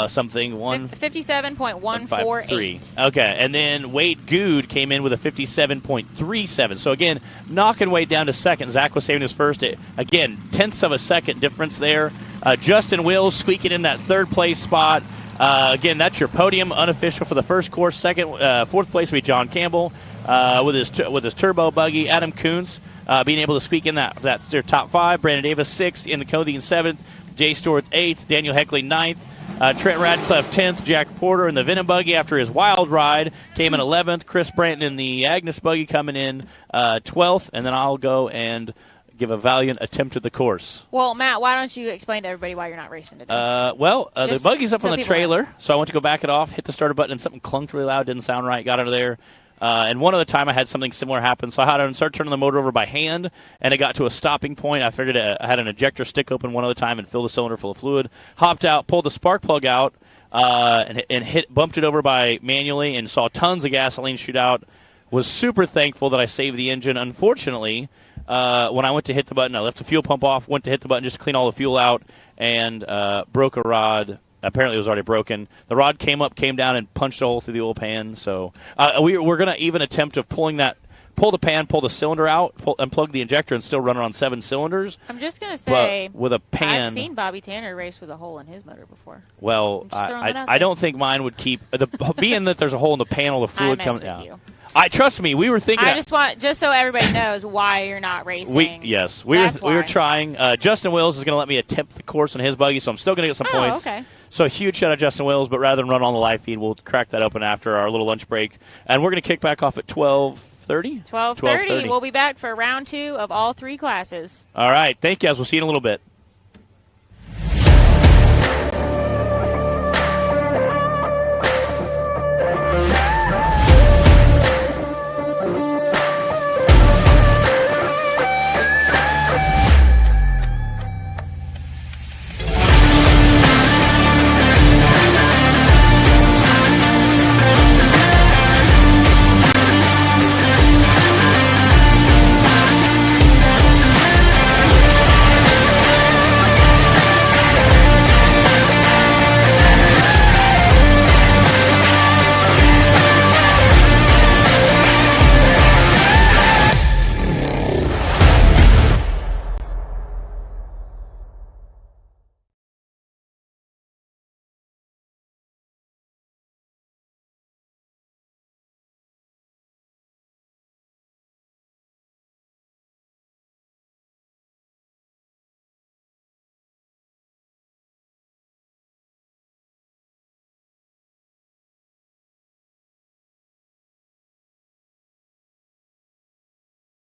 S1: Something
S2: 57.148.
S1: Okay, and then Wade Good came in with a 57.37. So again, knocking Wade down to second. Zach was saving his first. Again, 0.1 of a second difference there. Justin Wills squeaking in that third place spot. Again, that's your podium unofficial for the first course. Fourth place will be John Campbell with his turbo buggy. Adam Kuntz being able to squeak in that's their top 5. Brandon Davis 6th, in the Cody 7th. Jay Stewart 8th. Daniel Heckley 9th. Trent Radcliffe 10th, Jack Porter in the Venom buggy after his wild ride came in 11th. Chris Branton in the Agnes buggy coming in 12th, and then I'll go and give a valiant attempt at the course.
S2: Well, Matt, why don't you explain to everybody why you're not racing today?
S1: The buggy's up on the trailer, so I went to go back it off, hit the starter button, and something clunked really loud, didn't sound right, got out of there. And one other time I had something similar happen, so I had to start turning the motor over by hand, and it got to a stopping point. I figured I had an ejector stick open one other time and filled the cylinder full of fluid. Hopped out, pulled the spark plug out, and bumped it over by manually, and saw tons of gasoline shoot out. Was super thankful that I saved the engine. Unfortunately, when I went to hit the button, I left the fuel pump off, went to hit the button just to clean all the fuel out, and broke a rod. Apparently it was already broken. The rod came down, and punched a hole through the oil pan. So we're going to even attempt to pull the pan, pull the cylinder out, unplug the injector, and still run it on 7 cylinders.
S2: I'm just going to say,
S1: with a pan,
S2: I've seen Bobby Tanner race with a hole in his motor before.
S1: Well, I don't think mine would keep being that there's a hole in the panel, the fluid comes out. Trust me, we were thinking.
S2: Just so everybody knows why you're not racing.
S1: We were trying. Justin Wills is going to let me attempt the course on his buggy, so I'm still going to get some points.
S2: Okay.
S1: So a huge shout out to Justin Wills, but rather than run on the live feed, we'll crack that open after our little lunch break, and we're going to kick back off at 12:30.
S2: 12:30. We'll be back for round 2 of all 3 classes.
S1: All right. Thank you guys. We'll see you in a little bit.